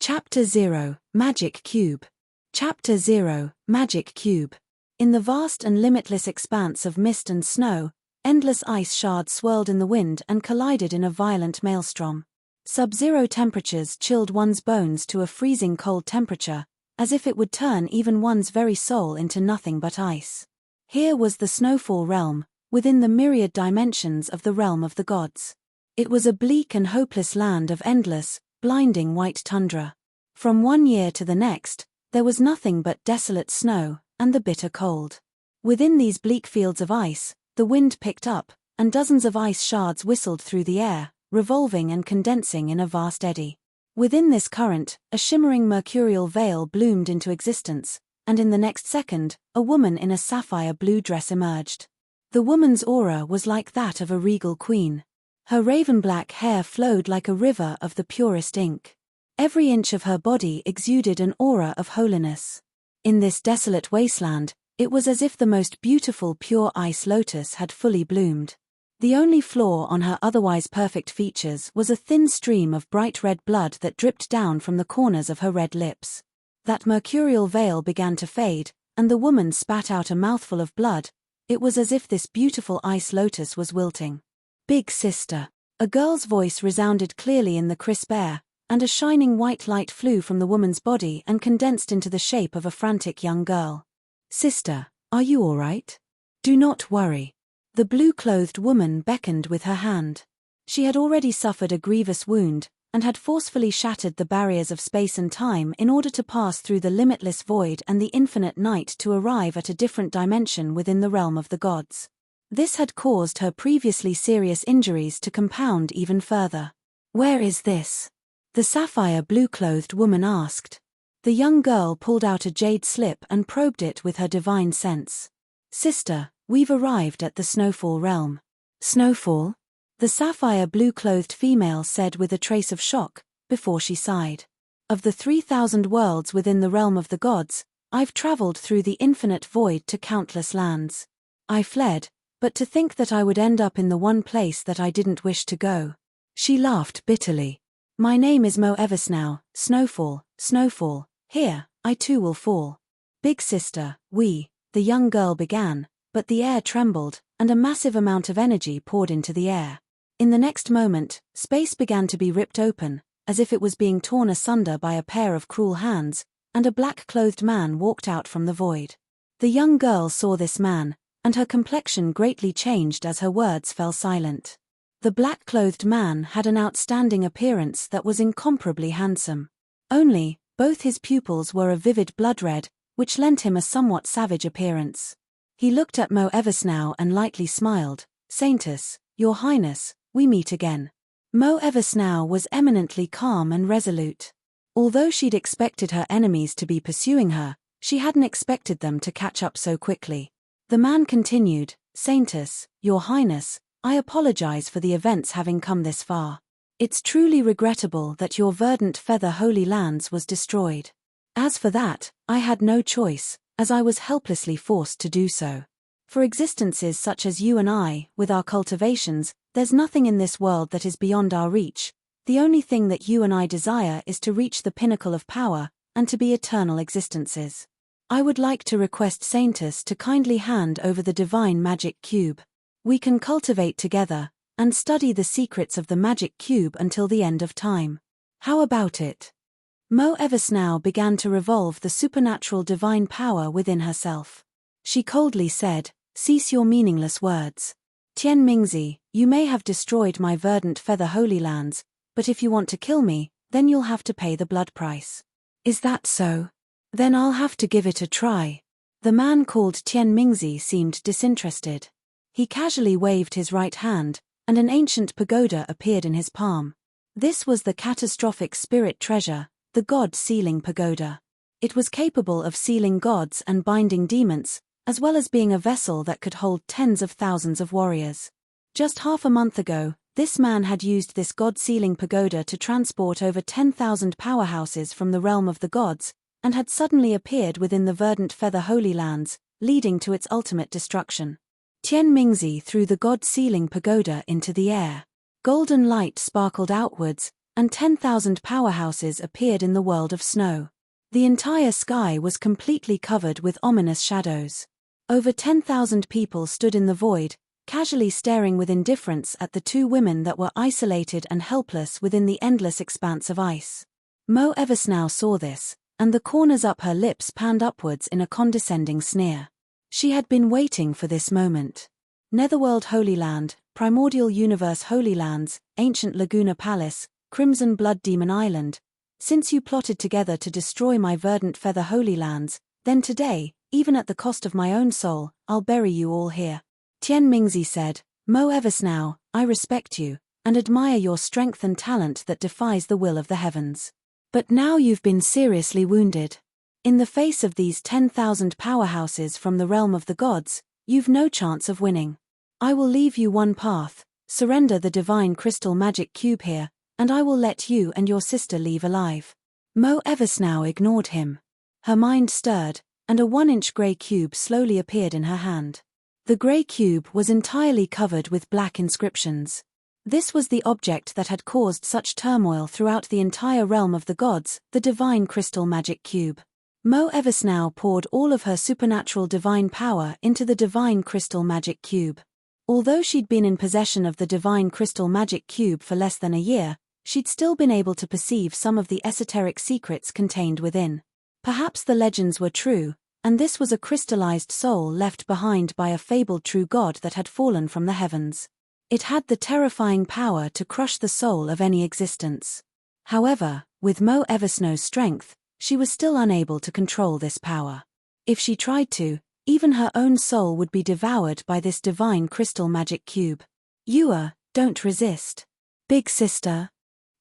Chapter 0, Magic Cube. Chapter 0, Magic Cube. In the vast and limitless expanse of mist and snow, endless ice shards swirled in the wind and collided in a violent maelstrom. Sub-zero temperatures chilled one's bones to a freezing cold temperature, as if it would turn even one's very soul into nothing but ice. Here was the Snowfall realm, within the myriad dimensions of the realm of the gods. It was a bleak and hopeless land of endless, blinding white tundra. From one year to the next, there was nothing but desolate snow and the bitter cold. Within these bleak fields of ice, the wind picked up, and dozens of ice shards whistled through the air, revolving and condensing in a vast eddy. Within this current, a shimmering mercurial veil bloomed into existence, and in the next second, a woman in a sapphire blue dress emerged. The woman's aura was like that of a regal queen. Her raven-black hair flowed like a river of the purest ink. Every inch of her body exuded an aura of holiness. In this desolate wasteland, it was as if the most beautiful pure ice lotus had fully bloomed. The only flaw on her otherwise perfect features was a thin stream of bright red blood that dripped down from the corners of her red lips. That mercurial veil began to fade, and the woman spat out a mouthful of blood. It was as if this beautiful ice lotus was wilting. "Big sister." A girl's voice resounded clearly in the crisp air, and a shining white light flew from the woman's body and condensed into the shape of a frantic young girl. "Sister, are you all right? Do not worry." The blue-clothed woman beckoned with her hand. She had already suffered a grievous wound, and had forcefully shattered the barriers of space and time in order to pass through the limitless void and the infinite night to arrive at a different dimension within the realm of the gods. This had caused her previously serious injuries to compound even further. "Where is this?" the sapphire blue-clothed woman asked. The young girl pulled out a jade slip and probed it with her divine sense. "Sister, we've arrived at the Snowfall realm." "Snowfall?" the sapphire blue-clothed female said with a trace of shock, before she sighed. "Of the 3,000 worlds within the realm of the gods, I've traveled through the infinite void to countless lands. I fled, but to think that I would end up in the one place that I didn't wish to go." She laughed bitterly. "My name is Mo Eversnow, Snowfall, Snowfall. Here, I too will fall." "Big sister, the young girl began, but the air trembled, and a massive amount of energy poured into the air. In the next moment, space began to be ripped open, as if it was being torn asunder by a pair of cruel hands, and a black-clothed man walked out from the void. The young girl saw this man, and her complexion greatly changed as her words fell silent. The black-clothed man had an outstanding appearance that was incomparably handsome. Only, both his pupils were a vivid blood red, which lent him a somewhat savage appearance. He looked at Mo Eversnow and lightly smiled. "Saintess, your highness, we meet again." Mo Eversnow was eminently calm and resolute. Although she'd expected her enemies to be pursuing her, she hadn't expected them to catch up so quickly. The man continued, "Saintess, your highness, I apologize for the events having come this far. It's truly regrettable that your verdant feather holy lands was destroyed. As for that, I had no choice, as I was helplessly forced to do so. For existences such as you and I, with our cultivations, there's nothing in this world that is beyond our reach. The only thing that you and I desire is to reach the pinnacle of power, and to be eternal existences. I would like to request Saintess to kindly hand over the divine magic cube. We can cultivate together, and study the secrets of the magic cube until the end of time. How about it?" Mo Eversnow began to revolve the supernatural divine power within herself. She coldly said, "Cease your meaningless words. Tian Mingzi, you may have destroyed my verdant feather holy lands, but if you want to kill me, then you'll have to pay the blood price." "Is that so? Then I'll have to give it a try." The man called Tian Mingzi seemed disinterested. He casually waved his right hand, and an ancient pagoda appeared in his palm. This was the catastrophic spirit treasure, the God Sealing Pagoda. It was capable of sealing gods and binding demons, as well as being a vessel that could hold tens of thousands of warriors. Just half a month ago, this man had used this God-sealing pagoda to transport over 10,000 powerhouses from the realm of the gods, and had suddenly appeared within the verdant feather holy lands, leading to its ultimate destruction. Tian Mingzi threw the God-sealing pagoda into the air. Golden light sparkled outwards, and 10,000 powerhouses appeared in the world of snow. The entire sky was completely covered with ominous shadows. Over 10,000 people stood in the void, casually staring with indifference at the two women that were isolated and helpless within the endless expanse of ice. Mo Eversnow saw this, and the corners up her lips panned upwards in a condescending sneer. She had been waiting for this moment. Netherworld Holy Land, Primordial Universe Holy Lands, Ancient Laguna Palace, Crimson Blood Demon Island. Since you plotted together to destroy my verdant feather Holy Lands, then today, even at the cost of my own soul, I'll bury you all here. Tian Mingzi said, Mo Eversnow, I respect you, and admire your strength and talent that defies the will of the heavens. But now you've been seriously wounded. In the face of these 10,000 powerhouses from the realm of the gods, you've no chance of winning. I will leave you one path: surrender the divine crystal magic cube here, and I will let you and your sister leave alive. Mo Eversnow ignored him. Her mind stirred, and a 1-inch grey cube slowly appeared in her hand. The grey cube was entirely covered with black inscriptions. This was the object that had caused such turmoil throughout the entire realm of the gods, the divine crystal magic cube. Mo Eversnow poured all of her supernatural divine power into the divine crystal magic cube. Although she'd been in possession of the divine crystal magic cube for less than a year, she'd still been able to perceive some of the esoteric secrets contained within. Perhaps the legends were true, and this was a crystallized soul left behind by a fabled true god that had fallen from the heavens. It had the terrifying power to crush the soul of any existence. However, with Mo Eversnow's strength, she was still unable to control this power. If she tried to, even her own soul would be devoured by this divine crystal magic cube. Don't resist. Big sister.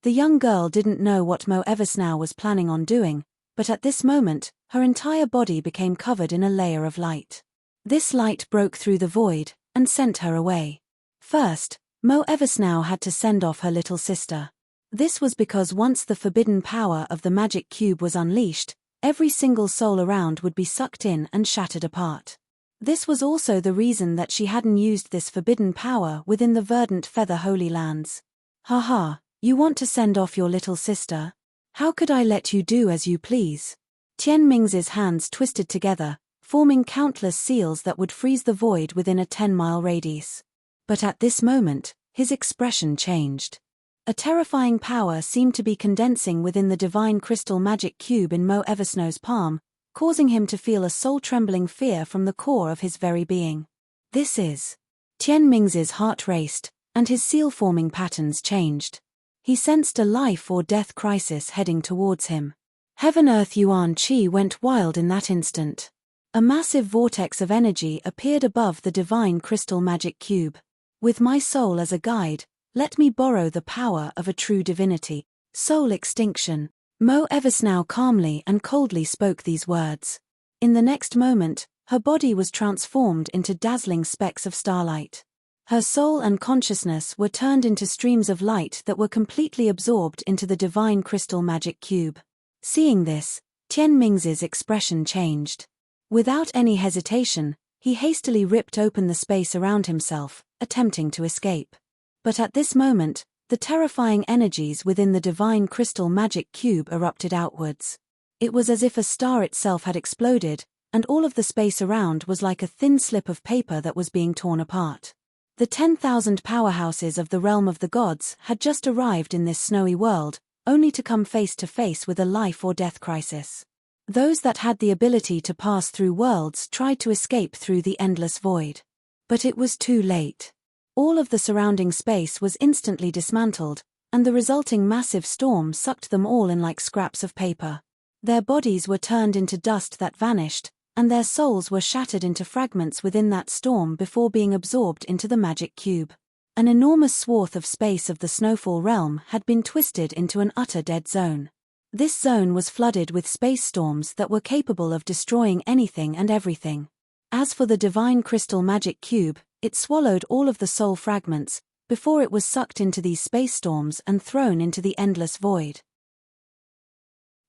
The young girl didn't know what Mo Eversnow was planning on doing, but at this moment, her entire body became covered in a layer of light. This light broke through the void, and sent her away. First, Mo Eversnow had to send off her little sister. This was because once the forbidden power of the magic cube was unleashed, every single soul around would be sucked in and shattered apart. This was also the reason that she hadn't used this forbidden power within the verdant feather Holy Lands. Haha, you want to send off your little sister? How could I let you do as you please? Tian Mingzi's hands twisted together, forming countless seals that would freeze the void within a 10-mile radius. But at this moment, his expression changed. A terrifying power seemed to be condensing within the divine crystal magic cube in Mo Eversnow's palm, causing him to feel a soul-trembling fear from the core of his very being. This is... Tian Mingzi's heart raced, and his seal-forming patterns changed. He sensed a life-or-death crisis heading towards him. Heaven-Earth Yuan Qi went wild in that instant. A massive vortex of energy appeared above the divine crystal magic cube. With my soul as a guide, let me borrow the power of a true divinity. Soul extinction. Mo Eversnow calmly and coldly spoke these words. In the next moment, her body was transformed into dazzling specks of starlight. Her soul and consciousness were turned into streams of light that were completely absorbed into the divine crystal magic cube. Seeing this, Tian Mingzi's expression changed. Without any hesitation, he hastily ripped open the space around himself, attempting to escape. But at this moment, the terrifying energies within the divine crystal magic cube erupted outwards. It was as if a star itself had exploded, and all of the space around was like a thin slip of paper that was being torn apart. The 10,000 powerhouses of the realm of the gods had just arrived in this snowy world, only to come face to face with a life-or-death crisis. Those that had the ability to pass through worlds tried to escape through the endless void. But it was too late. All of the surrounding space was instantly dismantled, and the resulting massive storm sucked them all in like scraps of paper. Their bodies were turned into dust that vanished, and their souls were shattered into fragments within that storm before being absorbed into the magic cube. An enormous swath of space of the Snowfall realm had been twisted into an utter dead zone. This zone was flooded with space storms that were capable of destroying anything and everything. As for the divine crystal magic cube, it swallowed all of the soul fragments, before it was sucked into these space storms and thrown into the endless void.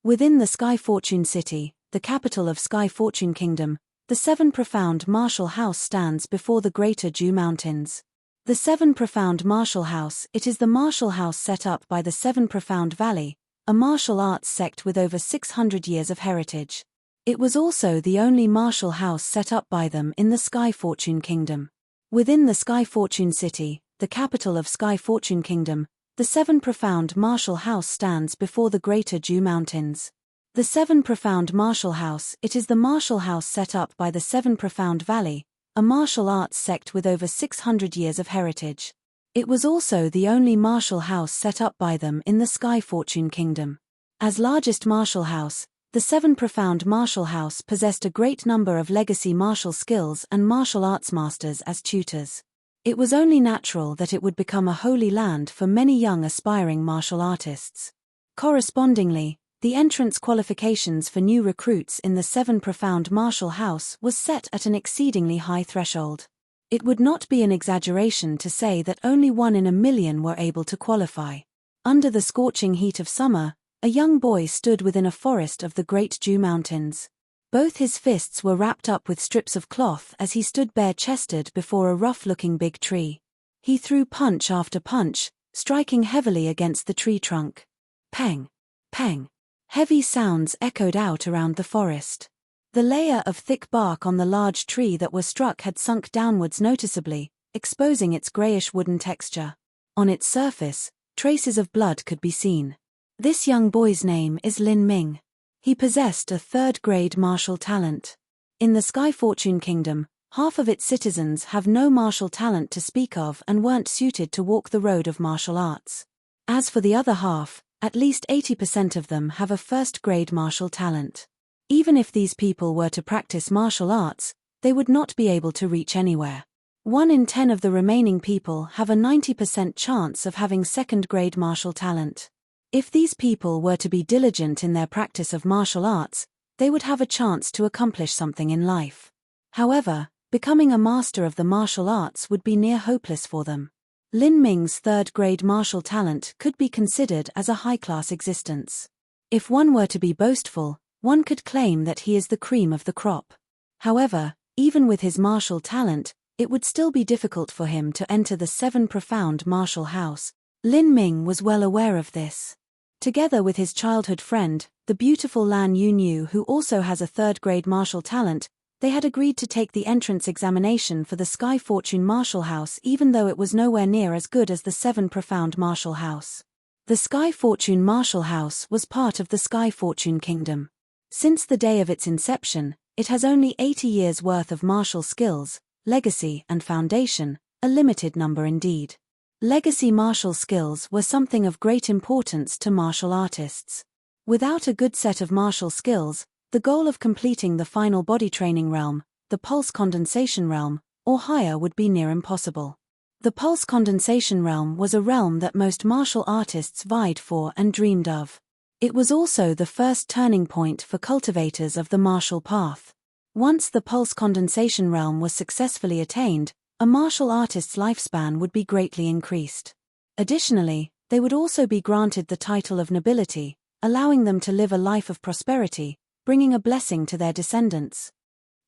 Within the Sky Fortune City, the capital of Sky Fortune Kingdom, the 7 profound martial house stands before the greater Dew Mountains. The Seven Profound Martial House. It is the martial house set up by the Seven Profound Valley, a martial arts sect with over 600 years of heritage. It was also the only martial house set up by them in the Sky Fortune Kingdom. Within the Sky Fortune City, the capital of Sky Fortune Kingdom, the Seven Profound Martial House stands before the Greater Dew Mountains. The Seven Profound Martial House. It is the martial house set up by the Seven Profound Valley, a martial arts sect with over 600 years of heritage. It was also the only martial house set up by them in the Sky Fortune Kingdom. As largest martial house, the Seven Profound Martial House possessed a great number of legacy martial skills and martial arts masters as tutors. It was only natural that it would become a holy land for many young aspiring martial artists. Correspondingly, the entrance qualifications for new recruits in the Seven Profound Martial House was set at an exceedingly high threshold. It would not be an exaggeration to say that only 1 in a million were able to qualify. Under the scorching heat of summer, a young boy stood within a forest of the Great Dew Mountains. Both his fists were wrapped up with strips of cloth as he stood bare-chested before a rough-looking big tree. He threw punch after punch, striking heavily against the tree trunk. Pang! Pang! Heavy sounds echoed out around the forest. The layer of thick bark on the large tree that was struck had sunk downwards noticeably, exposing its grayish wooden texture. On its surface, traces of blood could be seen. This young boy's name is Lin Ming. He possessed a third-grade martial talent. In the Sky Fortune Kingdom, half of its citizens have no martial talent to speak of and weren't suited to walk the road of martial arts. As for the other half, at least 80% of them have a first-grade martial talent. Even if these people were to practice martial arts, they would not be able to reach anywhere. 1 in 10 of the remaining people have a 90% chance of having second-grade martial talent. If these people were to be diligent in their practice of martial arts, they would have a chance to accomplish something in life. However, becoming a master of the martial arts would be near hopeless for them. Lin Ming's third-grade martial talent could be considered as a high-class existence. If one were to be boastful, one could claim that he is the cream of the crop. However, even with his martial talent, it would still be difficult for him to enter the Seven Profound Martial House. Lin Ming was well aware of this. Together with his childhood friend, the beautiful Lan Yunyu, who also has a third-grade martial talent, they had agreed to take the entrance examination for the Sky Fortune Martial House even though it was nowhere near as good as the Seven Profound Martial House. The Sky Fortune Martial House was part of the Sky Fortune Kingdom. Since the day of its inception, it has only 80 years' worth of martial skills, legacy and foundation, a limited number indeed. Legacy martial skills were something of great importance to martial artists. Without a good set of martial skills, the goal of completing the final body training realm, the pulse condensation realm, or higher would be near impossible. The pulse condensation realm was a realm that most martial artists vied for and dreamed of. It was also the first turning point for cultivators of the martial path. Once the pulse condensation realm was successfully attained, a martial artist's lifespan would be greatly increased. Additionally, they would also be granted the title of nobility, allowing them to live a life of prosperity, bringing a blessing to their descendants.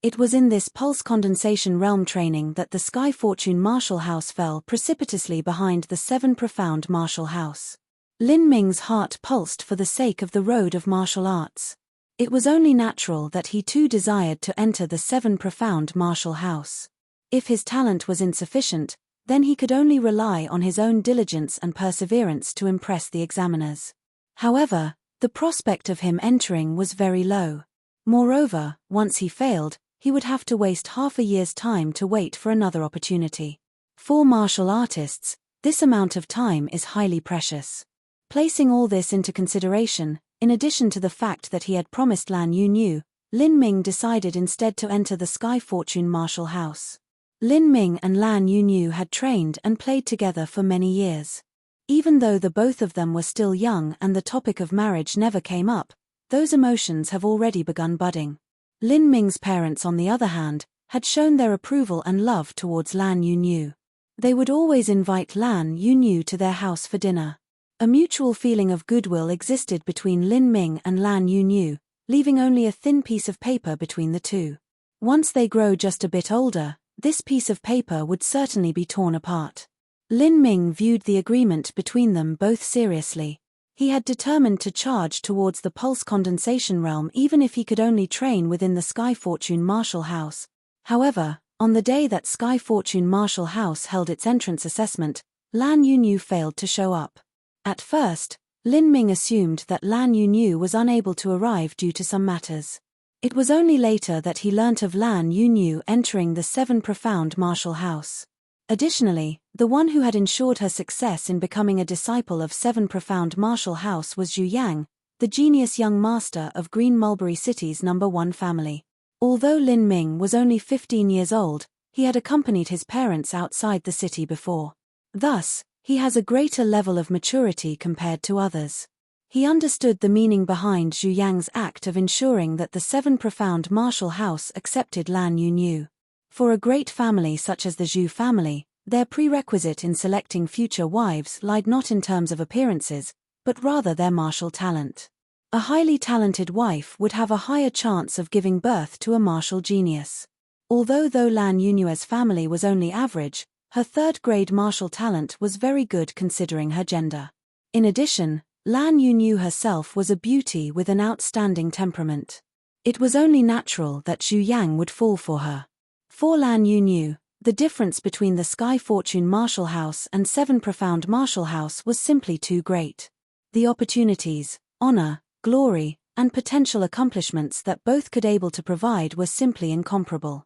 It was in this pulse condensation realm training that the Sky Fortune Martial House fell precipitously behind the Seven Profound Martial House. Lin Ming's heart pulsed for the sake of the road of martial arts. It was only natural that he too desired to enter the Seven Profound Martial House. If his talent was insufficient, then he could only rely on his own diligence and perseverance to impress the examiners. However, the prospect of him entering was very low. Moreover, once he failed, he would have to waste half a year's time to wait for another opportunity. For martial artists, this amount of time is highly precious. Placing all this into consideration, in addition to the fact that he had promised Lan Yunyu, Lin Ming decided instead to enter the Sky Fortune Martial House. Lin Ming and Lan Yunyu had trained and played together for many years. Even though the both of them were still young and the topic of marriage never came up, those emotions have already begun budding. Lin Ming's parents, on the other hand, had shown their approval and love towards Lan Yunyu. They would always invite Lan Yunyu to their house for dinner. A mutual feeling of goodwill existed between Lin Ming and Lan Yunyu, leaving only a thin piece of paper between the two. Once they grow just a bit older, this piece of paper would certainly be torn apart. Lin Ming viewed the agreement between them both seriously. He had determined to charge towards the pulse condensation realm even if he could only train within the Sky Fortune Martial House. However, on the day that Sky Fortune Martial House held its entrance assessment, Lan Yunyu failed to show up. At first, Lin Ming assumed that Lan Yunyu was unable to arrive due to some matters. It was only later that he learnt of Lan Yunyu entering the Seven Profound Martial House. Additionally, the one who had ensured her success in becoming a disciple of Seven Profound Martial House was Zhu Yang, the genius young master of Green Mulberry City's #1 family. Although Lin Ming was only 15 years old, he had accompanied his parents outside the city before. Thus, he has a greater level of maturity compared to others. He understood the meaning behind Zhu Yang's act of ensuring that the Seven Profound Martial House accepted Lan Yunyu. For a great family such as the Zhu family, their prerequisite in selecting future wives lied not in terms of appearances, but rather their martial talent. A highly talented wife would have a higher chance of giving birth to a martial genius. Though Lan Yunyue's family was only average, her third-grade martial talent was very good considering her gender. In addition, Lan Yunyu herself was a beauty with an outstanding temperament. It was only natural that Zhu Yang would fall for her. For Lan Yunyu, the difference between the Sky Fortune Martial House and Seven Profound Martial House was simply too great. The opportunities, honor, glory, and potential accomplishments that both could able to provide were simply incomparable.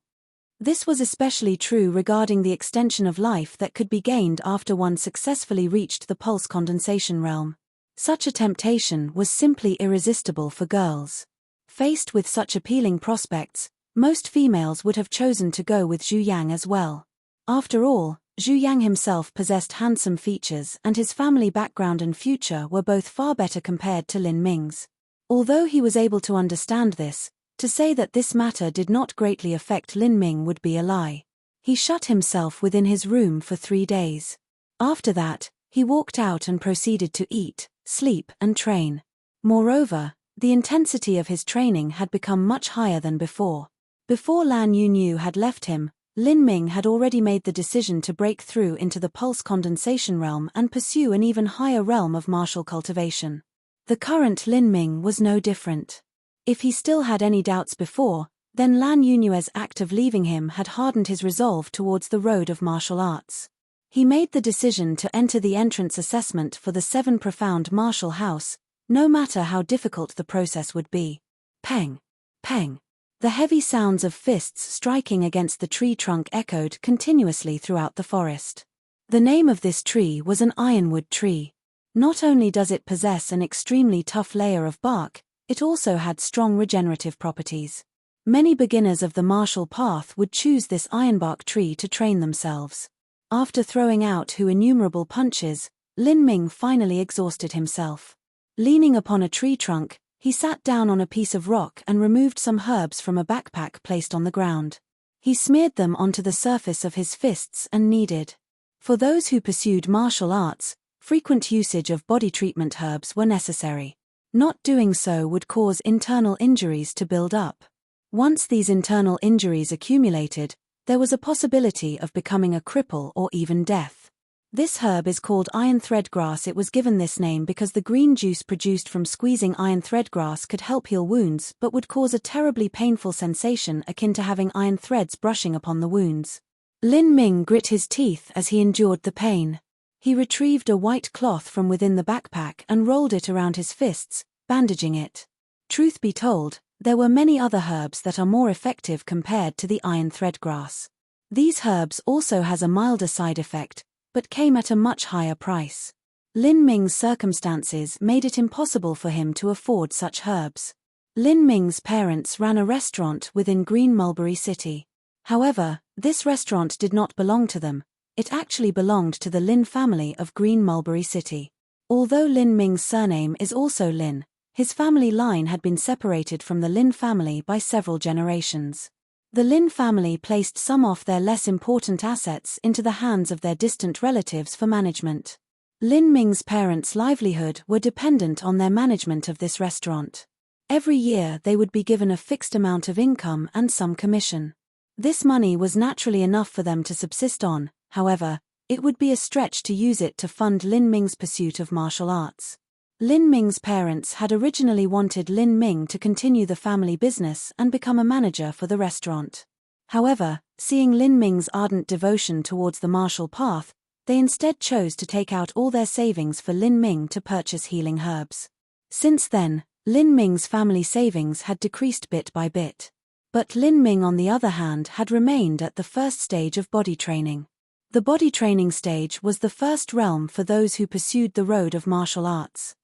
This was especially true regarding the extension of life that could be gained after one successfully reached the pulse condensation realm. Such a temptation was simply irresistible for girls. Faced with such appealing prospects, most females would have chosen to go with Zhu Yang as well. After all, Zhu Yang himself possessed handsome features and his family background and future were both far better compared to Lin Ming's. Although he was able to understand this, to say that this matter did not greatly affect Lin Ming would be a lie. He shut himself within his room for 3 days. After that, he walked out and proceeded to eat, sleep, and train. Moreover, the intensity of his training had become much higher than before. Before Lan Yunyu had left him, Lin Ming had already made the decision to break through into the pulse condensation realm and pursue an even higher realm of martial cultivation. The current Lin Ming was no different. If he still had any doubts before, then Lan Yunyue's act of leaving him had hardened his resolve towards the road of martial arts. He made the decision to enter the entrance assessment for the Seven Profound Martial House, no matter how difficult the process would be. Peng! Peng! The heavy sounds of fists striking against the tree trunk echoed continuously throughout the forest. The name of this tree was an ironwood tree. Not only does it possess an extremely tough layer of bark, it also had strong regenerative properties. Many beginners of the martial path would choose this ironbark tree to train themselves. After throwing out innumerable punches, Lin Ming finally exhausted himself. Leaning upon a tree trunk, he sat down on a piece of rock and removed some herbs from a backpack placed on the ground. He smeared them onto the surface of his fists and kneaded. For those who pursued martial arts, frequent usage of body treatment herbs were necessary. Not doing so would cause internal injuries to build up. Once these internal injuries accumulated, there was a possibility of becoming a cripple or even death. This herb is called iron threadgrass. It was given this name because the green juice produced from squeezing iron threadgrass could help heal wounds but would cause a terribly painful sensation akin to having iron threads brushing upon the wounds. Lin Ming grit his teeth as he endured the pain. He retrieved a white cloth from within the backpack and rolled it around his fists, bandaging it. Truth be told, there were many other herbs that are more effective compared to the iron threadgrass. These herbs also has a milder side effect, but came at a much higher price. Lin Ming's circumstances made it impossible for him to afford such herbs. Lin Ming's parents ran a restaurant within Green Mulberry City. However, this restaurant did not belong to them, it actually belonged to the Lin family of Green Mulberry City. Although Lin Ming's surname is also Lin, his family line had been separated from the Lin family by several generations. The Lin family placed some of their less important assets into the hands of their distant relatives for management. Lin Ming's parents' livelihood were dependent on their management of this restaurant. Every year they would be given a fixed amount of income and some commission. This money was naturally enough for them to subsist on. However, it would be a stretch to use it to fund Lin Ming's pursuit of martial arts. Lin Ming's parents had originally wanted Lin Ming to continue the family business and become a manager for the restaurant. However, seeing Lin Ming's ardent devotion towards the martial path, they instead chose to take out all their savings for Lin Ming to purchase healing herbs. Since then, Lin Ming's family savings had decreased bit by bit. But Lin Ming, on the other hand, had remained at the first stage of body training. The body training stage was the first realm for those who pursued the road of martial arts.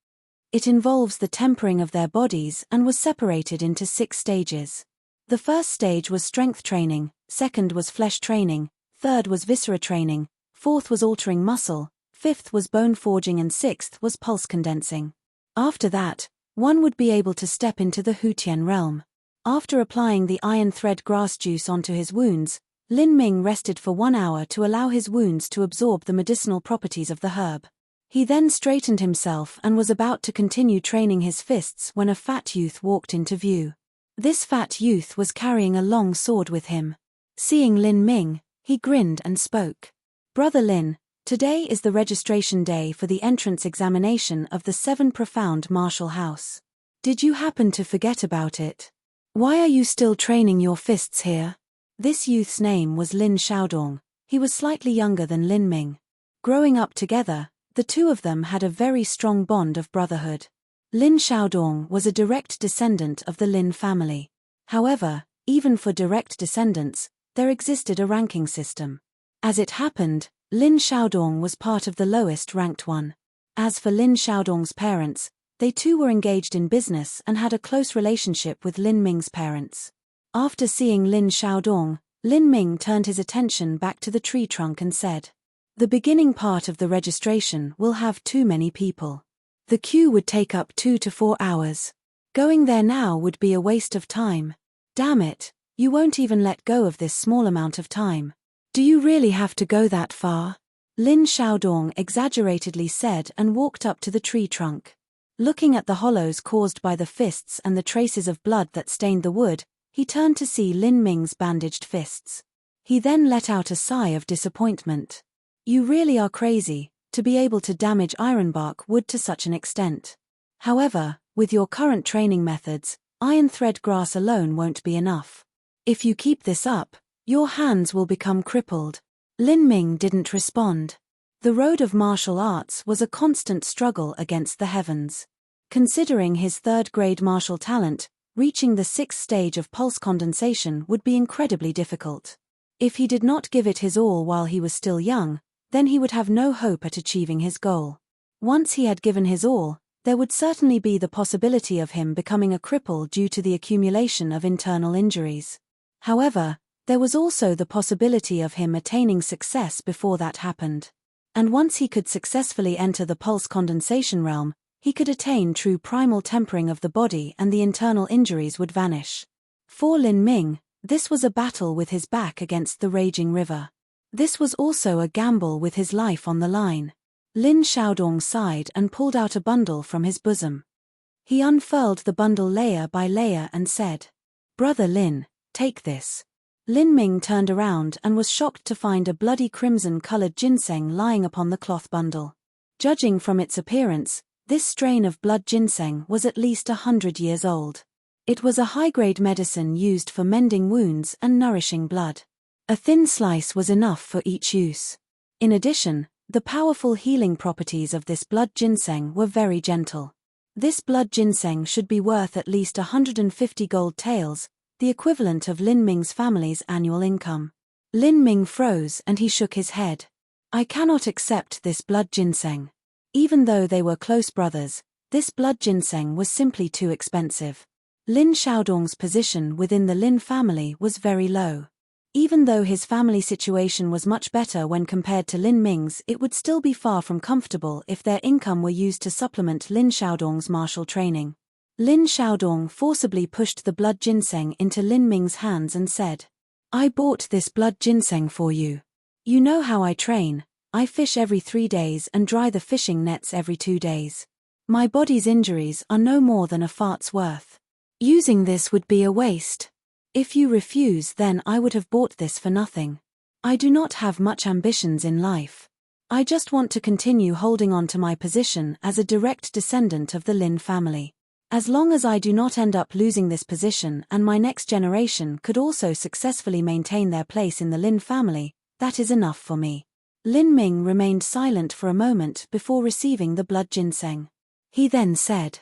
It involves the tempering of their bodies and was separated into 6 stages. The first stage was strength training, second was flesh training, third was viscera training, fourth was altering muscle, fifth was bone forging, and sixth was pulse condensing. After that, one would be able to step into the Hutian realm. After applying the iron thread grass juice onto his wounds, Lin Ming rested for 1 hour to allow his wounds to absorb the medicinal properties of the herb. He then straightened himself and was about to continue training his fists when a fat youth walked into view. This fat youth was carrying a long sword with him. Seeing Lin Ming, he grinned and spoke. "Brother Lin, today is the registration day for the entrance examination of the 7 Profound Martial House. Did you happen to forget about it? Why are you still training your fists here?" This youth's name was Lin Xiaodong. He was slightly younger than Lin Ming. Growing up together, the two of them had a very strong bond of brotherhood. Lin Xiaodong was a direct descendant of the Lin family. However, even for direct descendants, there existed a ranking system. As it happened, Lin Xiaodong was part of the lowest ranked one. As for Lin Xiaodong's parents, they too were engaged in business and had a close relationship with Lin Ming's parents. After seeing Lin Xiaodong, Lin Ming turned his attention back to the tree trunk and said, "The beginning part of the registration will have too many people. The queue would take up 2 to 4 hours. Going there now would be a waste of time. Damn it, you won't even let go of this small amount of time. Do you really have to go that far?" Lin Xiaodong exaggeratedly said and walked up to the tree trunk. Looking at the hollows caused by the fists and the traces of blood that stained the wood, he turned to see Lin Ming's bandaged fists. He then let out a sigh of disappointment. "You really are crazy, to be able to damage ironbark wood to such an extent. However, with your current training methods, iron thread grass alone won't be enough. If you keep this up, your hands will become crippled." Lin Ming didn't respond. The road of martial arts was a constant struggle against the heavens. Considering his 3rd-grade martial talent, reaching the 6th stage of pulse condensation would be incredibly difficult. If he did not give it his all while he was still young, then he would have no hope at achieving his goal. Once he had given his all, there would certainly be the possibility of him becoming a cripple due to the accumulation of internal injuries. However, there was also the possibility of him attaining success before that happened. And once he could successfully enter the pulse condensation realm, he could attain true primal tempering of the body and the internal injuries would vanish. For Lin Ming, this was a battle with his back against the raging river. This was also a gamble with his life on the line. Lin Xiaodong sighed and pulled out a bundle from his bosom. He unfurled the bundle layer by layer and said, "Brother Lin, take this." Lin Ming turned around and was shocked to find a bloody crimson-colored ginseng lying upon the cloth bundle. Judging from its appearance, this strain of blood ginseng was at least 100 years old. It was a high-grade medicine used for mending wounds and nourishing blood. A thin slice was enough for each use. In addition, the powerful healing properties of this blood ginseng were very gentle. This blood ginseng should be worth at least 150 gold taels, the equivalent of Lin Ming's family's annual income. Lin Ming froze and he shook his head. "I cannot accept this blood ginseng." Even though they were close brothers, this blood ginseng was simply too expensive. Lin Xiaodong's position within the Lin family was very low. Even though his family situation was much better when compared to Lin Ming's, it would still be far from comfortable if their income were used to supplement Lin Xiaodong's martial training. Lin Xiaodong forcibly pushed the blood ginseng into Lin Ming's hands and said, "I bought this blood ginseng for you. You know how I train. I fish every 3 days and dry the fishing nets every 2 days. My body's injuries are no more than a fart's worth. Using this would be a waste. If you refuse, then I would have bought this for nothing. I do not have much ambitions in life. I just want to continue holding on to my position as a direct descendant of the Lin family. As long as I do not end up losing this position and my next generation could also successfully maintain their place in the Lin family, that is enough for me. Lin Ming remained silent for a moment before receiving the blood ginseng. He then said,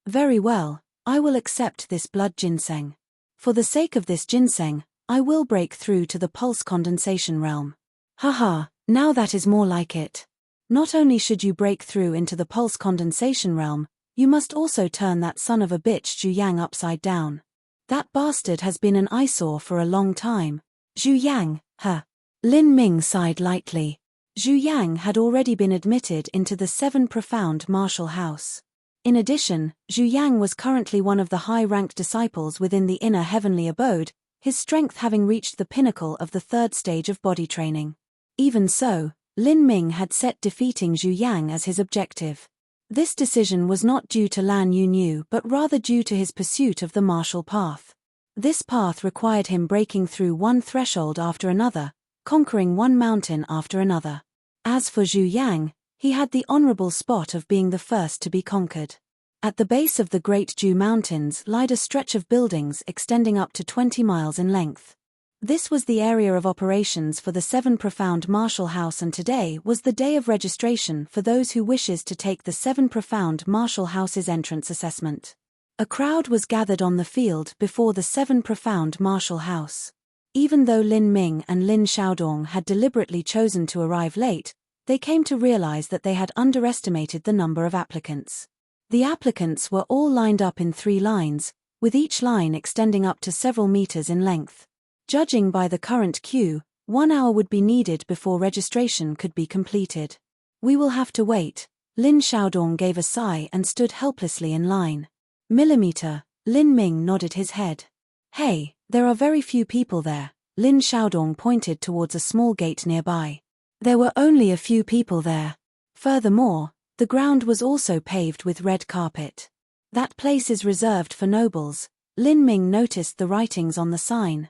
"Very well, I will accept this blood ginseng. For the sake of this ginseng, I will break through to the pulse condensation realm." Haha, now that is more like it. Not only should you break through into the pulse condensation realm, you must also turn that son of a bitch Zhu Yang upside down. That bastard has been an eyesore for a long time. Zhu Yang, huh? Lin Ming sighed lightly. Zhu Yang had already been admitted into the 7 Profound Martial House. In addition, Zhu Yang was currently one of the high-ranked disciples within the inner heavenly abode, his strength having reached the pinnacle of the 3rd stage of body training. Even so, Lin Ming had set defeating Zhu Yang as his objective. This decision was not due to Lan Yunyu but rather due to his pursuit of the martial path. This path required him breaking through one threshold after another, conquering one mountain after another. As for Zhu Yang, he had the honorable spot of being the first to be conquered. At the base of the Great Zhu Mountains lied a stretch of buildings extending up to 20 miles in length. This was the area of operations for the 7 Profound Martial House, and today was the day of registration for those who wishes to take the 7 Profound Martial House's entrance assessment. A crowd was gathered on the field before the 7 Profound Martial House. Even though Lin Ming and Lin Xiaodong had deliberately chosen to arrive late, they came to realize that they had underestimated the number of applicants. The applicants were all lined up in 3 lines, with each line extending up to several meters in length. Judging by the current queue, 1 hour would be needed before registration could be completed. "We will have to wait." Lin Xiaodong gave a sigh and stood helplessly in line. Millimeter, Lin Ming nodded his head. "Hey, there are very few people there." Lin Xiaodong pointed towards a small gate nearby. There were only a few people there. Furthermore, the ground was also paved with red carpet. "That place is reserved for nobles." Lin Ming noticed the writings on the sign.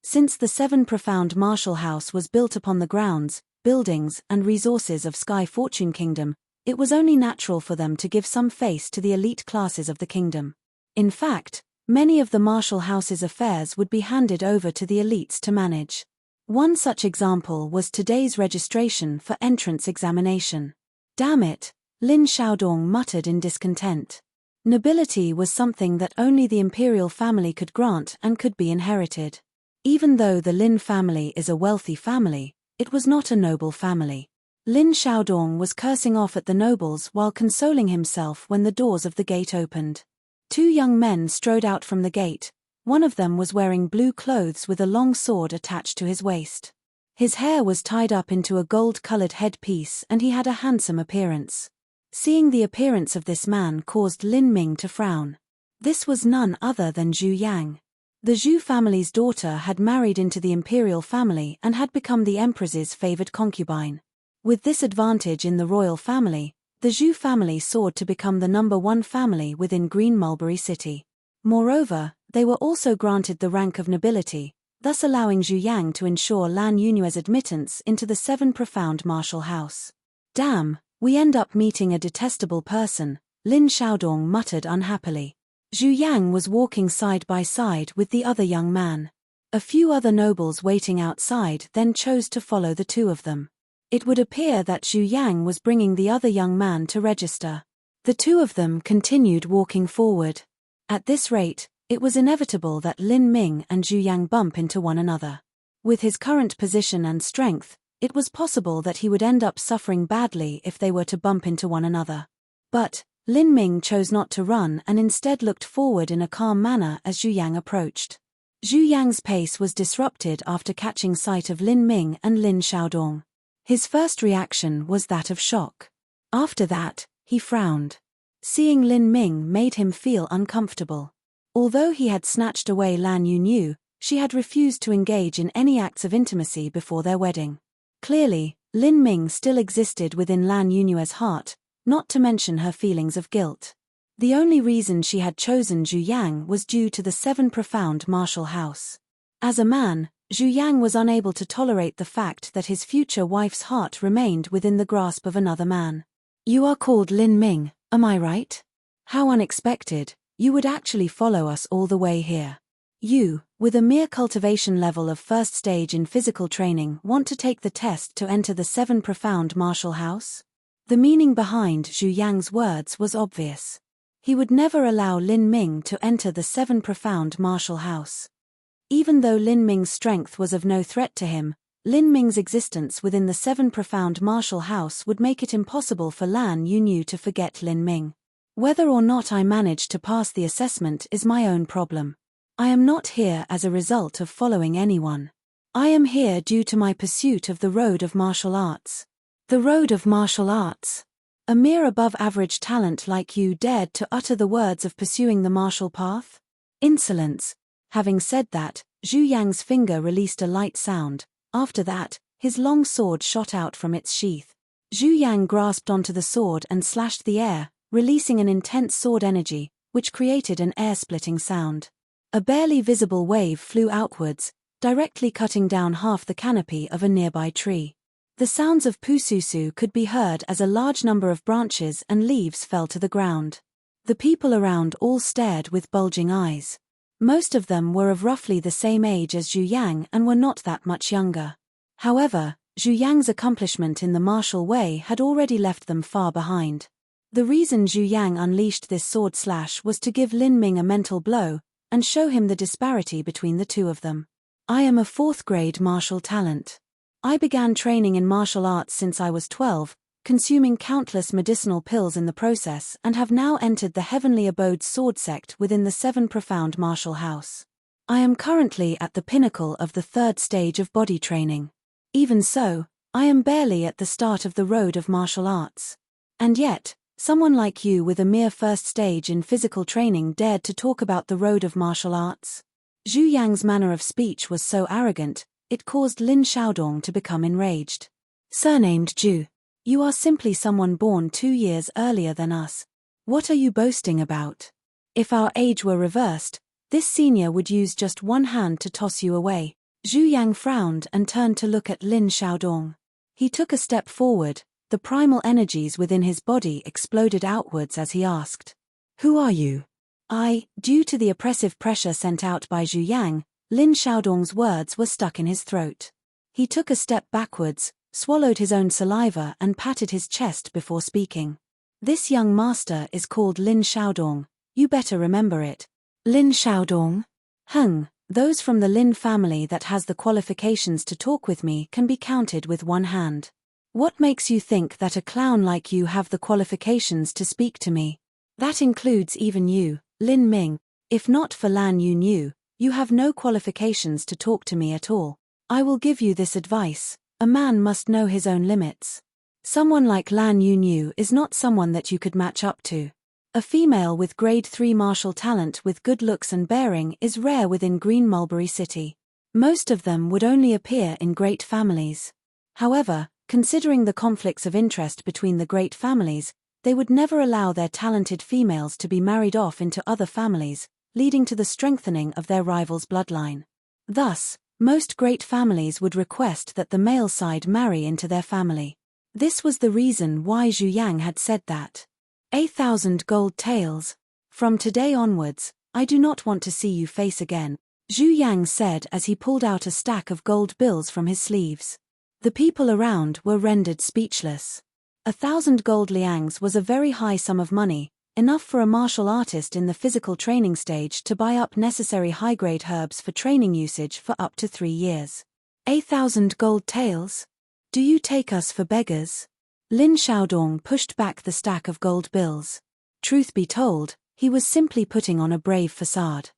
Since the 7 Profound Martial House was built upon the grounds, buildings, and resources of Sky Fortune Kingdom, it was only natural for them to give some face to the elite classes of the kingdom. In fact, many of the Martial House's affairs would be handed over to the elites to manage. One such example was today's registration for entrance examination. "Damn it," Lin Xiaodong muttered in discontent. Nobility was something that only the imperial family could grant and could be inherited. Even though the Lin family is a wealthy family, it was not a noble family. Lin Xiaodong was cursing off at the nobles while consoling himself when the doors of the gate opened. 2 young men strode out from the gate. One of them was wearing blue clothes with a long sword attached to his waist. His hair was tied up into a gold-colored headpiece and he had a handsome appearance. Seeing the appearance of this man caused Lin Ming to frown. This was none other than Zhu Yang. The Zhu family's daughter had married into the imperial family and had become the empress's favored concubine. With this advantage in the royal family, the Zhu family soared to become the #1 family within Green Mulberry City. Moreover, they were also granted the rank of nobility, thus allowing Zhu Yang to ensure Lan Yunue's admittance into the 7 Profound Martial House. "Damn, we end up meeting a detestable person," Lin Xiaodong muttered unhappily. Zhu Yang was walking side by side with the other young man. A few other nobles waiting outside then chose to follow the 2 of them. It would appear that Zhu Yang was bringing the other young man to register. The 2 of them continued walking forward. At this rate, it was inevitable that Lin Ming and Zhu Yang bump into one another. With his current position and strength, it was possible that he would end up suffering badly if they were to bump into one another. But Lin Ming chose not to run and instead looked forward in a calm manner as Zhu Yang approached. Zhu Yang's pace was disrupted after catching sight of Lin Ming and Lin Xiaodong. His first reaction was that of shock. After that, he frowned. Seeing Lin Ming made him feel uncomfortable. Although he had snatched away Lan Yunyu, she had refused to engage in any acts of intimacy before their wedding. Clearly, Lin Ming still existed within Lan Yunue's heart, not to mention her feelings of guilt. The only reason she had chosen Zhu Yang was due to the 7 profound martial house. As a man, Zhu Yang was unable to tolerate the fact that his future wife's heart remained within the grasp of another man. You are called Lin Ming, am I right? How unexpected, you would actually follow us all the way here. You, with a mere cultivation level of first stage in physical training, want to take the test to enter the 7 profound martial house? The meaning behind Zhu Yang's words was obvious. He would never allow Lin Ming to enter the 7 profound martial house. Even though Lin Ming's strength was of no threat to him, Lin Ming's existence within the 7 profound martial house would make it impossible for Lan Yunyu to forget Lin Ming. Whether or not I manage to pass the assessment is my own problem. I am not here as a result of following anyone. I am here due to my pursuit of the road of martial arts. The road of martial arts? A mere above-average talent like you dared to utter the words of pursuing the martial path? Insolence. Having said that, Zhu Yang's finger released a light sound. After that, his long sword shot out from its sheath. Zhu Yang grasped onto the sword and slashed the air, releasing an intense sword energy, which created an air-splitting sound. A barely visible wave flew outwards, directly cutting down half the canopy of a nearby tree. The sounds of pususu could be heard as a large number of branches and leaves fell to the ground. The people around all stared with bulging eyes. Most of them were of roughly the same age as Zhu Yang and were not that much younger. However, Zhu Yang's accomplishment in the martial way had already left them far behind. The reason Zhu Yang unleashed this sword slash was to give Lin Ming a mental blow, and show him the disparity between the two of them. I am a 4th grade martial talent. I began training in martial arts since I was 12, consuming countless medicinal pills in the process, and have now entered the Heavenly Abode's sword sect within the 7 profound martial house. I am currently at the pinnacle of the 3rd stage of body training. Even so, I am barely at the start of the road of martial arts. And yet, someone like you with a mere 1st stage in physical training dared to talk about the road of martial arts? Zhu Yang's manner of speech was so arrogant, it caused Lin Xiaodong to become enraged. Surnamed Zhu. You are simply someone born 2 years earlier than us. What are you boasting about? If our age were reversed, this senior would use just one hand to toss you away. Zhu Yang frowned and turned to look at Lin Xiaodong. He took a step forward, the primal energies within his body exploded outwards as he asked. Who are you? Due to the oppressive pressure sent out by Zhu Yang, Lin Xiaodong's words were stuck in his throat. He took a step backwards, swallowed his own saliva and patted his chest before speaking. This young master is called Lin Xiaodong, you better remember it. Lin Xiaodong? Those from the Lin family that has the qualifications to talk with me can be counted with one hand. What makes you think that a clown like you have the qualifications to speak to me? That includes even you, Lin Ming. If not for Lan Yunyu, you have no qualifications to talk to me at all. I will give you this advice, a man must know his own limits. Someone like Lan Yunyu is not someone that you could match up to. A female with grade 3 martial talent with good looks and bearing is rare within Green Mulberry City. Most of them would only appear in great families. However, considering the conflicts of interest between the great families, they would never allow their talented females to be married off into other families, leading to the strengthening of their rival's bloodline. Thus, most great families would request that the male side marry into their family. This was the reason why Zhu Yang had said that. 1,000 gold taels. From today onwards, I do not want to see you face again, Zhu Yang said as he pulled out a stack of gold bills from his sleeves. The people around were rendered speechless. 1,000 gold liangs was a very high sum of money, enough for a martial artist in the physical training stage to buy up necessary high-grade herbs for training usage for up to 3 years. 1,000 gold taels? Do you take us for beggars? Lin Xiaodong pushed back the stack of gold bills. Truth be told, he was simply putting on a brave facade.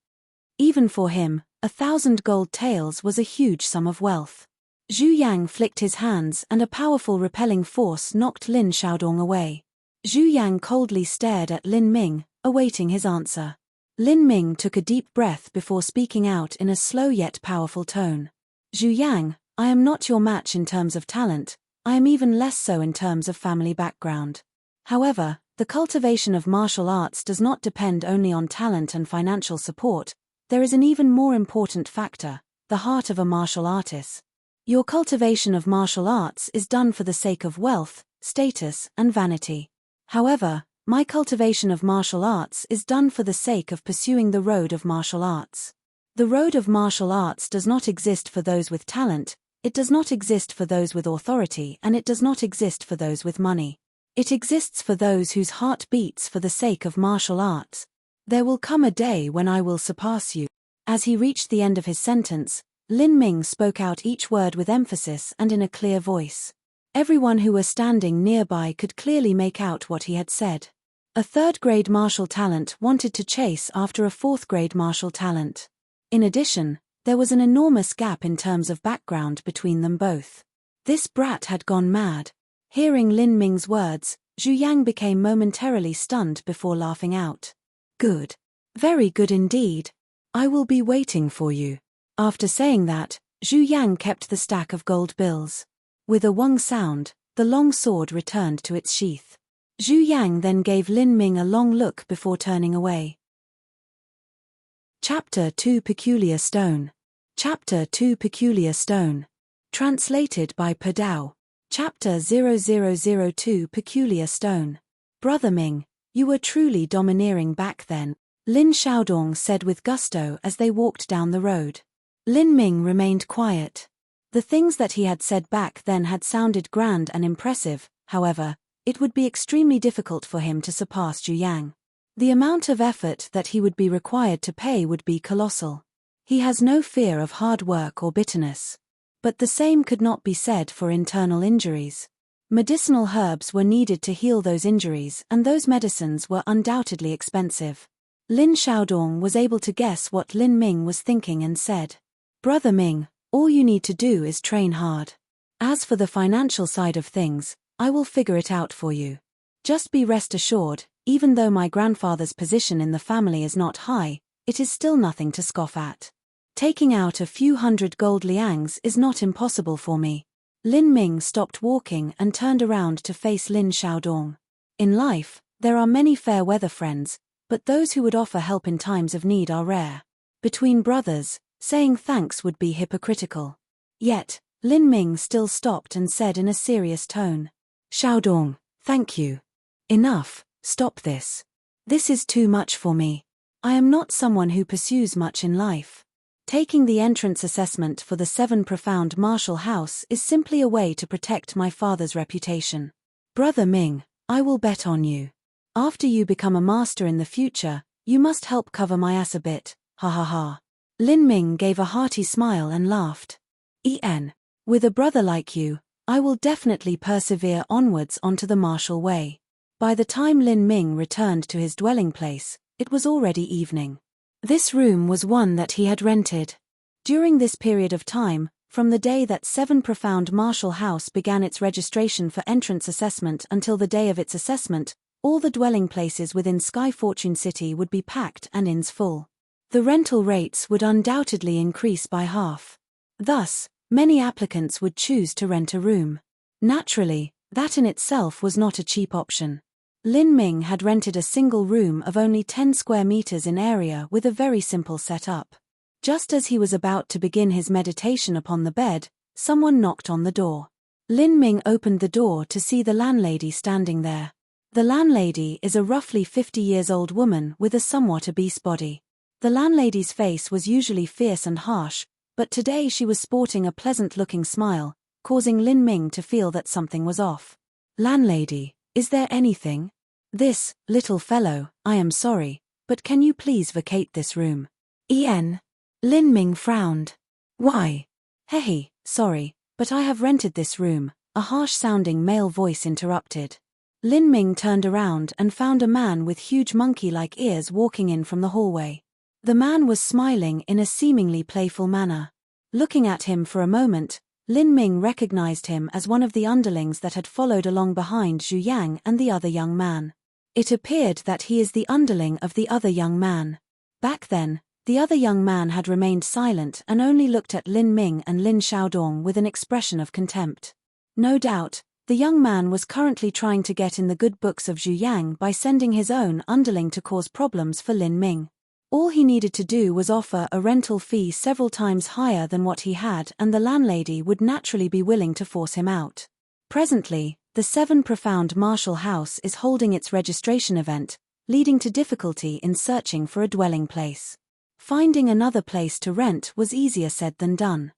Even for him, 1,000 gold taels was a huge sum of wealth. Zhu Yang flicked his hands and a powerful repelling force knocked Lin Xiaodong away. Zhu Yang coldly stared at Lin Ming, awaiting his answer. Lin Ming took a deep breath before speaking out in a slow yet powerful tone. Zhu Yang, I am not your match in terms of talent, I am even less so in terms of family background. However, The cultivation of martial arts does not depend only on talent and financial support. There is an even more important factor, the heart of a martial artist. Your cultivation of martial arts is done for the sake of wealth, status, and vanity. However, my cultivation of martial arts is done for the sake of pursuing the road of martial arts. The road of martial arts does not exist for those with talent, it does not exist for those with authority, and it does not exist for those with money. It exists for those whose heart beats for the sake of martial arts. There will come a day when I will surpass you. As he reached the end of his sentence, Lin Ming spoke out each word with emphasis and in a clear voice. Everyone who was standing nearby could clearly make out what he had said. A third-grade martial talent wanted to chase after a fourth-grade martial talent. In addition, there was an enormous gap in terms of background between them both. This brat had gone mad. Hearing Lin Ming's words, Zhu Yang became momentarily stunned before laughing out. Good. Very good indeed. I will be waiting for you. After saying that, Zhu Yang kept the stack of gold bills. With a wong sound, the long sword returned to its sheath. Zhu Yang then gave Lin Ming a long look before turning away. Chapter 2 Peculiar Stone. Chapter 2 Peculiar Stone. Translated by Padao. Chapter 0002 Peculiar Stone. Brother Ming, you were truly domineering back then, Lin Xiaodong said with gusto as they walked down the road. Lin Ming remained quiet. The things that he had said back then had sounded grand and impressive, however, it would be extremely difficult for him to surpass Zhu Yang. The amount of effort that he would be required to pay would be colossal. He has no fear of hard work or bitterness. But the same could not be said for internal injuries. Medicinal herbs were needed to heal those injuries, and those medicines were undoubtedly expensive. Lin Xiaodong was able to guess what Lin Ming was thinking and said, Brother Ming, all you need to do is train hard. As for the financial side of things, I will figure it out for you. Just be rest assured, even though my grandfather's position in the family is not high, it is still nothing to scoff at. Taking out a few hundred gold liangs is not impossible for me. Lin Ming stopped walking and turned around to face Lin Xiaodong. In life, there are many fair-weather friends, but those who would offer help in times of need are rare. Between brothers, saying thanks would be hypocritical. Yet, Lin Ming still stopped and said in a serious tone, Xiaodong, thank you. Enough, stop this. This is too much for me. I am not someone who pursues much in life. Taking the entrance assessment for the 7 Profound Martial House is simply a way to protect my father's reputation. Brother Ming, I will bet on you. After you become a master in the future, you must help cover my ass a bit, ha ha ha. Lin Ming gave a hearty smile and laughed. With a brother like you, I will definitely persevere onwards onto the martial way. By the time Lin Ming returned to his dwelling place, it was already evening. This room was one that he had rented. During this period of time, from the day that 7 Profound Martial House began its registration for entrance assessment until the day of its assessment, all the dwelling places within Sky Fortune City would be packed and inns full. The rental rates would undoubtedly increase by half. Thus, many applicants would choose to rent a room. Naturally, that in itself was not a cheap option. Lin Ming had rented a single room of only 10 square meters in area with a very simple setup. Just as he was about to begin his meditation upon the bed, someone knocked on the door. Lin Ming opened the door to see the landlady standing there. The landlady is a roughly 50-years-old woman with a somewhat obese body. The landlady's face was usually fierce and harsh, but today she was sporting a pleasant-looking smile, causing Lin Ming to feel that something was off. Landlady, is there anything? This, little fellow, I am sorry, but can you please vacate this room? Lin Ming frowned. Why? Hey, sorry, but I have rented this room, a harsh-sounding male voice interrupted. Lin Ming turned around and found a man with huge monkey-like ears walking in from the hallway. The man was smiling in a seemingly playful manner. Looking at him for a moment, Lin Ming recognized him as one of the underlings that had followed along behind Zhu Yang and the other young man. It appeared that he is the underling of the other young man. Back then, the other young man had remained silent and only looked at Lin Ming and Lin Xiaodong with an expression of contempt. No doubt, The young man was currently trying to get in the good books of Zhu Yang by sending his own underling to cause problems for Lin Ming. All he needed to do was offer a rental fee several times higher than what he had, and the landlady would naturally be willing to force him out. Presently, the Seven Profound Martial House is holding its registration event, leading to difficulty in searching for a dwelling place. Finding another place to rent was easier said than done.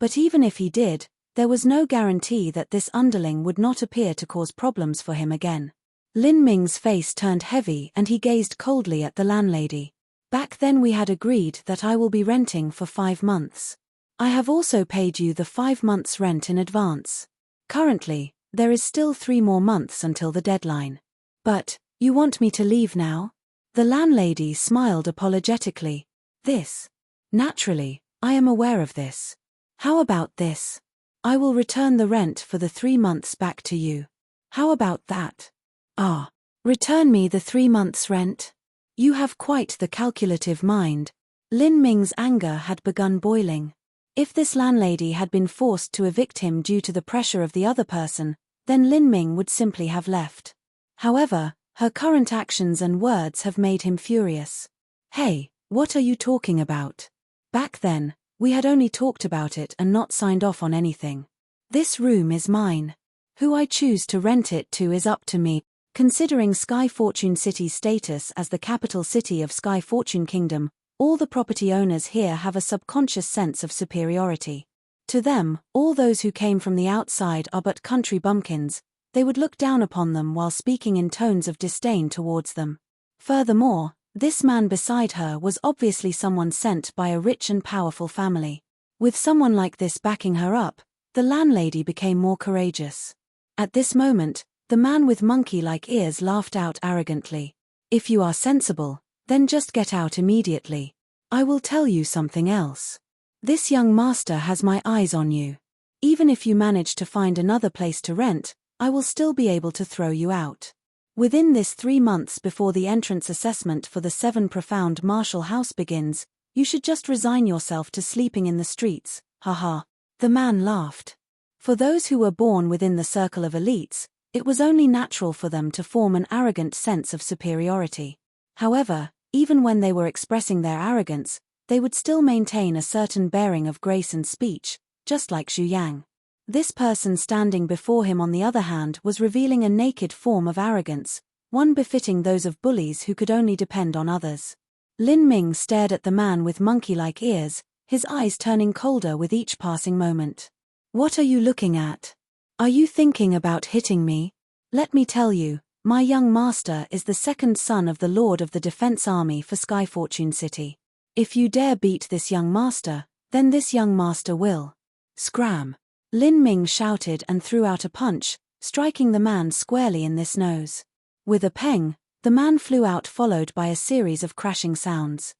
But even if he did, there was no guarantee that this underling would not appear to cause problems for him again. Lin Ming's face turned heavy and he gazed coldly at the landlady. Back then we had agreed that I will be renting for 5 months. I have also paid you the 5 months' rent in advance. Currently, there is still 3 more months until the deadline. But, you want me to leave now? The landlady smiled apologetically. This. Naturally, I am aware of this. How about this? I will return the rent for the 3 months back to you. How about that? Ah. Return me the 3 months' rent? You have quite the calculative mind. Lin Ming's anger had begun boiling. If this landlady had been forced to evict him due to the pressure of the other person, then Lin Ming would simply have left. However, her current actions and words have made him furious. Hey, what are you talking about? Back then, we had only talked about it and not signed off on anything. This room is mine. Who I choose to rent it to is up to me. Considering Sky Fortune City's status as the capital city of Sky Fortune Kingdom, all the property owners here have a subconscious sense of superiority. To them, all those who came from the outside are but country bumpkins. They would look down upon them while speaking in tones of disdain towards them. Furthermore, this man beside her was obviously someone sent by a rich and powerful family. With someone like this backing her up, the landlady became more courageous. At this moment, the man with monkey-like ears laughed out arrogantly. If you are sensible, then just get out immediately. I will tell you something else. This young master has my eyes on you. Even if you manage to find another place to rent, I will still be able to throw you out. Within this 3 months before the entrance assessment for the Seven Profound Martial House begins, you should just resign yourself to sleeping in the streets, haha. The man laughed. For those who were born within the circle of elites, it was only natural for them to form an arrogant sense of superiority. However, even when they were expressing their arrogance, they would still maintain a certain bearing of grace and speech, just like Zhu Yang. This person standing before him on the other hand was revealing a naked form of arrogance, one befitting those of bullies who could only depend on others. Lin Ming stared at the man with monkey-like ears, his eyes turning colder with each passing moment. What are you looking at? Are you thinking about hitting me? Let me tell you, my young master is the second son of the Lord of the Defense Army for Sky Fortune City. If you dare beat this young master, then this young master will. Scram! Lin Ming shouted and threw out a punch, striking the man squarely in this nose. With a peng, the man flew out followed by a series of crashing sounds.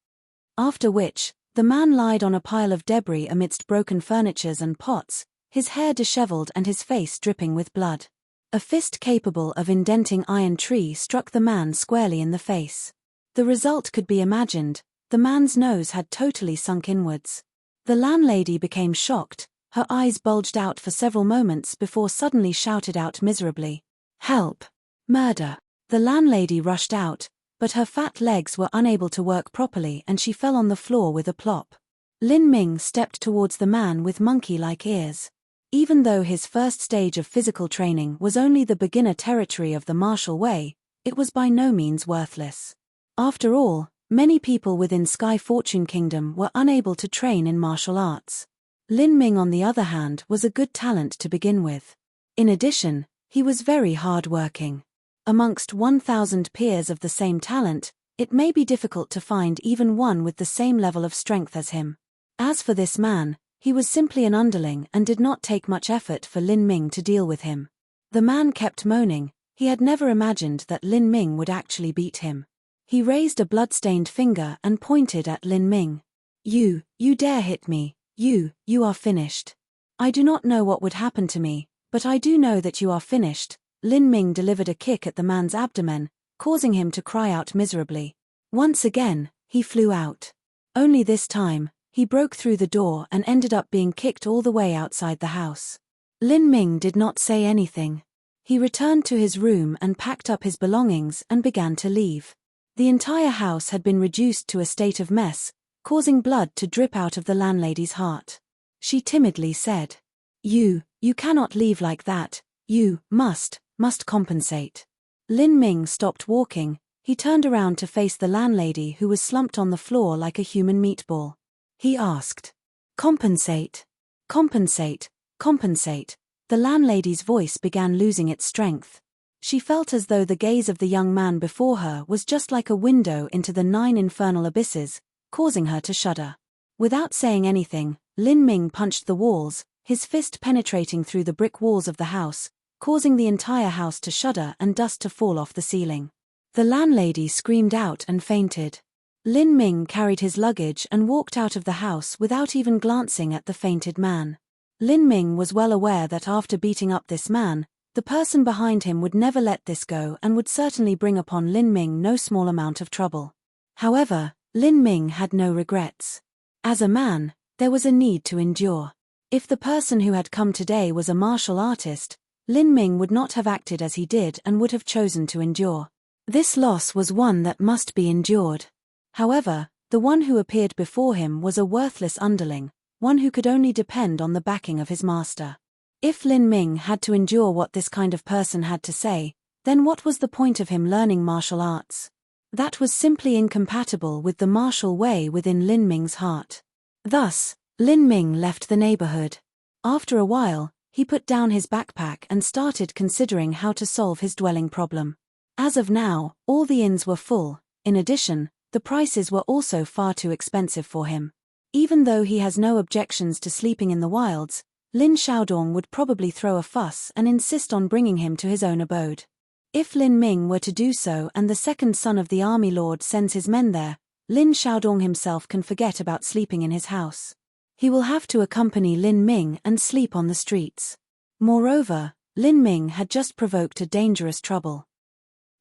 After which, the man lied on a pile of debris amidst broken furnitures and pots, his hair disheveled and his face dripping with blood. A fist capable of indenting iron tree struck the man squarely in the face. The result could be imagined, the man's nose had totally sunk inwards. The landlady became shocked, her eyes bulged out for several moments before suddenly shouted out miserably. Help! Murder! The landlady rushed out, but her fat legs were unable to work properly and she fell on the floor with a plop. Lin Ming stepped towards the man with monkey-like ears. Even though his first stage of physical training was only the beginner territory of the martial way, it was by no means worthless. After all, many people within Sky Fortune Kingdom were unable to train in martial arts. Lin Ming on the other hand was a good talent to begin with. In addition, he was very hard-working. Amongst 1,000 peers of the same talent, it may be difficult to find even one with the same level of strength as him. As for this man, he was simply an underling and did not take much effort for Lin Ming to deal with him. The man kept moaning, he had never imagined that Lin Ming would actually beat him. He raised a blood-stained finger and pointed at Lin Ming. You dare hit me, you are finished. I do not know what would happen to me, but I do know that you are finished. Lin Ming delivered a kick at the man's abdomen, causing him to cry out miserably. Once again, he flew out. Only this time, he broke through the door and ended up being kicked all the way outside the house. Lin Ming did not say anything. He returned to his room and packed up his belongings and began to leave. The entire house had been reduced to a state of mess, causing blood to drip out of the landlady's heart. She timidly said, You cannot leave like that. You must compensate." Lin Ming stopped walking. He turned around to face the landlady, who was slumped on the floor like a human meatball. He asked, "Compensate? Compensate? Compensate?" The landlady's voice began losing its strength. She felt as though the gaze of the young man before her was just like a window into the 9 infernal abysses, causing her to shudder. Without saying anything, Lin Ming punched the walls, his fist penetrating through the brick walls of the house, causing the entire house to shudder and dust to fall off the ceiling. The landlady screamed out and fainted. Lin Ming carried his luggage and walked out of the house without even glancing at the fainted man. Lin Ming was well aware that after beating up this man, the person behind him would never let this go and would certainly bring upon Lin Ming no small amount of trouble. However, Lin Ming had no regrets. As a man, there was a need to endure. If the person who had come today was a martial artist, Lin Ming would not have acted as he did and would have chosen to endure. This loss was one that must be endured. However, the one who appeared before him was a worthless underling, one who could only depend on the backing of his master. If Lin Ming had to endure what this kind of person had to say, then what was the point of him learning martial arts? That was simply incompatible with the martial way within Lin Ming's heart. Thus, Lin Ming left the neighborhood. After a while, he put down his backpack and started considering how to solve his dwelling problem. As of now, all the inns were full. In addition, the prices were also far too expensive for him. Even though he has no objections to sleeping in the wilds, Lin Xiaodong would probably throw a fuss and insist on bringing him to his own abode. If Lin Ming were to do so and the second son of the army lord sends his men there, Lin Xiaodong himself can forget about sleeping in his house. He will have to accompany Lin Ming and sleep on the streets. Moreover, Lin Ming had just provoked a dangerous trouble.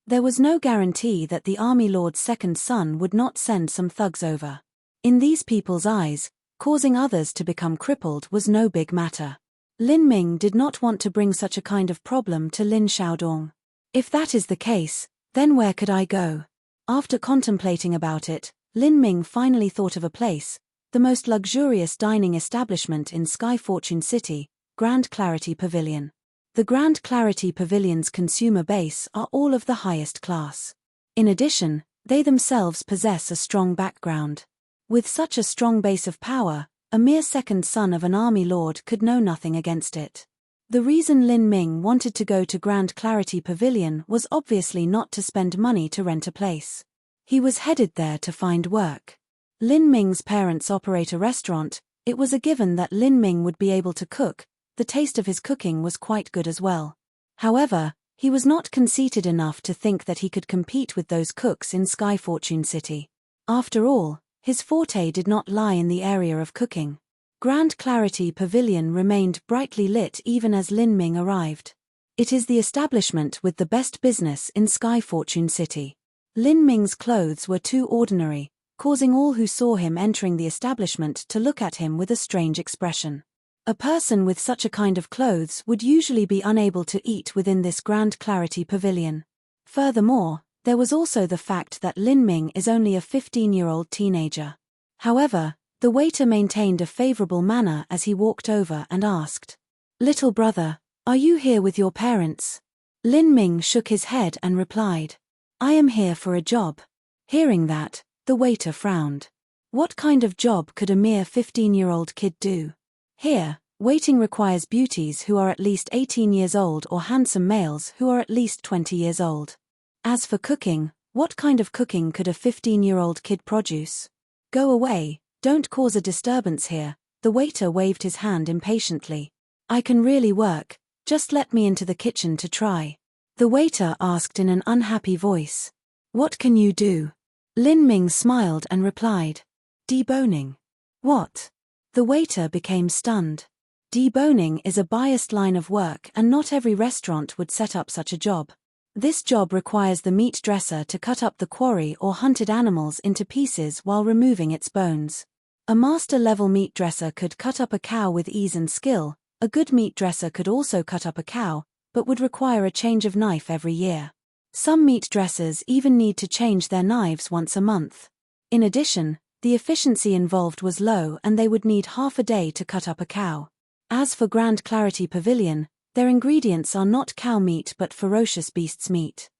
There was no guarantee that the army lord's second son would not send some thugs over. In these people's eyes, causing others to become crippled was no big matter. Lin Ming did not want to bring such a kind of problem to Lin Xiaodong. If that is the case, then where could I go? After contemplating about it, Lin Ming finally thought of a place, the most luxurious dining establishment in Sky Fortune City, Grand Clarity Pavilion. The Grand Clarity Pavilion's consumer base are all of the highest class. In addition, they themselves possess a strong background. With such a strong base of power, a mere second son of an army lord could know nothing against it. The reason Lin Ming wanted to go to Grand Clarity Pavilion was obviously not to spend money to rent a place. He was headed there to find work. Lin Ming's parents operate a restaurant. It was a given that Lin Ming would be able to cook. The taste of his cooking was quite good as well. However, he was not conceited enough to think that he could compete with those cooks in Sky Fortune City. After all, his forte did not lie in the area of cooking. Grand Clarity Pavilion remained brightly lit even as Lin Ming arrived. It is the establishment with the best business in Sky Fortune City. Lin Ming's clothes were too ordinary, causing all who saw him entering the establishment to look at him with a strange expression. A person with such a kind of clothes would usually be unable to eat within this Grand Clarity Pavilion. Furthermore, there was also the fact that Lin Ming is only a 15-year-old teenager. However, the waiter maintained a favorable manner as he walked over and asked, "Little brother, are you here with your parents?" Lin Ming shook his head and replied, "I am here for a job." Hearing that, the waiter frowned. What kind of job could a mere 15-year-old kid do? Here, waiting requires beauties who are at least 18 years old or handsome males who are at least 20 years old. As for cooking, what kind of cooking could a 15-year-old kid produce? "Go away, don't cause a disturbance here," the waiter waved his hand impatiently. "I can really work, just let me into the kitchen to try." The waiter asked in an unhappy voice. "What can you do?" Lin Ming smiled and replied, "Deboning." "What?" The waiter became stunned. Deboning is a biased line of work and not every restaurant would set up such a job. This job requires the meat dresser to cut up the quarry or hunted animals into pieces while removing its bones. A master-level meat dresser could cut up a cow with ease and skill, A good meat dresser could also cut up a cow, but would require a change of knife every year. Some meat dressers even need to change their knives once a month. In addition, the efficiency involved was low and they would need half a day to cut up a cow. As for Grand Clarity Pavilion, their ingredients are not cow meat but ferocious beasts' meat.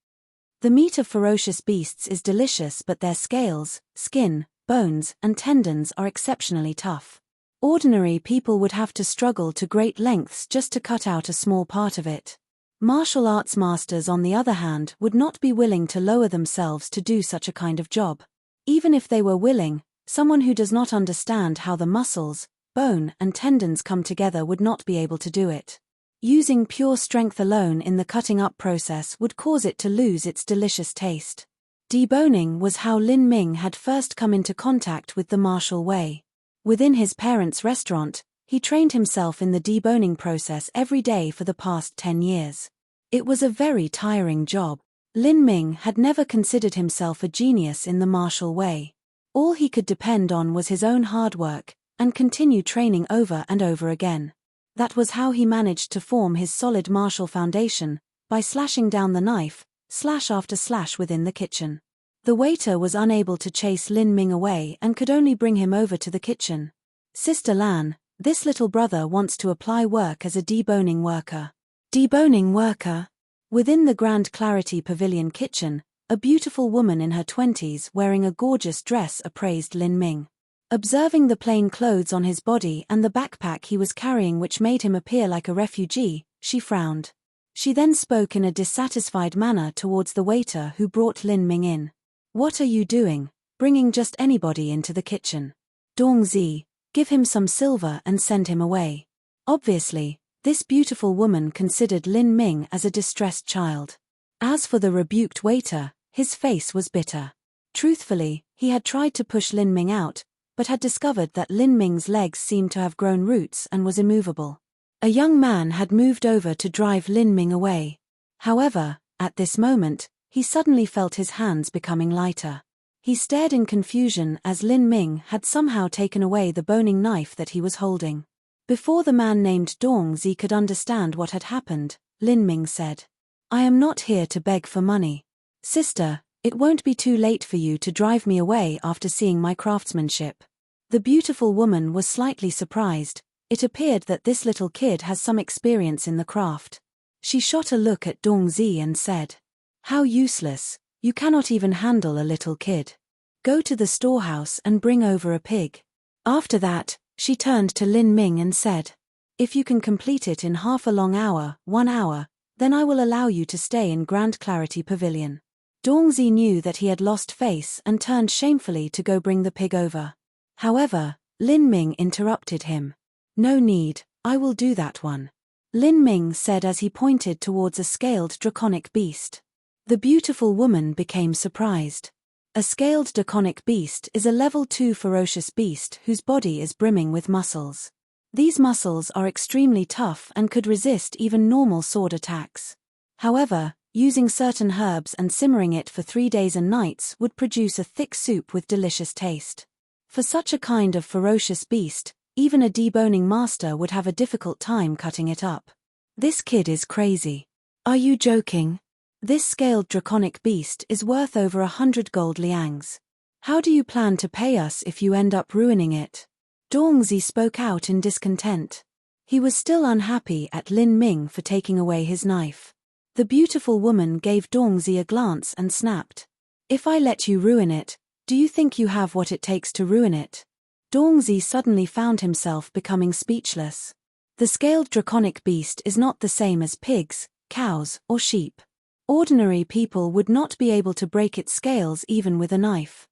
The meat of ferocious beasts is delicious, but their scales, skin, bones, and tendons are exceptionally tough. Ordinary people would have to struggle to great lengths just to cut out a small part of it. Martial arts masters, on the other hand, would not be willing to lower themselves to do such a kind of job. Even if they were willing, someone who does not understand how the muscles, bone, and tendons come together would not be able to do it. Using pure strength alone in the cutting up process would cause it to lose its delicious taste. Deboning was how Lin Ming had first come into contact with the martial way. Within his parents' restaurant, he trained himself in the deboning process every day for the past 10 years. It was a very tiring job. Lin Ming had never considered himself a genius in the martial way. All he could depend on was his own hard work, and continue training over and over again. That was how he managed to form his solid martial foundation, by slashing down the knife, slash after slash within the kitchen. The waiter was unable to chase Lin Ming away and could only bring him over to the kitchen. Sister Lan, this little brother wants to apply work as a deboning worker. Deboning worker? Within the Grand Clarity Pavilion kitchen, a beautiful woman in her 20s wearing a gorgeous dress appraised Lin Ming. Observing the plain clothes on his body and the backpack he was carrying, which made him appear like a refugee, she frowned. She then spoke in a dissatisfied manner towards the waiter who brought Lin Ming in. "What are you doing, bringing just anybody into the kitchen? Dongzi, give him some silver and send him away." Obviously, this beautiful woman considered Lin Ming as a distressed child. As for the rebuked waiter, his face was bitter. Truthfully, he had tried to push Lin Ming out, but had discovered that Lin Ming's legs seemed to have grown roots and was immovable. A young man had moved over to drive Lin Ming away. However, at this moment, he suddenly felt his hands becoming lighter. He stared in confusion as Lin Ming had somehow taken away the boning knife that he was holding. Before the man named Dongzi could understand what had happened, Lin Ming said, "I am not here to beg for money. Sister, it won't be too late for you to drive me away after seeing my craftsmanship." The beautiful woman was slightly surprised. It appeared that this little kid has some experience in the craft. She shot a look at Dongzi and said, "How useless, you cannot even handle a little kid. Go to the storehouse and bring over a pig." After that, she turned to Lin Ming and said, "If you can complete it in half a long hour, 1 hour, then I will allow you to stay in Grand Clarity Pavilion." Dongzi knew that he had lost face and turned shamefully to go bring the pig over. However, Lin Ming interrupted him. "No need, I will do that one," Lin Ming said as he pointed towards a scaled draconic beast. The beautiful woman became surprised. A scaled draconic beast is a level 2 ferocious beast whose body is brimming with muscles. These muscles are extremely tough and could resist even normal sword attacks. However, using certain herbs and simmering it for 3 days and nights would produce a thick soup with delicious taste. For such a kind of ferocious beast, even a deboning master would have a difficult time cutting it up. This kid is crazy. Are you joking? This scaled draconic beast is worth over 100 gold liangs. How do you plan to pay us if you end up ruining it? Dongzi spoke out in discontent. He was still unhappy at Lin Ming for taking away his knife. The beautiful woman gave Dongzi a glance and snapped, "If I let you ruin it, do you think you have what it takes to ruin it?" Dongzi suddenly found himself becoming speechless. The scaled draconic beast is not the same as pigs, cows, or sheep. Ordinary people would not be able to break its scales even with a knife.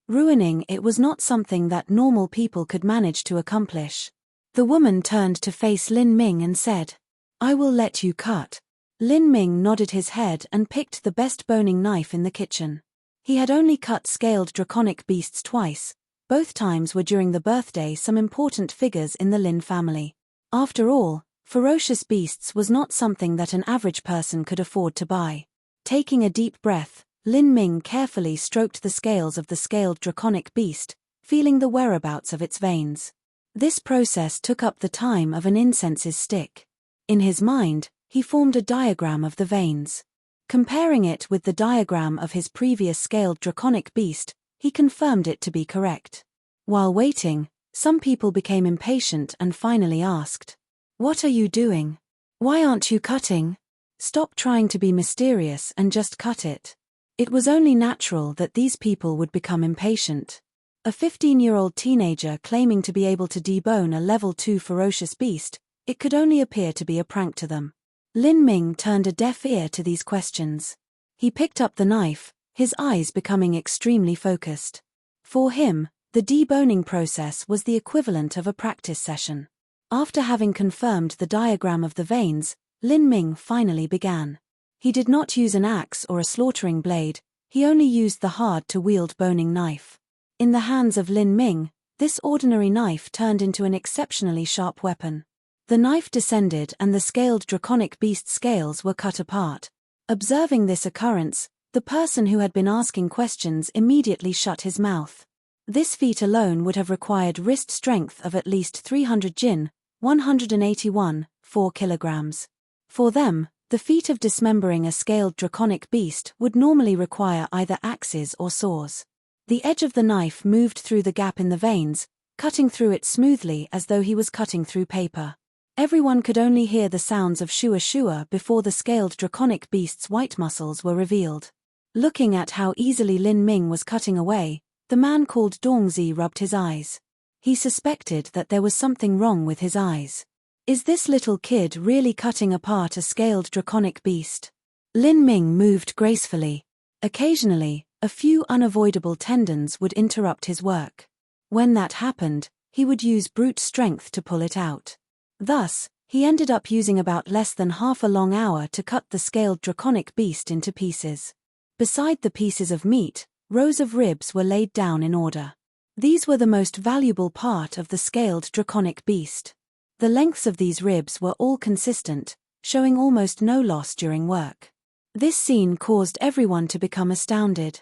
Ruining it was not something that normal people could manage to accomplish. The woman turned to face Lin Ming and said, "I will let you cut." Lin Ming nodded his head and picked the best boning knife in the kitchen. He had only cut scaled draconic beasts twice. Both times were during the birthday some important figures in the Lin family. After all, ferocious beasts was not something that an average person could afford to buy. Taking a deep breath, Lin Ming carefully stroked the scales of the scaled draconic beast, feeling the whereabouts of its veins. This process took up the time of an incense's stick. In his mind, he formed a diagram of the veins. Comparing it with the diagram of his previous scaled draconic beast, he confirmed it to be correct. While waiting, some people became impatient and finally asked, "What are you doing? Why aren't you cutting? Stop trying to be mysterious and just cut it." It was only natural that these people would become impatient. A 15-year-old teenager claiming to be able to debone a level 2 ferocious beast, it could only appear to be a prank to them. Lin Ming turned a deaf ear to these questions. He picked up the knife, his eyes becoming extremely focused. For him, the deboning process was the equivalent of a practice session. After having confirmed the diagram of the veins, Lin Ming finally began. He did not use an axe or a slaughtering blade, he only used the hard-to-wield boning knife. In the hands of Lin Ming, this ordinary knife turned into an exceptionally sharp weapon. The knife descended and the scaled draconic beast scales were cut apart. Observing this occurrence, the person who had been asking questions immediately shut his mouth. This feat alone would have required wrist strength of at least 300 jin, 181, 4 kilograms. For them, the feat of dismembering a scaled draconic beast would normally require either axes or saws. The edge of the knife moved through the gap in the veins, cutting through it smoothly as though he was cutting through paper. Everyone could only hear the sounds of shua shua before the scaled draconic beast's white muscles were revealed. Looking at how easily Lin Ming was cutting away, the man called Dongzi rubbed his eyes. He suspected that there was something wrong with his eyes. Is this little kid really cutting apart a scaled draconic beast? Lin Ming moved gracefully. Occasionally, a few unavoidable tendons would interrupt his work. When that happened, he would use brute strength to pull it out. Thus, he ended up using about less than half a long hour to cut the scaled draconic beast into pieces. Beside the pieces of meat, rows of ribs were laid down in order. These were the most valuable part of the scaled draconic beast. The lengths of these ribs were all consistent, showing almost no loss during work. This scene caused everyone to become astounded.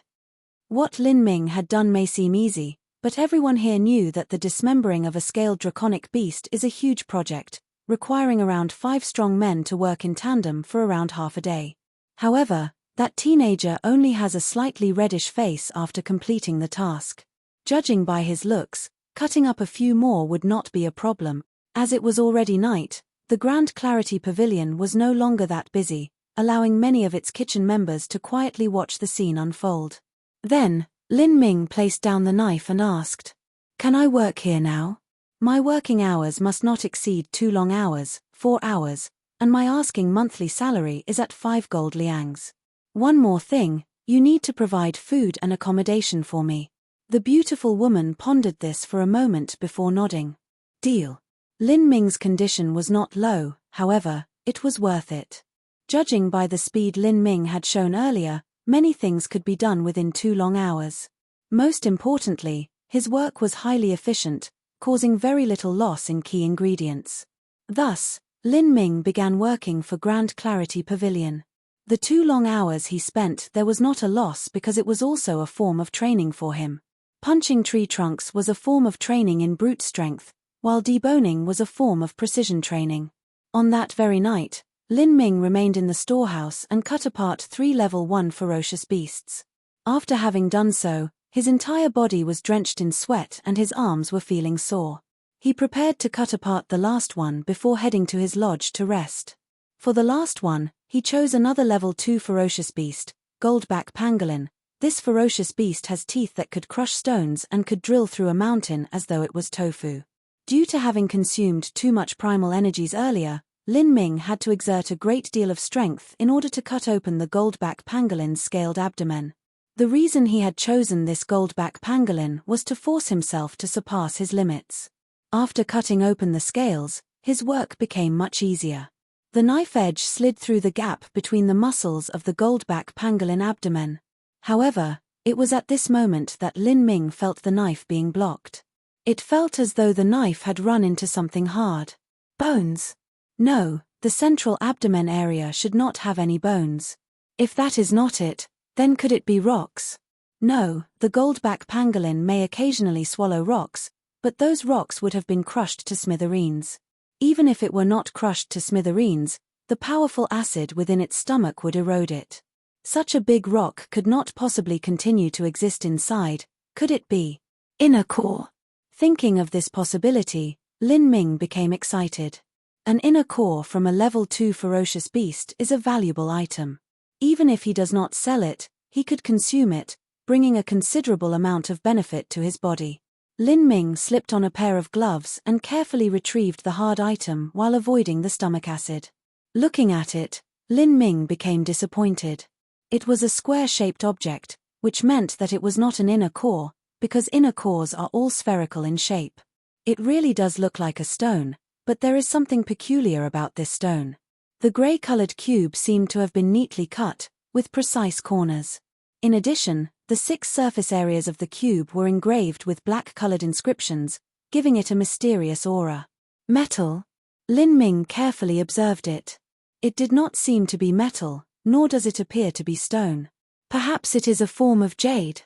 What Lin Ming had done may seem easy, but everyone here knew that the dismembering of a scaled draconic beast is a huge project, requiring around 5 strong men to work in tandem for around half a day. However, that teenager only has a slightly reddish face after completing the task. Judging by his looks, cutting up a few more would not be a problem. As it was already night, the Grand Clarity Pavilion was no longer that busy, allowing many of its kitchen members to quietly watch the scene unfold. Then, Lin Ming placed down the knife and asked, "Can I work here now? My working hours must not exceed 2 long hours, 4 hours, and my asking monthly salary is at 5 gold liangs. One more thing, you need to provide food and accommodation for me." The beautiful woman pondered this for a moment before nodding. Deal. Lin Ming's condition was not low, however, it was worth it. Judging by the speed Lin Ming had shown earlier, many things could be done within 2 long hours. Most importantly, his work was highly efficient, causing very little loss in key ingredients. Thus, Lin Ming began working for Grand Clarity Pavilion. The 2 long hours he spent there was not a loss because it was also a form of training for him. Punching tree trunks was a form of training in brute strength, while deboning was a form of precision training. On that very night, Lin Ming remained in the storehouse and cut apart 3 level 1 ferocious beasts. After having done so, his entire body was drenched in sweat and his arms were feeling sore. He prepared to cut apart the last one before heading to his lodge to rest. For the last one, he chose another level 2 ferocious beast, Goldback Pangolin. This ferocious beast has teeth that could crush stones and could drill through a mountain as though it was tofu. Due to having consumed too much primal energies earlier, Lin Ming had to exert a great deal of strength in order to cut open the Goldback Pangolin's scaled abdomen. The reason he had chosen this Goldback Pangolin was to force himself to surpass his limits. After cutting open the scales, his work became much easier. The knife edge slid through the gap between the muscles of the Goldback Pangolin abdomen. However, it was at this moment that Lin Ming felt the knife being blocked. It felt as though the knife had run into something hard. Bones? No, the central abdomen area should not have any bones. If that is not it, then could it be rocks? No, the Goldback Pangolin may occasionally swallow rocks, but those rocks would have been crushed to smithereens. Even if it were not crushed to smithereens, the powerful acid within its stomach would erode it. Such a big rock could not possibly continue to exist inside, could it be? Inner core. Thinking of this possibility, Lin Ming became excited. An inner core from a level 2 ferocious beast is a valuable item. Even if he does not sell it, he could consume it, bringing a considerable amount of benefit to his body. Lin Ming slipped on a pair of gloves and carefully retrieved the hard item while avoiding the stomach acid. Looking at it, Lin Ming became disappointed. It was a square-shaped object, which meant that it was not an inner core, because inner cores are all spherical in shape. It really does look like a stone, but there is something peculiar about this stone. The grey-colored cube seemed to have been neatly cut, with precise corners. In addition, the 6 surface areas of the cube were engraved with black-colored inscriptions, giving it a mysterious aura. Metal? Lin Ming carefully observed it. It did not seem to be metal, nor does it appear to be stone. Perhaps it is a form of jade.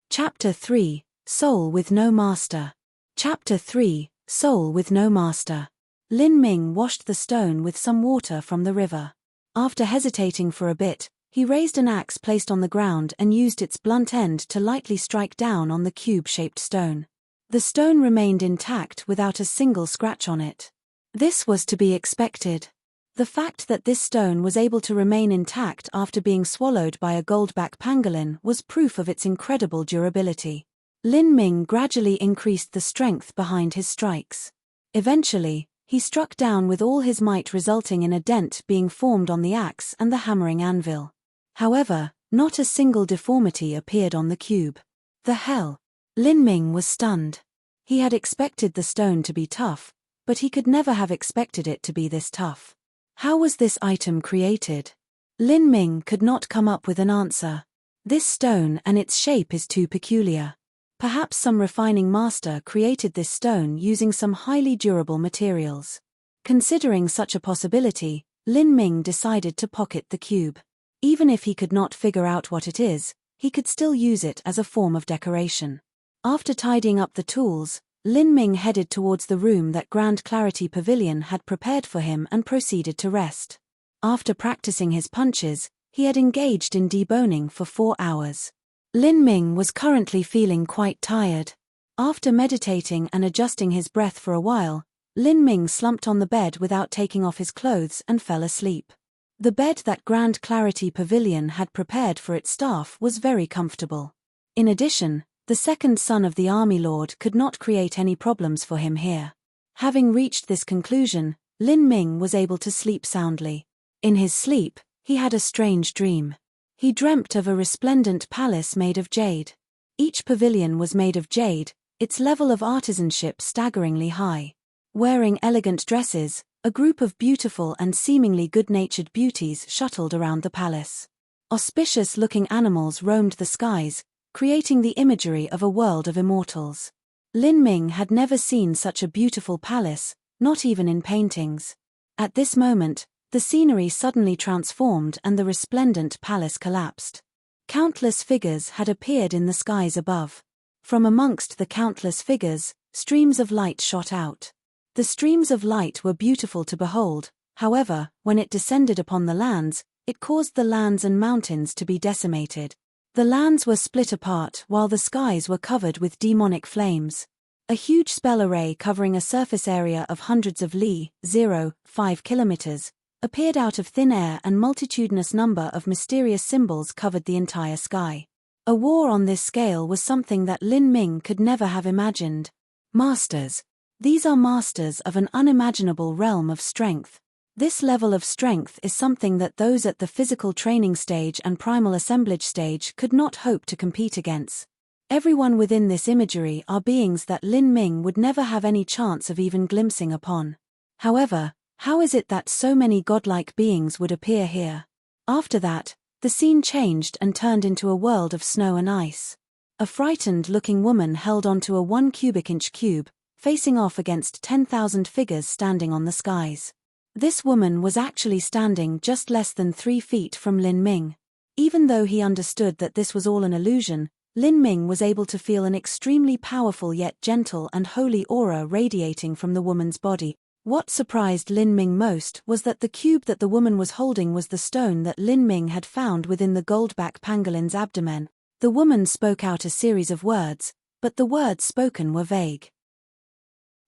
Chapter 3, Soul with No Master. Chapter 3, Soul with No Master. Lin Ming washed the stone with some water from the river. After hesitating for a bit, he raised an axe placed on the ground and used its blunt end to lightly strike down on the cube-shaped stone. The stone remained intact without a single scratch on it. This was to be expected. The fact that this stone was able to remain intact after being swallowed by a goldback pangolin was proof of its incredible durability. Lin Ming gradually increased the strength behind his strikes. Eventually, he struck down with all his might, resulting in a dent being formed on the axe and the hammering anvil. However, not a single deformity appeared on the cube. The hell? Lin Ming was stunned. He had expected the stone to be tough, but he could never have expected it to be this tough. How was this item created? Lin Ming could not come up with an answer. This stone and its shape is too peculiar. Perhaps some refining master created this stone using some highly durable materials. Considering such a possibility, Lin Ming decided to pocket the cube. Even if he could not figure out what it is, he could still use it as a form of decoration. After tidying up the tools, Lin Ming headed towards the room that Grand Clarity Pavilion had prepared for him and proceeded to rest. After practicing his punches, he had engaged in deboning for 4 hours. Lin Ming was currently feeling quite tired. After meditating and adjusting his breath for a while, Lin Ming slumped on the bed without taking off his clothes and fell asleep. The bed that Grand Clarity Pavilion had prepared for its staff was very comfortable. In addition, the second son of the Army Lord could not create any problems for him here. Having reached this conclusion, Lin Ming was able to sleep soundly. In his sleep, he had a strange dream. He dreamt of a resplendent palace made of jade. Each pavilion was made of jade, its level of artisanship staggeringly high. Wearing elegant dresses, a group of beautiful and seemingly good-natured beauties shuttled around the palace. Auspicious-looking animals roamed the skies, creating the imagery of a world of immortals. Lin Ming had never seen such a beautiful palace, not even in paintings. At this moment, the scenery suddenly transformed and the resplendent palace collapsed. Countless figures had appeared in the skies above. From amongst the countless figures, streams of light shot out. The streams of light were beautiful to behold, however, when it descended upon the lands, it caused the lands and mountains to be decimated. The lands were split apart while the skies were covered with demonic flames. A huge spell array covering a surface area of hundreds of li, 0.5 kilometers, appeared out of thin air, and multitudinous number of mysterious symbols covered the entire sky. A war on this scale was something that Lin Ming could never have imagined. Masters. These are masters of an unimaginable realm of strength. This level of strength is something that those at the physical training stage and primal assemblage stage could not hope to compete against. Everyone within this imagery are beings that Lin Ming would never have any chance of even glimpsing upon. However, how is it that so many godlike beings would appear here? After that, the scene changed and turned into a world of snow and ice. A frightened-looking woman held onto a 1 cubic inch cube, facing off against 10,000 figures standing on the skies. This woman was actually standing just less than 3 feet from Lin Ming. Even though he understood that this was all an illusion, Lin Ming was able to feel an extremely powerful yet gentle and holy aura radiating from the woman's body. What surprised Lin Ming most was that the cube that the woman was holding was the stone that Lin Ming had found within the goldback pangolin's abdomen. The woman spoke out a series of words, but the words spoken were vague.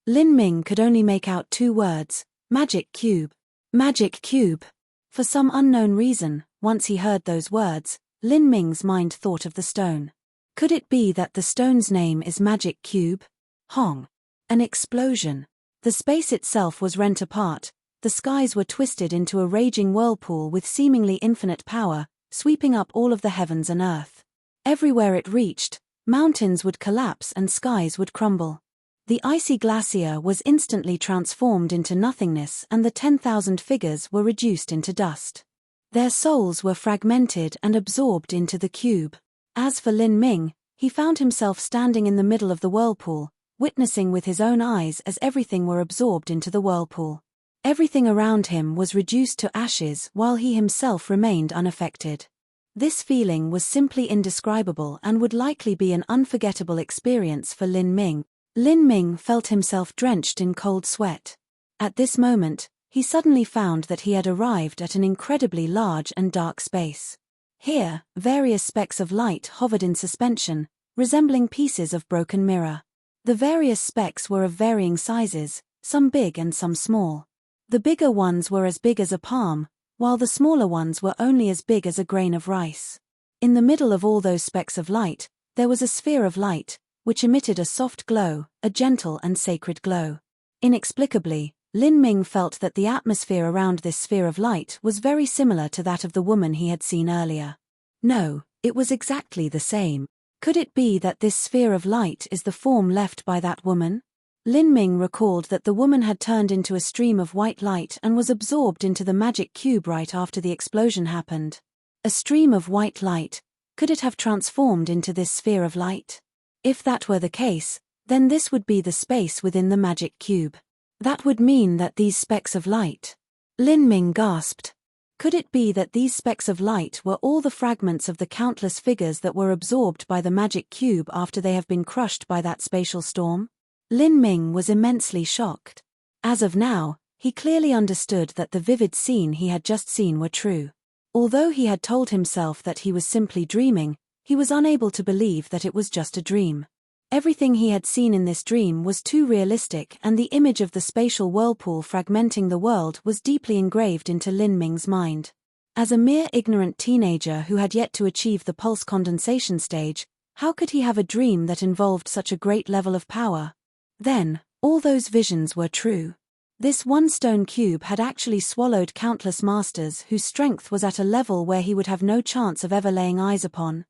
Lin Ming could only make out two words: magic cube. Magic cube. For some unknown reason, once he heard those words, Lin Ming's mind thought of the stone. Could it be that the stone's name is Magic Cube? Hong. An explosion. The space itself was rent apart, the skies were twisted into a raging whirlpool with seemingly infinite power, sweeping up all of the heavens and earth. Everywhere it reached, mountains would collapse and skies would crumble. The icy glacier was instantly transformed into nothingness and the 10,000 figures were reduced into dust. Their souls were fragmented and absorbed into the cube. As for Lin Ming, he found himself standing in the middle of the whirlpool, witnessing with his own eyes as everything were absorbed into the whirlpool. Everything around him was reduced to ashes while he himself remained unaffected. This feeling was simply indescribable and would likely be an unforgettable experience for Lin Ming. Lin Ming felt himself drenched in cold sweat. At this moment, he suddenly found that he had arrived at an incredibly large and dark space. Here, various specks of light hovered in suspension, resembling pieces of broken mirror. The various specks were of varying sizes, some big and some small. The bigger ones were as big as a palm, while the smaller ones were only as big as a grain of rice. In the middle of all those specks of light, there was a sphere of light, which emitted a soft glow, a gentle and sacred glow. Inexplicably, Lin Ming felt that the atmosphere around this sphere of light was very similar to that of the woman he had seen earlier. No, it was exactly the same. Could it be that this sphere of light is the form left by that woman? Lin Ming recalled that the woman had turned into a stream of white light and was absorbed into the magic cube right after the explosion happened. A stream of white light, could it have transformed into this sphere of light? If that were the case, then this would be the space within the magic cube. That would mean that these specks of light. Lin Ming gasped. Could it be that these specks of light were all the fragments of the countless figures that were absorbed by the magic cube after they have been crushed by that spatial storm? Lin Ming was immensely shocked. As of now, he clearly understood that the vivid scene he had just seen were true. Although he had told himself that he was simply dreaming, he was unable to believe that it was just a dream. Everything he had seen in this dream was too realistic, and the image of the spatial whirlpool fragmenting the world was deeply engraved into Lin Ming's mind. As a mere ignorant teenager who had yet to achieve the pulse condensation stage, how could he have a dream that involved such a great level of power? Then, all those visions were true. This one stone cube had actually swallowed countless masters whose strength was at a level where he would have no chance of ever laying eyes upon.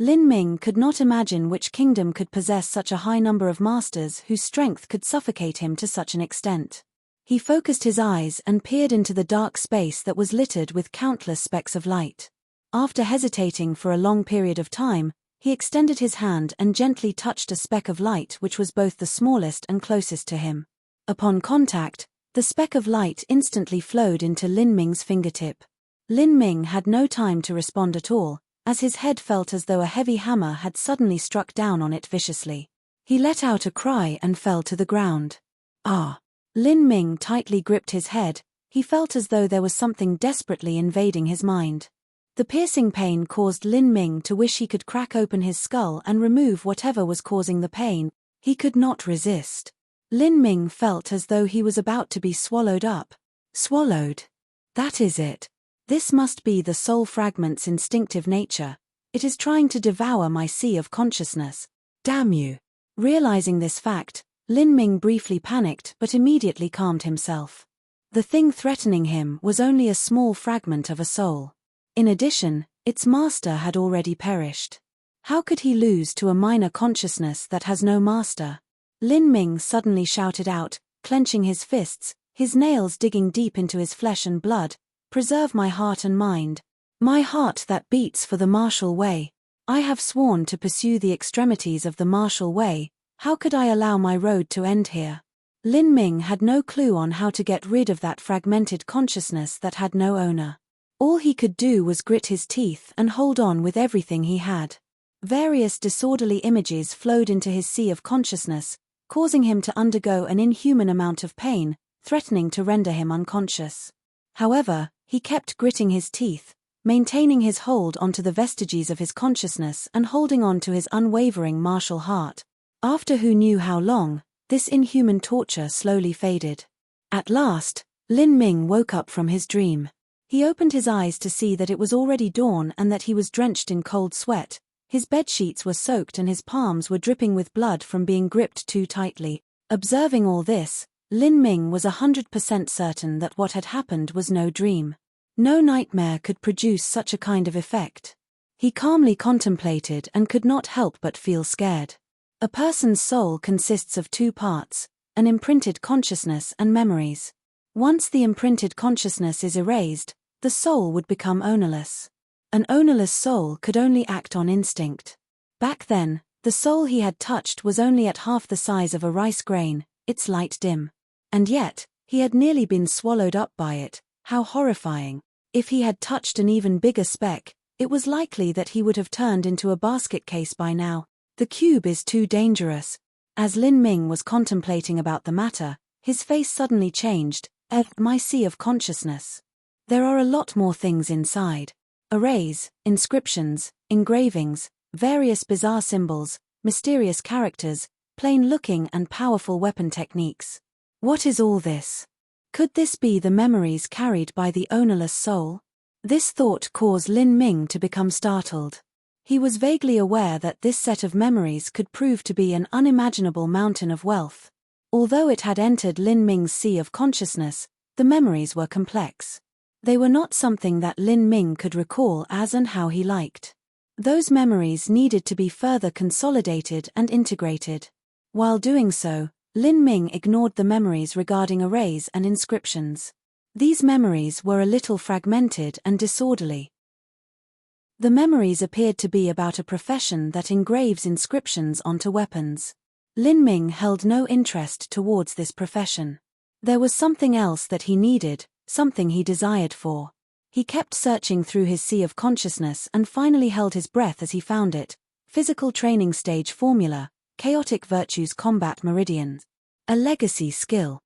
Lin Ming could not imagine which kingdom could possess such a high number of masters whose strength could suffocate him to such an extent. He focused his eyes and peered into the dark space that was littered with countless specks of light. After hesitating for a long period of time, he extended his hand and gently touched a speck of light which was both the smallest and closest to him. Upon contact, the speck of light instantly flowed into Lin Ming's fingertip. Lin Ming had no time to respond at all, as his head felt as though a heavy hammer had suddenly struck down on it viciously. He let out a cry and fell to the ground. Ah! Lin Ming tightly gripped his head, he felt as though there was something desperately invading his mind. The piercing pain caused Lin Ming to wish he could crack open his skull and remove whatever was causing the pain. He could not resist. Lin Ming felt as though he was about to be swallowed up. Swallowed. That is it. This must be the soul fragment's instinctive nature. It is trying to devour my sea of consciousness. Damn you. Realizing this fact, Lin Ming briefly panicked but immediately calmed himself. The thing threatening him was only a small fragment of a soul. In addition, its master had already perished. How could he lose to a minor consciousness that has no master? Lin Ming suddenly shouted out, clenching his fists, his nails digging deep into his flesh and blood. Preserve my heart and mind. My heart that beats for the martial way. I have sworn to pursue the extremities of the martial way. How could I allow my road to end here? Lin Ming had no clue on how to get rid of that fragmented consciousness that had no owner. All he could do was grit his teeth and hold on with everything he had. Various disorderly images flowed into his sea of consciousness, causing him to undergo an inhuman amount of pain, threatening to render him unconscious. However, he kept gritting his teeth, maintaining his hold onto the vestiges of his consciousness and holding on to his unwavering martial heart. After who knew how long, this inhuman torture slowly faded. At last, Lin Ming woke up from his dream. He opened his eyes to see that it was already dawn and that he was drenched in cold sweat. His bedsheets were soaked and his palms were dripping with blood from being gripped too tightly. Observing all this, Lin Ming was 100% certain that what had happened was no dream. No nightmare could produce such a kind of effect. He calmly contemplated and could not help but feel scared. A person's soul consists of two parts, an imprinted consciousness and memories. Once the imprinted consciousness is erased, the soul would become ownerless. An ownerless soul could only act on instinct. Back then, the soul he had touched was only at half the size of a rice grain, its light dim. And yet, he had nearly been swallowed up by it. How horrifying. If he had touched an even bigger speck, it was likely that he would have turned into a basket case by now. The cube is too dangerous. As Lin Ming was contemplating about the matter, his face suddenly changed. My sea of consciousness. There are a lot more things inside. Arrays, inscriptions, engravings, various bizarre symbols, mysterious characters, plain-looking and powerful weapon techniques. What is all this? Could this be the memories carried by the ownerless soul? This thought caused Lin Ming to become startled. He was vaguely aware that this set of memories could prove to be an unimaginable mountain of wealth. Although it had entered Lin Ming's sea of consciousness, the memories were complex. They were not something that Lin Ming could recall as and how he liked. Those memories needed to be further consolidated and integrated. While doing so, Lin Ming ignored the memories regarding arrays and inscriptions. These memories were a little fragmented and disorderly. The memories appeared to be about a profession that engraves inscriptions onto weapons. Lin Ming held no interest towards this profession. There was something else that he needed, something he desired for. He kept searching through his sea of consciousness and finally held his breath as he found it. Physical Training Stage Formula, Chaotic Virtues Combat Meridians. A Legacy Skill.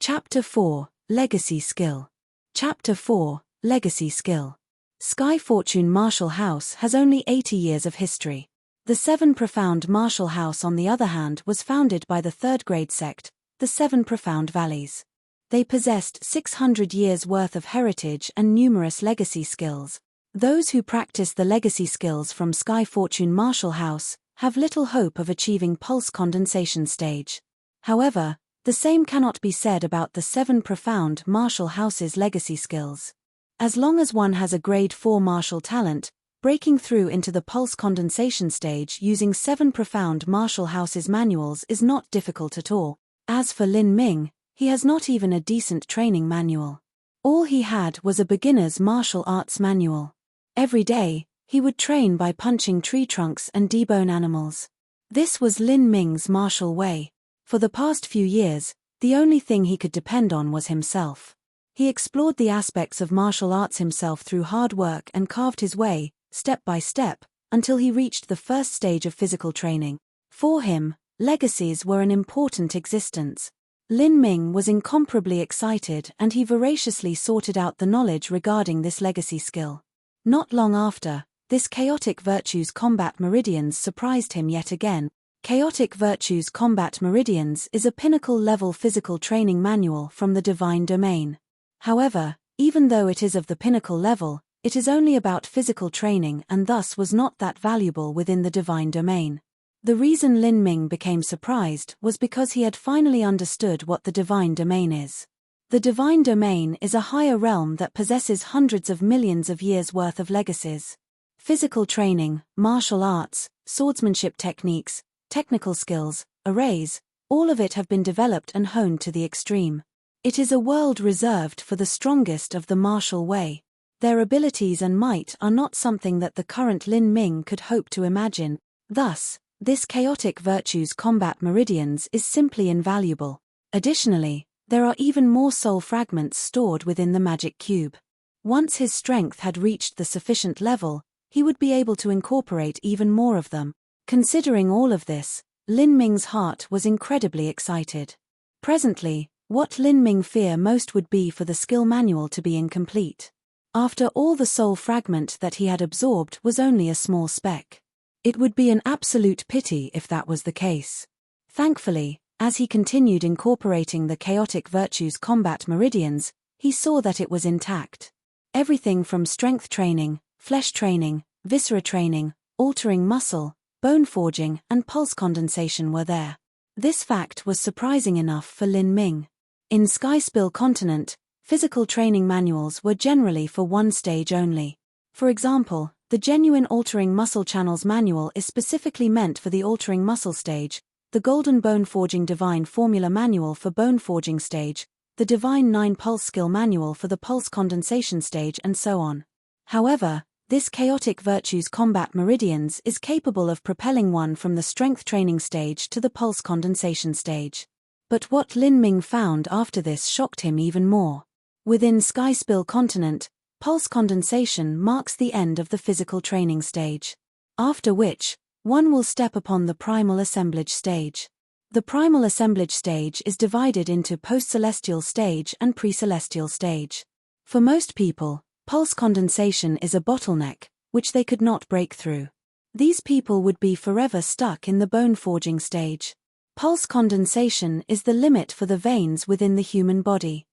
Chapter 4, Legacy Skill. Chapter 4, Legacy Skill. Sky Fortune Martial House has only 80 years of history. The Seven Profound Martial House, on the other hand, was founded by the third-grade sect, the Seven Profound Valleys. They possessed 600 years' worth of heritage and numerous legacy skills. Those who practice the legacy skills from Sky Fortune Martial House have little hope of achieving pulse condensation stage. However, the same cannot be said about the Seven Profound Martial House's legacy skills. As long as one has a Grade 4 martial talent, breaking through into the pulse condensation stage using Seven Profound Martial House's manuals is not difficult at all. As for Lin Ming, he has not even a decent training manual. All he had was a beginner's martial arts manual. Every day, he would train by punching tree trunks and debone animals. This was Lin Ming's martial way. For the past few years, the only thing he could depend on was himself. He explored the aspects of martial arts himself through hard work and carved his way, step by step, until he reached the first stage of physical training. For him, legacies were an important existence. Lin Ming was incomparably excited and he voraciously sorted out the knowledge regarding this legacy skill. Not long after, this Chaotic Virtues Combat Meridians surprised him yet again. Chaotic Virtues Combat Meridians is a pinnacle-level physical training manual from the Divine Domain. However, even though it is of the pinnacle level, it is only about physical training and thus was not that valuable within the Divine Domain. The reason Lin Ming became surprised was because he had finally understood what the Divine Domain is. The Divine Domain is a higher realm that possesses hundreds of millions of years' worth of legacies. Physical training, martial arts, swordsmanship techniques, technical skills, arrays, all of it have been developed and honed to the extreme. It is a world reserved for the strongest of the martial way. Their abilities and might are not something that the current Lin Ming could hope to imagine. Thus, this Chaotic Virtues Combat Meridians is simply invaluable. Additionally, There are even more soul fragments stored within the magic cube. Once his strength had reached the sufficient level, he would be able to incorporate even more of them. Considering all of this, Lin Ming's heart was incredibly excited. Presently, what Lin Ming feared most would be for the skill manual to be incomplete. After all, the soul fragment that he had absorbed was only a small speck. It would be an absolute pity if that was the case. Thankfully, as he continued incorporating the chaotic virtues combat meridians, he saw that it was intact. Everything from strength training, flesh training, viscera training, altering muscle, bone forging, and pulse condensation were there. This fact was surprising enough for Lin Ming. In Skyspill Continent, physical training manuals were generally for one stage only. For example, the Genuine Altering Muscle Channels manual is specifically meant for the altering muscle stage, the Golden Bone Forging Divine Formula manual for bone forging stage, the Divine 9 Pulse Skill manual for the pulse condensation stage, and so on. However, this chaotic virtues combat meridians is capable of propelling one from the strength training stage to the pulse condensation stage. But what Lin Ming found after this shocked him even more. Within Skyspill Continent, pulse condensation marks the end of the physical training stage. After which, one will step upon the primal assemblage stage. The primal assemblage stage is divided into post-celestial stage and pre-celestial stage. For most people, pulse condensation is a bottleneck, which they could not break through. These people would be forever stuck in the bone forging stage. Pulse condensation is the limit for the veins within the human body.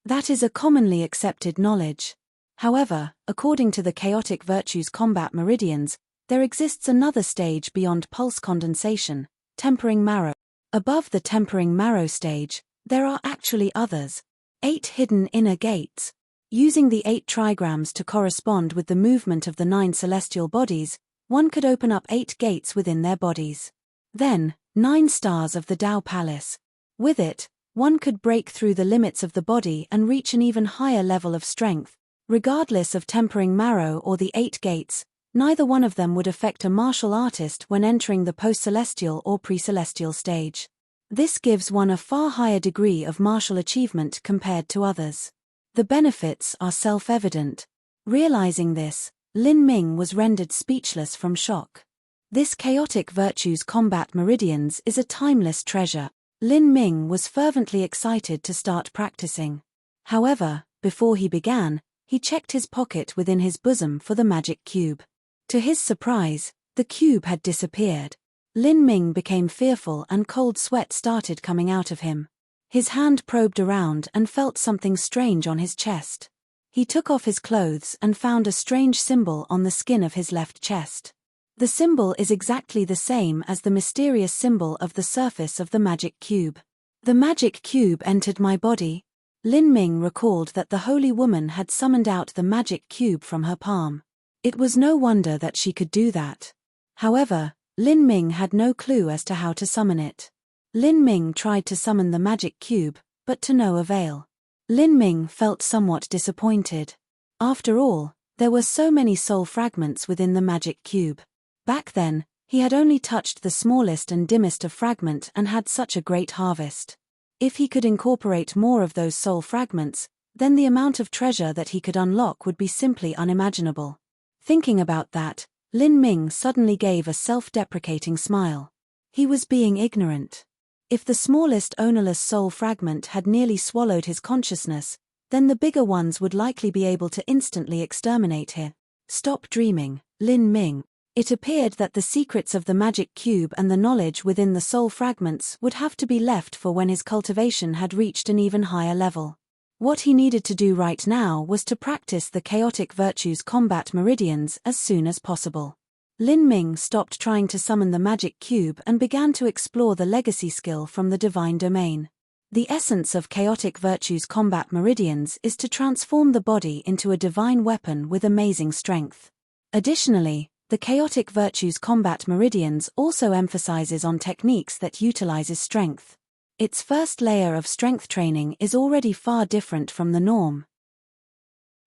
That is a commonly accepted knowledge. However, according to the chaotic virtues combat meridians, there exists another stage beyond pulse condensation, tempering marrow. Above the tempering marrow stage, there are actually others. 8 hidden inner gates. Using the 8 trigrams to correspond with the movement of the 9 celestial bodies, one could open up 8 gates within their bodies. Then, 9 stars of the Tao Palace. With it, one could break through the limits of the body and reach an even higher level of strength. Regardless of tempering marrow or the 8 gates, neither one of them would affect a martial artist when entering the post-celestial or pre-celestial stage. This gives one a far higher degree of martial achievement compared to others. The benefits are self-evident. Realizing this, Lin Ming was rendered speechless from shock. This chaotic virtues combat meridians is a timeless treasure. Lin Ming was fervently excited to start practicing. However, before he began, he checked his pocket within his bosom for the magic cube. To his surprise, the cube had disappeared. Lin Ming became fearful and cold sweat started coming out of him. His hand probed around and felt something strange on his chest. He took off his clothes and found a strange symbol on the skin of his left chest. The symbol is exactly the same as the mysterious symbol of the surface of the magic cube. The magic cube entered my body. Lin Ming recalled that the holy woman had summoned out the magic cube from her palm. It was no wonder that she could do that. However, Lin Ming had no clue as to how to summon it. Lin Ming tried to summon the magic cube, but to no avail. Lin Ming felt somewhat disappointed. After all, there were so many soul fragments within the magic cube. Back then, he had only touched the smallest and dimmest of fragment and had such a great harvest. If he could incorporate more of those soul fragments, then the amount of treasure that he could unlock would be simply unimaginable. Thinking about that, Lin Ming suddenly gave a self-deprecating smile. He was being ignorant. If the smallest ownerless soul fragment had nearly swallowed his consciousness, then the bigger ones would likely be able to instantly exterminate him. Stop dreaming, Lin Ming. It appeared that the secrets of the magic cube and the knowledge within the soul fragments would have to be left for when his cultivation had reached an even higher level. What he needed to do right now was to practice the chaotic virtues combat meridians as soon as possible. Lin Ming stopped trying to summon the magic cube and began to explore the legacy skill from the divine domain. The essence of chaotic virtues combat meridians is to transform the body into a divine weapon with amazing strength. Additionally, the chaotic virtues combat meridians also emphasizes on techniques that utilizes strength. Its first layer of strength training is already far different from the norm.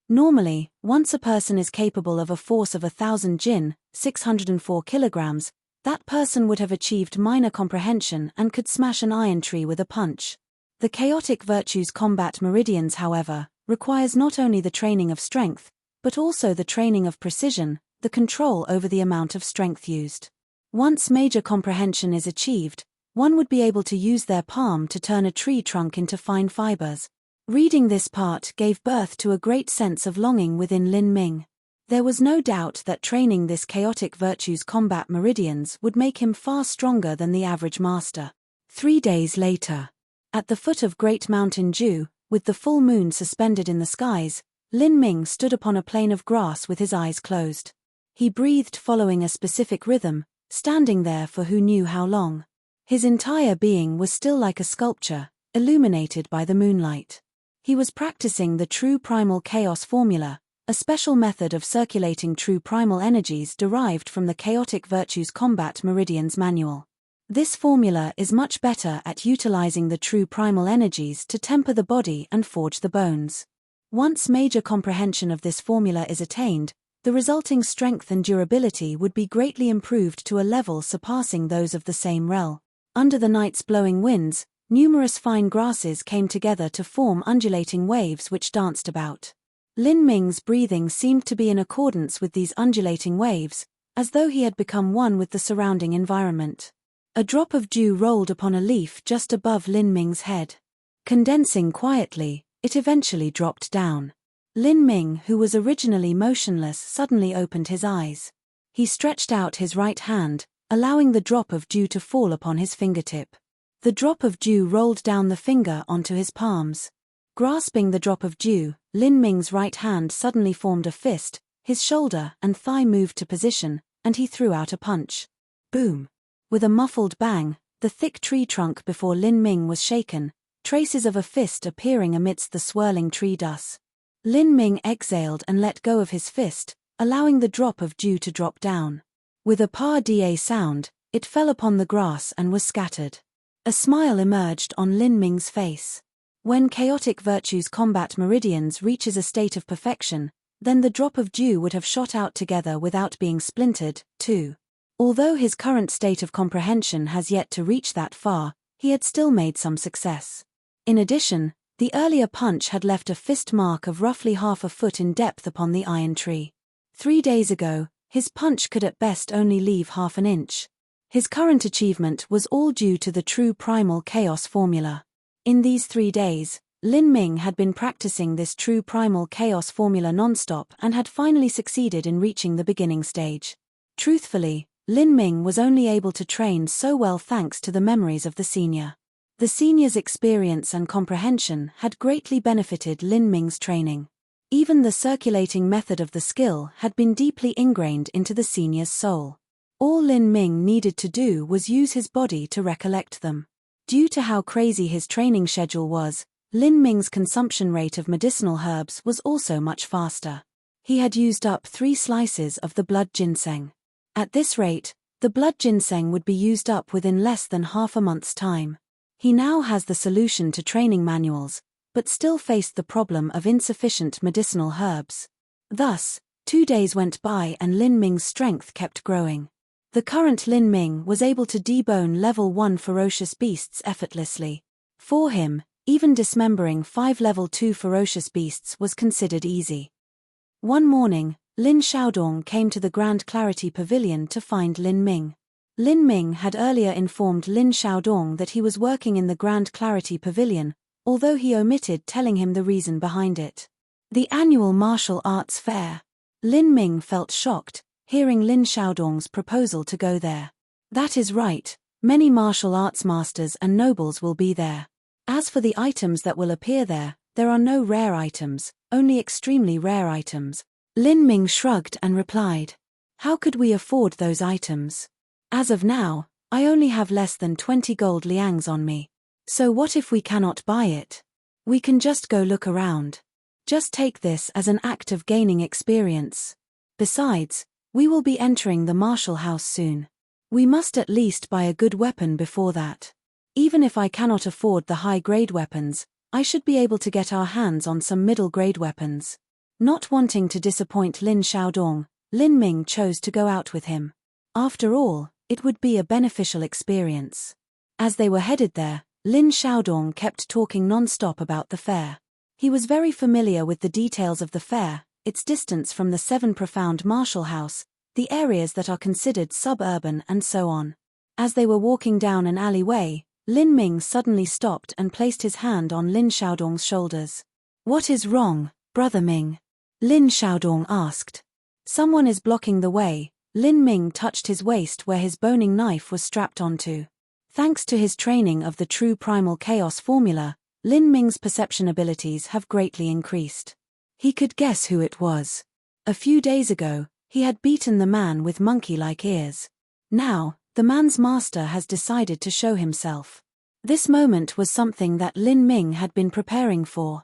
Normally, once a person is capable of a force of 1,000 jin, 604 kilograms, that person would have achieved minor comprehension and could smash an iron tree with a punch. The chaotic virtues combat meridians, however, requires not only the training of strength, but also the training of precision, the control over the amount of strength used. Once major comprehension is achieved, one would be able to use their palm to turn a tree trunk into fine fibers. Reading this part gave birth to a great sense of longing within Lin Ming. There was no doubt that training this chaotic virtues combat meridians would make him far stronger than the average master. 3 days later, at the foot of Great Mountain Ju, with the full moon suspended in the skies, Lin Ming stood upon a plain of grass with his eyes closed. He breathed following a specific rhythm, standing there for who knew how long. His entire being was still like a sculpture, illuminated by the moonlight. He was practicing the true primal chaos formula, a special method of circulating true primal energies derived from the Chaotic Virtues Combat Meridians Manual. This formula is much better at utilizing the true primal energies to temper the body and forge the bones. Once major comprehension of this formula is attained, the resulting strength and durability would be greatly improved to a level surpassing those of the same realm. Under the night's blowing winds, numerous fine grasses came together to form undulating waves which danced about. Lin Ming's breathing seemed to be in accordance with these undulating waves, as though he had become one with the surrounding environment. A drop of dew rolled upon a leaf just above Lin Ming's head. Condensing quietly, it eventually dropped down. Lin Ming, who was originally motionless, suddenly opened his eyes. He stretched out his right hand, allowing the drop of dew to fall upon his fingertip. The drop of dew rolled down the finger onto his palms. Grasping the drop of dew, Lin Ming's right hand suddenly formed a fist, his shoulder and thigh moved to position, and he threw out a punch. Boom! With a muffled bang, the thick tree trunk before Lin Ming was shaken, traces of a fist appearing amidst the swirling tree dust. Lin Ming exhaled and let go of his fist, allowing the drop of dew to drop down. With a pa-da sound, it fell upon the grass and was scattered. A smile emerged on Lin Ming's face. When chaotic virtues combat meridians reaches a state of perfection, then the drop of dew would have shot out together without being splintered, too. Although his current state of comprehension has yet to reach that far, he had still made some success. In addition, the earlier punch had left a fist mark of roughly half a foot in depth upon the iron tree. 3 days ago, his punch could at best only leave half an inch. His current achievement was all due to the true primal chaos formula. In these 3 days, Lin Ming had been practicing this true primal chaos formula non-stop and had finally succeeded in reaching the beginning stage. Truthfully, Lin Ming was only able to train so well thanks to the memories of the senior. The senior's experience and comprehension had greatly benefited Lin Ming's training. Even the circulating method of the skill had been deeply ingrained into the senior's soul. All Lin Ming needed to do was use his body to recollect them. Due to how crazy his training schedule was, Lin Ming's consumption rate of medicinal herbs was also much faster. He had used up 3 slices of the blood ginseng. At this rate, the blood ginseng would be used up within less than half a month's time. He now has the solution to training manuals, but still faced the problem of insufficient medicinal herbs. Thus, 2 days went by and Lin Ming's strength kept growing. The current Lin Ming was able to debone level 1 ferocious beasts effortlessly. For him, even dismembering 5 level 2 ferocious beasts was considered easy. One morning, Lin Xiaodong came to the Grand Clarity Pavilion to find Lin Ming. Lin Ming had earlier informed Lin Xiaodong that he was working in the Grand Clarity Pavilion, although he omitted telling him the reason behind it. The annual martial arts fair. Lin Ming felt shocked, hearing Lin Xiaodong's proposal to go there. That is right, many martial arts masters and nobles will be there. As for the items that will appear there are no rare items, only extremely rare items. Lin Ming shrugged and replied, "How could we afford those items? As of now, I only have less than 20 gold liangs on me. So what if we cannot buy it? We can just go look around. Just take this as an act of gaining experience. Besides, we will be entering the martial house soon. We must at least buy a good weapon before that. Even if I cannot afford the high-grade weapons, I should be able to get our hands on some middle-grade weapons." Not wanting to disappoint Lin Xiaodong, Lin Ming chose to go out with him. After all, it would be a beneficial experience. As they were headed there, Lin Xiaodong kept talking non-stop about the fair. He was very familiar with the details of the fair, its distance from the Seven Profound Martial House, the areas that are considered suburban and so on. As they were walking down an alleyway, Lin Ming suddenly stopped and placed his hand on Lin Xiaodong's shoulders. "What is wrong, Brother Ming?" Lin Xiaodong asked. "Someone is blocking the way." Lin Ming touched his waist where his boning knife was strapped onto. Thanks to his training of the true primal chaos formula, Lin Ming's perception abilities have greatly increased. He could guess who it was. A few days ago, he had beaten the man with monkey-like ears. Now, the man's master has decided to show himself. This moment was something that Lin Ming had been preparing for.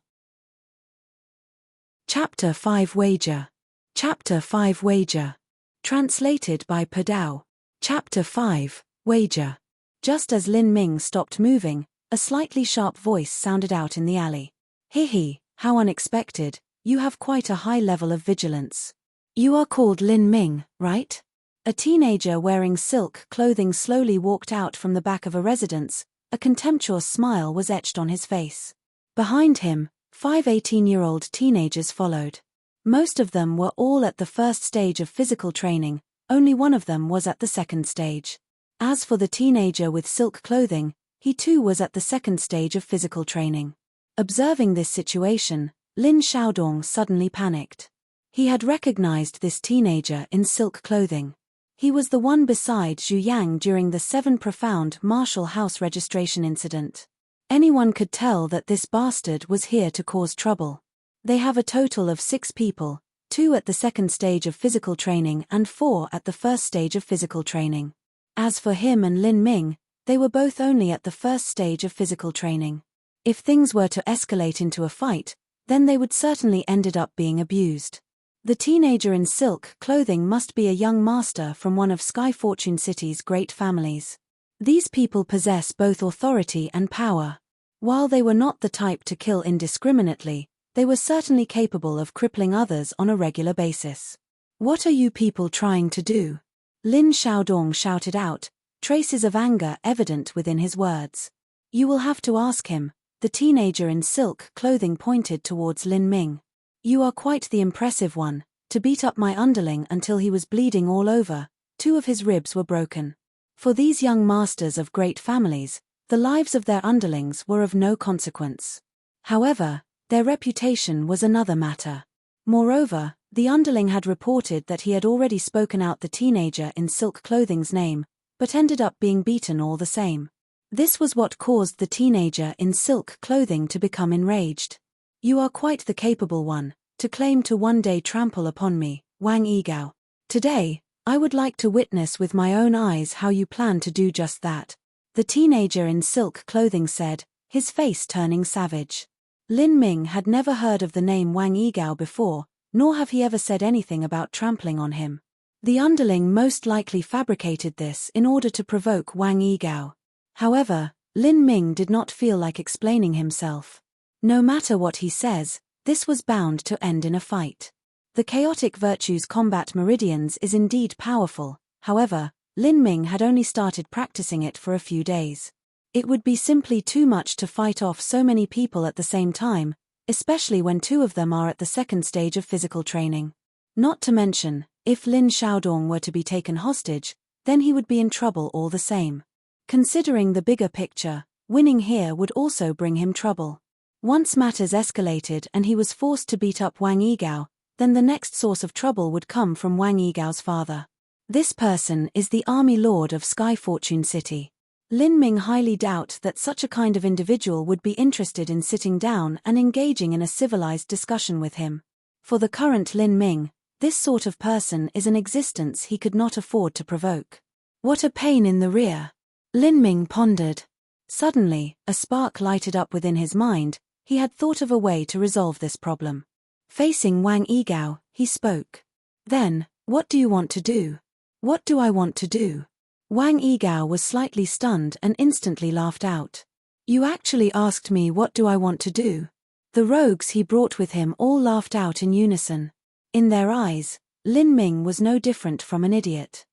Chapter 5 Wager. Chapter 5 Wager. Translated by Padao. Chapter 5 Wager. Just as Lin Ming stopped moving, a slightly sharp voice sounded out in the alley. "Hee, how unexpected, you have quite a high level of vigilance. You are called Lin Ming, right?" A teenager wearing silk clothing slowly walked out from the back of a residence. A contemptuous smile was etched on his face. Behind him, 5 18-year-old teenagers followed. Most of them were all at the first stage of physical training, only one of them was at the second stage. As for the teenager with silk clothing, he too was at the second stage of physical training. Observing this situation, Lin Xiaodong suddenly panicked. He had recognized this teenager in silk clothing. He was the one beside Zhu Yang during the Seven Profound Martial House registration incident. Anyone could tell that this bastard was here to cause trouble. They have a total of 6 people, 2 at the second stage of physical training and 4 at the first stage of physical training. As for him and Lin Ming, they were both only at the first stage of physical training. If things were to escalate into a fight, then they would certainly ended up being abused. The teenager in silk clothing must be a young master from one of Sky Fortune City's great families. These people possess both authority and power. While they were not the type to kill indiscriminately, they were certainly capable of crippling others on a regular basis. "What are you people trying to do?" Lin Xiaodong shouted out, traces of anger evident within his words. "You will have to ask him." The teenager in silk clothing pointed towards Lin Ming. "You are quite the impressive one, to beat up my underling until he was bleeding all over. 2 of his ribs were broken." For these young masters of great families, the lives of their underlings were of no consequence. However, their reputation was another matter. Moreover, the underling had reported that he had already spoken out the teenager in silk clothing's name, but ended up being beaten all the same. This was what caused the teenager in silk clothing to become enraged. "You are quite the capable one, to claim to one day trample upon me, Wang Yigao. Today, I would like to witness with my own eyes how you plan to do just that," the teenager in silk clothing said, his face turning savage. Lin Ming had never heard of the name Wang Yigao before, nor have he ever said anything about trampling on him. The underling most likely fabricated this in order to provoke Wang Yigao. However, Lin Ming did not feel like explaining himself. No matter what he says, this was bound to end in a fight. The chaotic virtues combat meridians is indeed powerful, however, Lin Ming had only started practicing it for a few days. It would be simply too much to fight off so many people at the same time, especially when 2 of them are at the second stage of physical training. Not to mention, if Lin Xiaodong were to be taken hostage, then he would be in trouble all the same. Considering the bigger picture, winning here would also bring him trouble. Once matters escalated and he was forced to beat up Wang Yigao, then the next source of trouble would come from Wang Yigao's father. This person is the army lord of Sky Fortune City. Lin Ming highly doubt that such a kind of individual would be interested in sitting down and engaging in a civilized discussion with him. For the current Lin Ming, this sort of person is an existence he could not afford to provoke. What a pain in the rear! Lin Ming pondered. Suddenly, a spark lighted up within his mind. He had thought of a way to resolve this problem. Facing Wang Yigao, he spoke. "Then, what do you want to do?" "What do I want to do?" Wang Yigao was slightly stunned and instantly laughed out. "You actually asked me what do I want to do?" The rogues he brought with him all laughed out in unison. In their eyes, Lin Ming was no different from an idiot.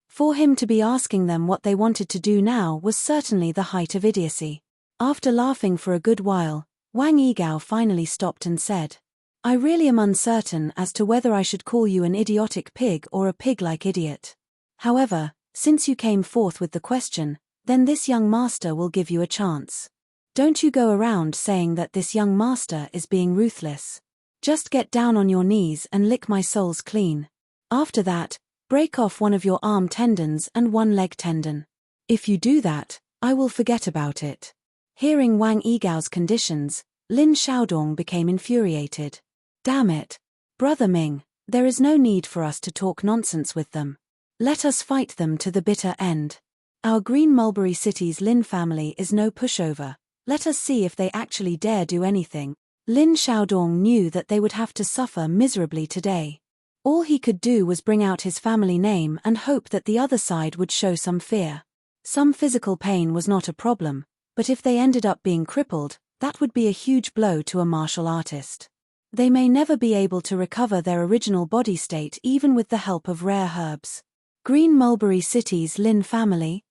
For him to be asking them what they wanted to do now was certainly the height of idiocy. After laughing for a good while, Wang Yigao finally stopped and said, I really am uncertain as to whether I should call you an idiotic pig or a pig-like idiot. However, since you came forth with the question, then this young master will give you a chance. Don't you go around saying that this young master is being ruthless. Just get down on your knees and lick my soles clean. After that, break off one of your arm tendons and one leg tendon. If you do that, I will forget about it. Hearing Wang Yigao's conditions, Lin Xiaodong became infuriated. Damn it. Brother Ming, there is no need for us to talk nonsense with them. Let us fight them to the bitter end. Our Green Mulberry City's Lin family is no pushover. Let us see if they actually dare do anything. Lin Xiaodong knew that they would have to suffer miserably today. All he could do was bring out his family name and hope that the other side would show some fear. Some physical pain was not a problem, but if they ended up being crippled, that would be a huge blow to a martial artist. They may never be able to recover their original body state even with the help of rare herbs. Green Mulberry City's Lin family?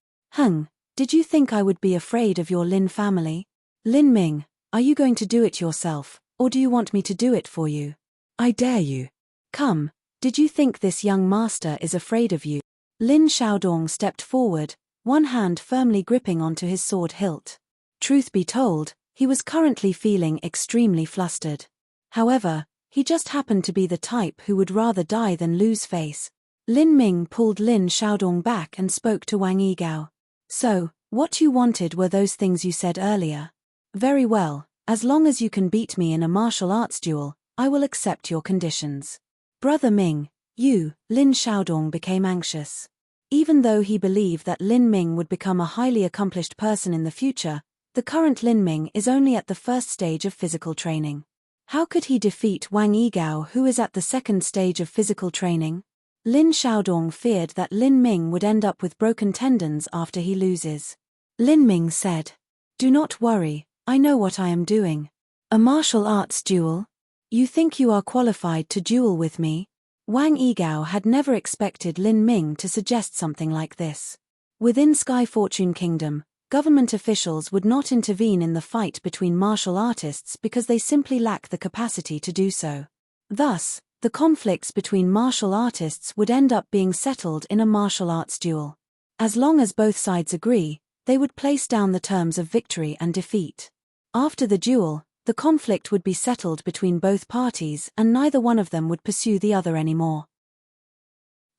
Did you think I would be afraid of your Lin family? Lin Ming, are you going to do it yourself, or do you want me to do it for you? I dare you. Come, did you think this young master is afraid of you? Lin Xiaodong stepped forward, one hand firmly gripping onto his sword hilt. Truth be told, he was currently feeling extremely flustered. However, he just happened to be the type who would rather die than lose face. Lin Ming pulled Lin Xiaodong back and spoke to Wang Yigao. So, what you wanted were those things you said earlier. Very well, as long as you can beat me in a martial arts duel, I will accept your conditions. Brother Ming, you, Lin Xiaodong became anxious. Even though he believed that Lin Ming would become a highly accomplished person in the future, the current Lin Ming is only at the first stage of physical training. How could he defeat Wang Yigao, who is at the second stage of physical training? Lin Xiaodong feared that Lin Ming would end up with broken tendons after he loses. Lin Ming said, Do not worry, I know what I am doing. A martial arts duel? You think you are qualified to duel with me? Wang Yigao had never expected Lin Ming to suggest something like this. Within Sky Fortune Kingdom, government officials would not intervene in the fight between martial artists because they simply lack the capacity to do so. Thus, the conflicts between martial artists would end up being settled in a martial arts duel. As long as both sides agree, they would place down the terms of victory and defeat. After the duel, the conflict would be settled between both parties and neither one of them would pursue the other anymore.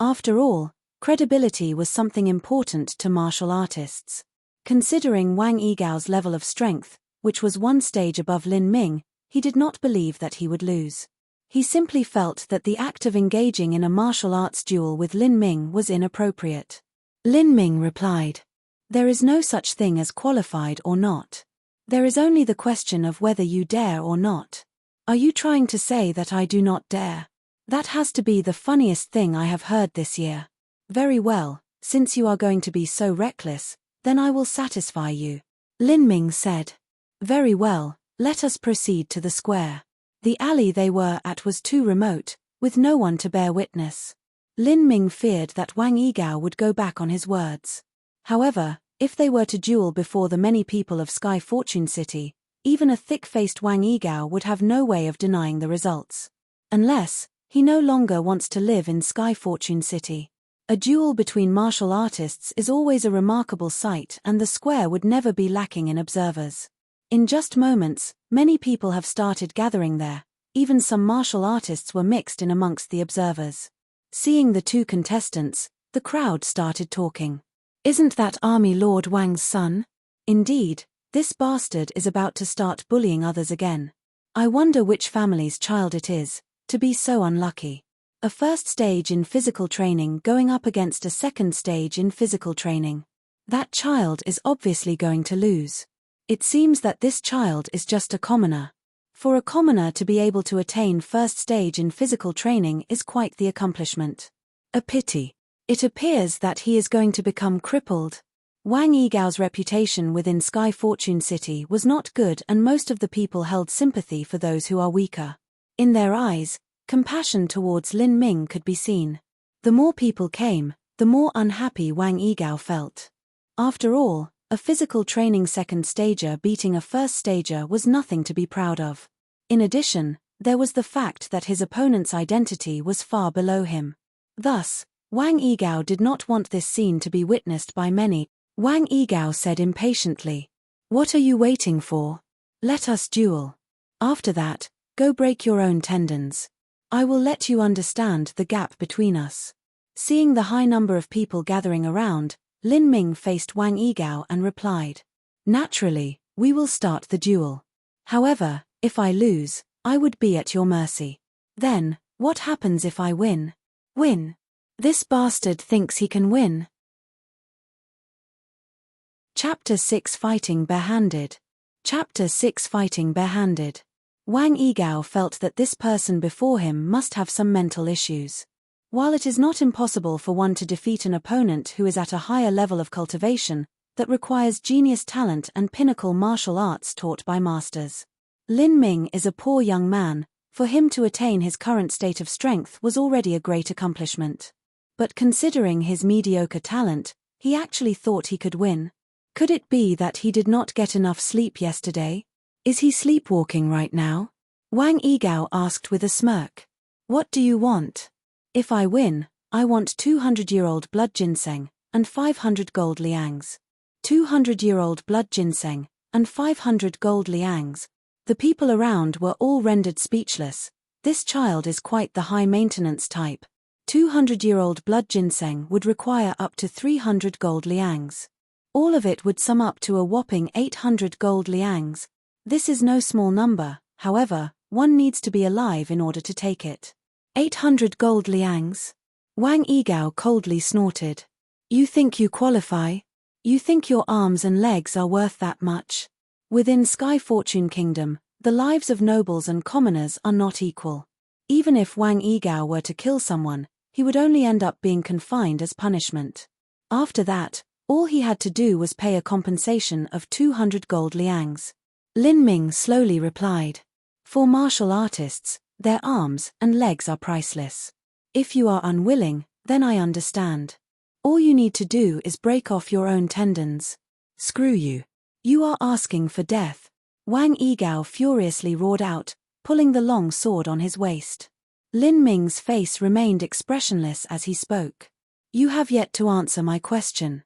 After all, credibility was something important to martial artists. Considering Wang Yigao's level of strength, which was one stage above Lin Ming, he did not believe that he would lose. He simply felt that the act of engaging in a martial arts duel with Lin Ming was inappropriate. Lin Ming replied, There is no such thing as qualified or not. There is only the question of whether you dare or not. Are you trying to say that I do not dare? That has to be the funniest thing I have heard this year. Very well, since you are going to be so reckless, then I will satisfy you. Lin Ming said. Very well, let us proceed to the square. The alley they were at was too remote, with no one to bear witness. Lin Ming feared that Wang Yigao would go back on his words. However, if they were to duel before the many people of Sky Fortune City, even a thick-faced Wang Yigao would have no way of denying the results. Unless, he no longer wants to live in Sky Fortune City. A duel between martial artists is always a remarkable sight and the square would never be lacking in observers. In just moments, many people have started gathering there, even some martial artists were mixed in amongst the observers. Seeing the two contestants, the crowd started talking. Isn't that Army Lord Wang's son? Indeed, this bastard is about to start bullying others again. I wonder which family's child it is, to be so unlucky. A first stage in physical training going up against a second stage in physical training. That child is obviously going to lose. It seems that this child is just a commoner. For a commoner to be able to attain first stage in physical training is quite the accomplishment. A pity. It appears that he is going to become crippled. Wang Yigao's reputation within Sky Fortune City was not good and most of the people held sympathy for those who are weaker. In their eyes, compassion towards Lin Ming could be seen. The more people came, the more unhappy Wang Yigao felt. After all, A physical training second stager beating a first stager was nothing to be proud of. In addition, there was the fact that his opponent's identity was far below him. Thus, Wang Yigao did not want this scene to be witnessed by many. Wang Yigao said impatiently, "What are you waiting for? Let us duel. After that, go break your own tendons. I will let you understand the gap between us." Seeing the high number of people gathering around, Lin Ming faced Wang Yigao and replied, "Naturally, we will start the duel. However, if I lose, I would be at your mercy. Then, what happens if I win? Win? This bastard thinks he can win." Chapter 6 Fighting Barehanded. Chapter 6 Fighting Barehanded. Wang Yigao felt that this person before him must have some mental issues. While it is not impossible for one to defeat an opponent who is at a higher level of cultivation, that requires genius talent and pinnacle martial arts taught by masters. Lin Ming is a poor young man. For him to attain his current state of strength was already a great accomplishment. But considering his mediocre talent, he actually thought he could win. Could it be that he did not get enough sleep yesterday? Is he sleepwalking right now? Wang Yigao asked with a smirk. "What do you want?" "If I win, I want 200-year-old blood ginseng, and 500 gold liangs." 200-year-old blood ginseng, and 500 gold liangs. The people around were all rendered speechless. This child is quite the high-maintenance type. 200-year-old blood ginseng would require up to 300 gold liangs. All of it would sum up to a whopping 800 gold liangs. This is no small number, however, one needs to be alive in order to take it. 800 gold liangs? Wang Yigao coldly snorted. "You think you qualify? You think your arms and legs are worth that much?" Within Sky Fortune Kingdom, the lives of nobles and commoners are not equal. Even if Wang Yigao were to kill someone, he would only end up being confined as punishment. After that, all he had to do was pay a compensation of 200 gold liangs. Lin Ming slowly replied, "For martial artists, their arms and legs are priceless. If you are unwilling, then I understand. All you need to do is break off your own tendons." "Screw you. You are asking for death," Wang Yigao furiously roared out, pulling the long sword on his waist. Lin Ming's face remained expressionless as he spoke. "You have yet to answer my question."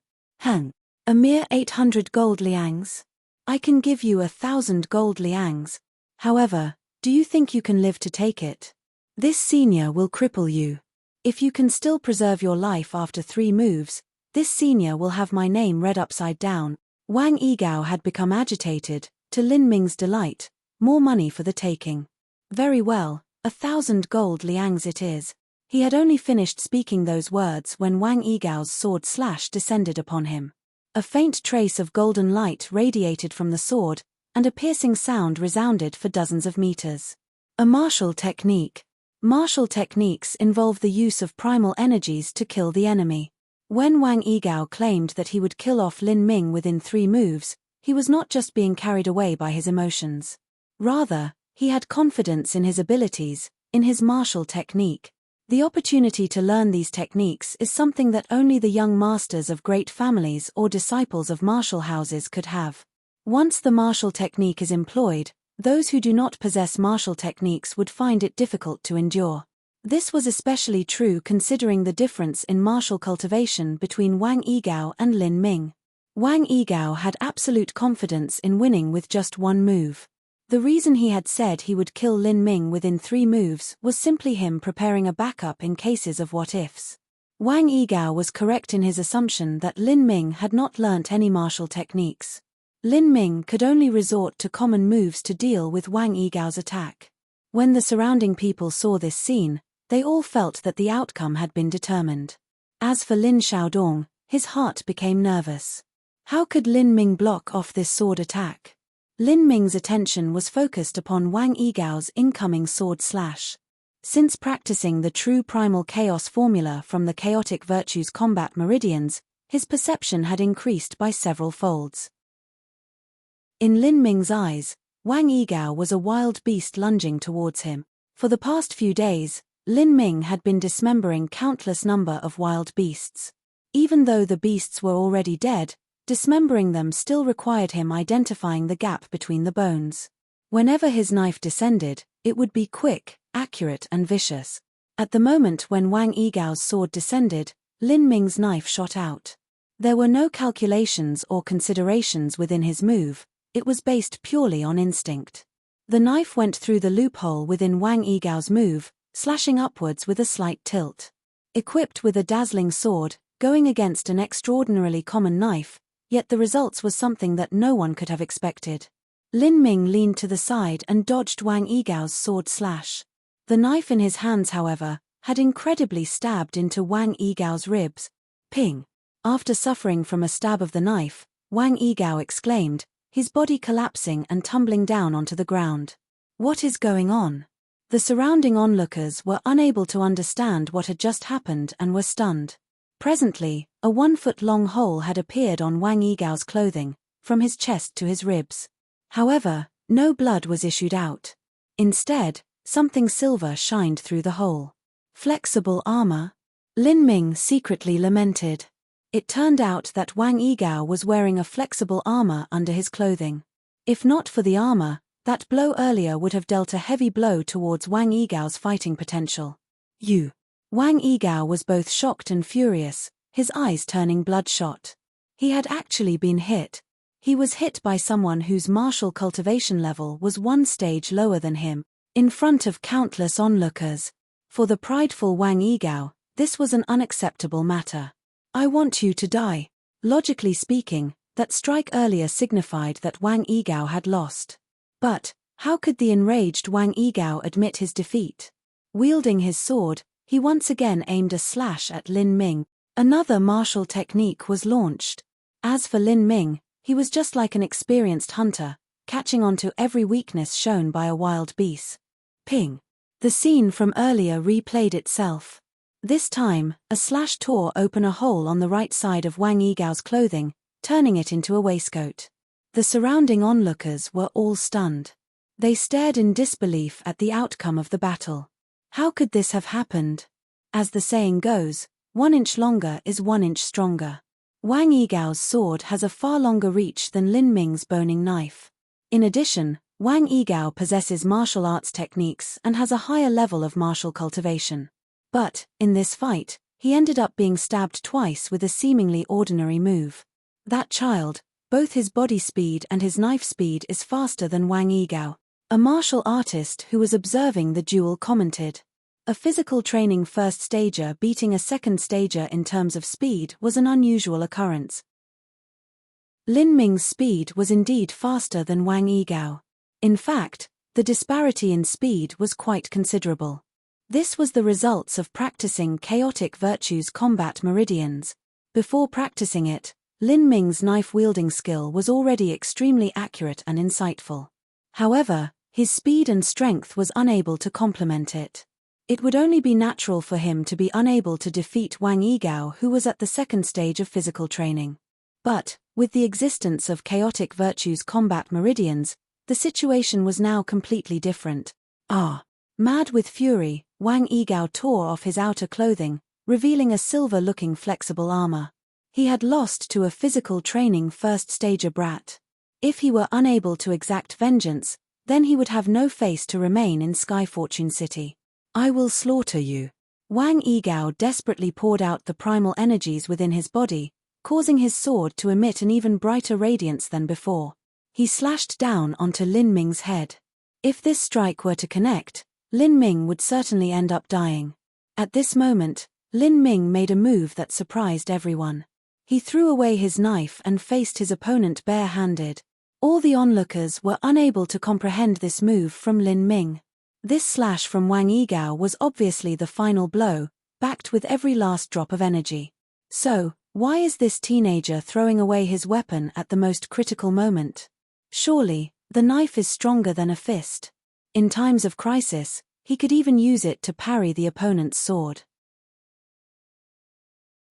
A mere 800 gold liangs? I can give you 1,000 gold liangs. However, do you think you can live to take it? This senior will cripple you. If you can still preserve your life after 3 moves, this senior will have my name read upside down." Wang Yigao had become agitated, to Lin Ming's delight. More money for the taking. "Very well, 1,000 gold liangs it is." He had only finished speaking those words when Wang Yigao's sword slash descended upon him. A faint trace of golden light radiated from the sword, and a piercing sound resounded for dozens of meters. A martial technique. Martial techniques involve the use of primal energies to kill the enemy. When Wang Yigao claimed that he would kill off Lin Ming within 3 moves, he was not just being carried away by his emotions. Rather, he had confidence in his abilities, in his martial technique. The opportunity to learn these techniques is something that only the young masters of great families or disciples of martial houses could have. Once the martial technique is employed, those who do not possess martial techniques would find it difficult to endure. This was especially true considering the difference in martial cultivation between Wang Yigao and Lin Ming. Wang Yigao had absolute confidence in winning with just 1 move. The reason he had said he would kill Lin Ming within 3 moves was simply him preparing a backup in cases of what-ifs. Wang Yigao was correct in his assumption that Lin Ming had not learnt any martial techniques. Lin Ming could only resort to common moves to deal with Wang Yigao's attack. When the surrounding people saw this scene, they all felt that the outcome had been determined. As for Lin Xiaodong, his heart became nervous. How could Lin Ming block off this sword attack? Lin Ming's attention was focused upon Wang Yigao's incoming sword slash. Since practicing the true primal chaos formula from the chaotic virtues combat meridians, his perception had increased by several folds. In Lin Ming's eyes, Wang Yigao was a wild beast lunging towards him. For the past few days, Lin Ming had been dismembering countless number of wild beasts. Even though the beasts were already dead, Dismembering them still required him identifying the gap between the bones. Whenever his knife descended, it would be quick, accurate and vicious. At the moment when Wang Yigao's sword descended, Lin Ming's knife shot out. There were no calculations or considerations within his move, it was based purely on instinct. The knife went through the loophole within Wang Yigao's move, slashing upwards with a slight tilt. Equipped with a dazzling sword, going against an extraordinarily common knife, yet the results was something that no one could have expected. Lin Ming leaned to the side and dodged Wang Yigao's sword slash. The knife in his hands, however, had incredibly stabbed into Wang Yigao's ribs. Ping! After suffering from a stab of the knife, Wang Yigao exclaimed, his body collapsing and tumbling down onto the ground. What is going on? The surrounding onlookers were unable to understand what had just happened and were stunned. Presently, a 1-foot-long hole had appeared on Wang Yigao's clothing, from his chest to his ribs. However, no blood was issued out. Instead, something silver shined through the hole. Flexible armor? Lin Ming secretly lamented. It turned out that Wang Yigao was wearing a flexible armor under his clothing. If not for the armor, that blow earlier would have dealt a heavy blow towards Wang Yigao's fighting potential. Wang Yigao was both shocked and furious, his eyes turning bloodshot. He had actually been hit. He was hit by someone whose martial cultivation level was one stage lower than him, in front of countless onlookers. For the prideful Wang Yigao, this was an unacceptable matter. I want you to die. Logically speaking, that strike earlier signified that Wang Yigao had lost. But, how could the enraged Wang Yigao admit his defeat? Wielding his sword, he once again aimed a slash at Lin Ming. Another martial technique was launched. As for Lin Ming, he was just like an experienced hunter, catching on to every weakness shown by a wild beast. Ping! The scene from earlier replayed itself. This time, a slash tore open a hole on the right side of Wang Yigao's clothing, turning it into a waistcoat. The surrounding onlookers were all stunned. They stared in disbelief at the outcome of the battle. How could this have happened? As the saying goes, 1 inch longer is 1 inch stronger. Wang Yigao's sword has a far longer reach than Lin Ming's boning knife. In addition, Wang Yigao possesses martial arts techniques and has a higher level of martial cultivation. But, in this fight, he ended up being stabbed twice with a seemingly ordinary move. That child, both his body speed and his knife speed is faster than Wang Yigao. A martial artist who was observing the duel commented. A physical training first stager beating a second stager in terms of speed was an unusual occurrence. Lin Ming's speed was indeed faster than Wang Yigao. In fact, the disparity in speed was quite considerable. This was the results of practicing Chaotic Virtues Combat Meridians. Before practicing it, Lin Ming's knife-wielding skill was already extremely accurate and insightful. However, his speed and strength was unable to complement it. It would only be natural for him to be unable to defeat Wang Yigao, who was at the second stage of physical training. But, with the existence of Chaotic Virtues Combat Meridians, the situation was now completely different. Mad with fury, Wang Yigao tore off his outer clothing, revealing a silver-looking flexible armor. He had lost to a physical training first-stager brat. If he were unable to exact vengeance, then he would have no face to remain in Sky Fortune City. I will slaughter you. Wang Yigao desperately poured out the primal energies within his body, causing his sword to emit an even brighter radiance than before. He slashed down onto Lin Ming's head. If this strike were to connect, Lin Ming would certainly end up dying. At this moment, Lin Ming made a move that surprised everyone. He threw away his knife and faced his opponent bare-handed. All the onlookers were unable to comprehend this move from Lin Ming. This slash from Wang Yigao was obviously the final blow, backed with every last drop of energy. So, why is this teenager throwing away his weapon at the most critical moment? Surely, the knife is stronger than a fist. In times of crisis, he could even use it to parry the opponent's sword.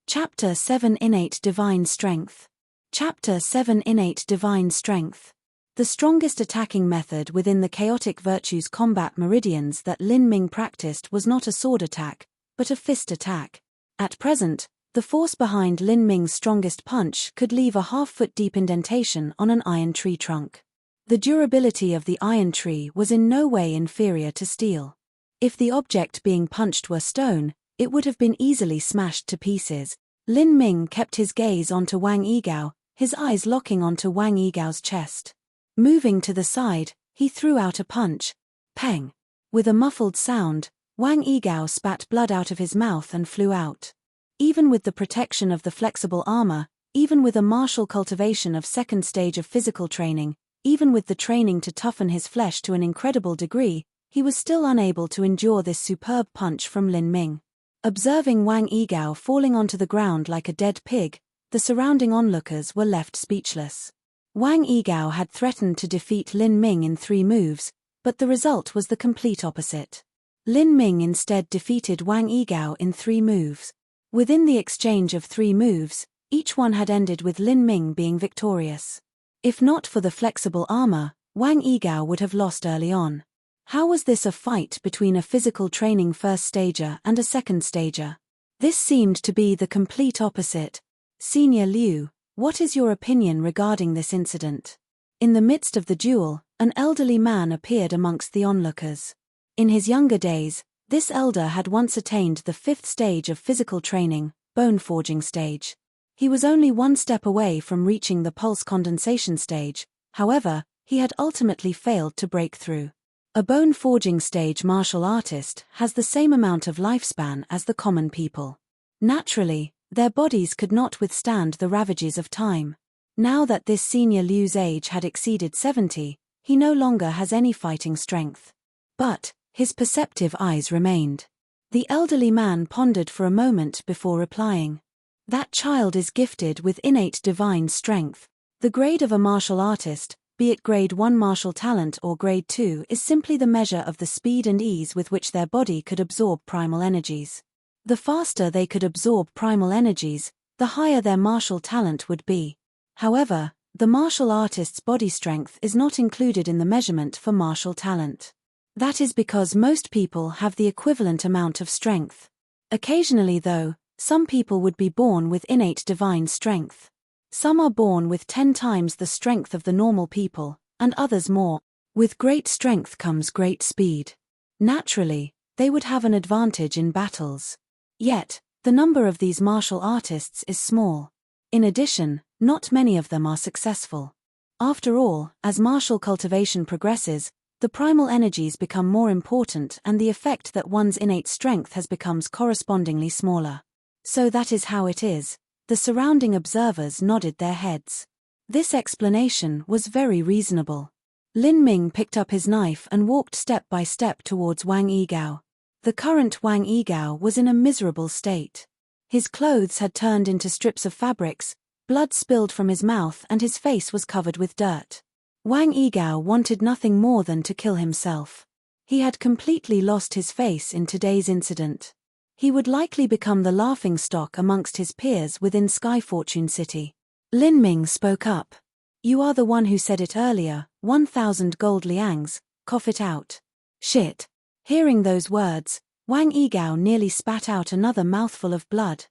Chapter 7 Innate Divine Strength. Chapter 7 Innate Divine Strength. The strongest attacking method within the Chaotic Virtues Combat Meridians that Lin Ming practiced was not a sword attack, but a fist attack. At present, The force behind Lin Ming's strongest punch could leave a half-foot-deep indentation on an iron tree trunk. The durability of the iron tree was in no way inferior to steel. If the object being punched were stone, it would have been easily smashed to pieces. Lin Ming kept his gaze onto Wang Yigao, his eyes locking onto Wang Yigao's chest. Moving to the side, he threw out a punch. Peng! With a muffled sound, Wang Yigao spat blood out of his mouth and flew out. Even with the protection of the flexible armor, even with a martial cultivation of second stage of physical training, even with the training to toughen his flesh to an incredible degree, he was still unable to endure this superb punch from Lin Ming. Observing Wang Yigao falling onto the ground like a dead pig, the surrounding onlookers were left speechless. Wang Yigao had threatened to defeat Lin Ming in 3 moves, but the result was the complete opposite. Lin Ming instead defeated Wang Yigao in 3 moves. Within the exchange of 3 moves, each one had ended with Lin Ming being victorious. If not for the flexible armor, Wang Yigao would have lost early on. How was this a fight between a physical training first stager and a second stager? This seemed to be the complete opposite. Senior Liu, what is your opinion regarding this incident? In the midst of the duel, an elderly man appeared amongst the onlookers. In his younger days, this elder had once attained the 5th stage of physical training, bone forging stage. He was only 1 step away from reaching the pulse condensation stage, however, he had ultimately failed to break through. A bone forging stage martial artist has the same amount of lifespan as the common people. Naturally, their bodies could not withstand the ravages of time. Now that this senior Liu's age had exceeded 70, he no longer has any fighting strength. But his perceptive eyes remained. The elderly man pondered for a moment before replying. That child is gifted with innate divine strength. The grade of a martial artist, be it grade 1 martial talent or grade 2, is simply the measure of the speed and ease with which their body could absorb primal energies. The faster they could absorb primal energies, the higher their martial talent would be. However, the martial artist's body strength is not included in the measurement for martial talent. That is because most people have the equivalent amount of strength. Occasionally though, some people would be born with innate divine strength. Some are born with 10 times the strength of the normal people, and others more. With great strength comes great speed. Naturally, they would have an advantage in battles. Yet, the number of these martial artists is small. In addition, not many of them are successful. After all, as martial cultivation progresses, the primal energies become more important and the effect that one's innate strength has becomes correspondingly smaller. So that is how it is. The surrounding observers nodded their heads. This explanation was very reasonable. Lin Ming picked up his knife and walked step by step towards Wang Yigao. The current Wang Yigao was in a miserable state. His clothes had turned into strips of fabrics, blood spilled from his mouth and his face was covered with dirt. Wang Yigao wanted nothing more than to kill himself. He had completely lost his face in today's incident. He would likely become the laughingstock amongst his peers within Sky Fortune City. Lin Ming spoke up. You are the one who said it earlier, 1,000 gold liangs, cough it out. Shit. Hearing those words, Wang Yigao nearly spat out another mouthful of blood.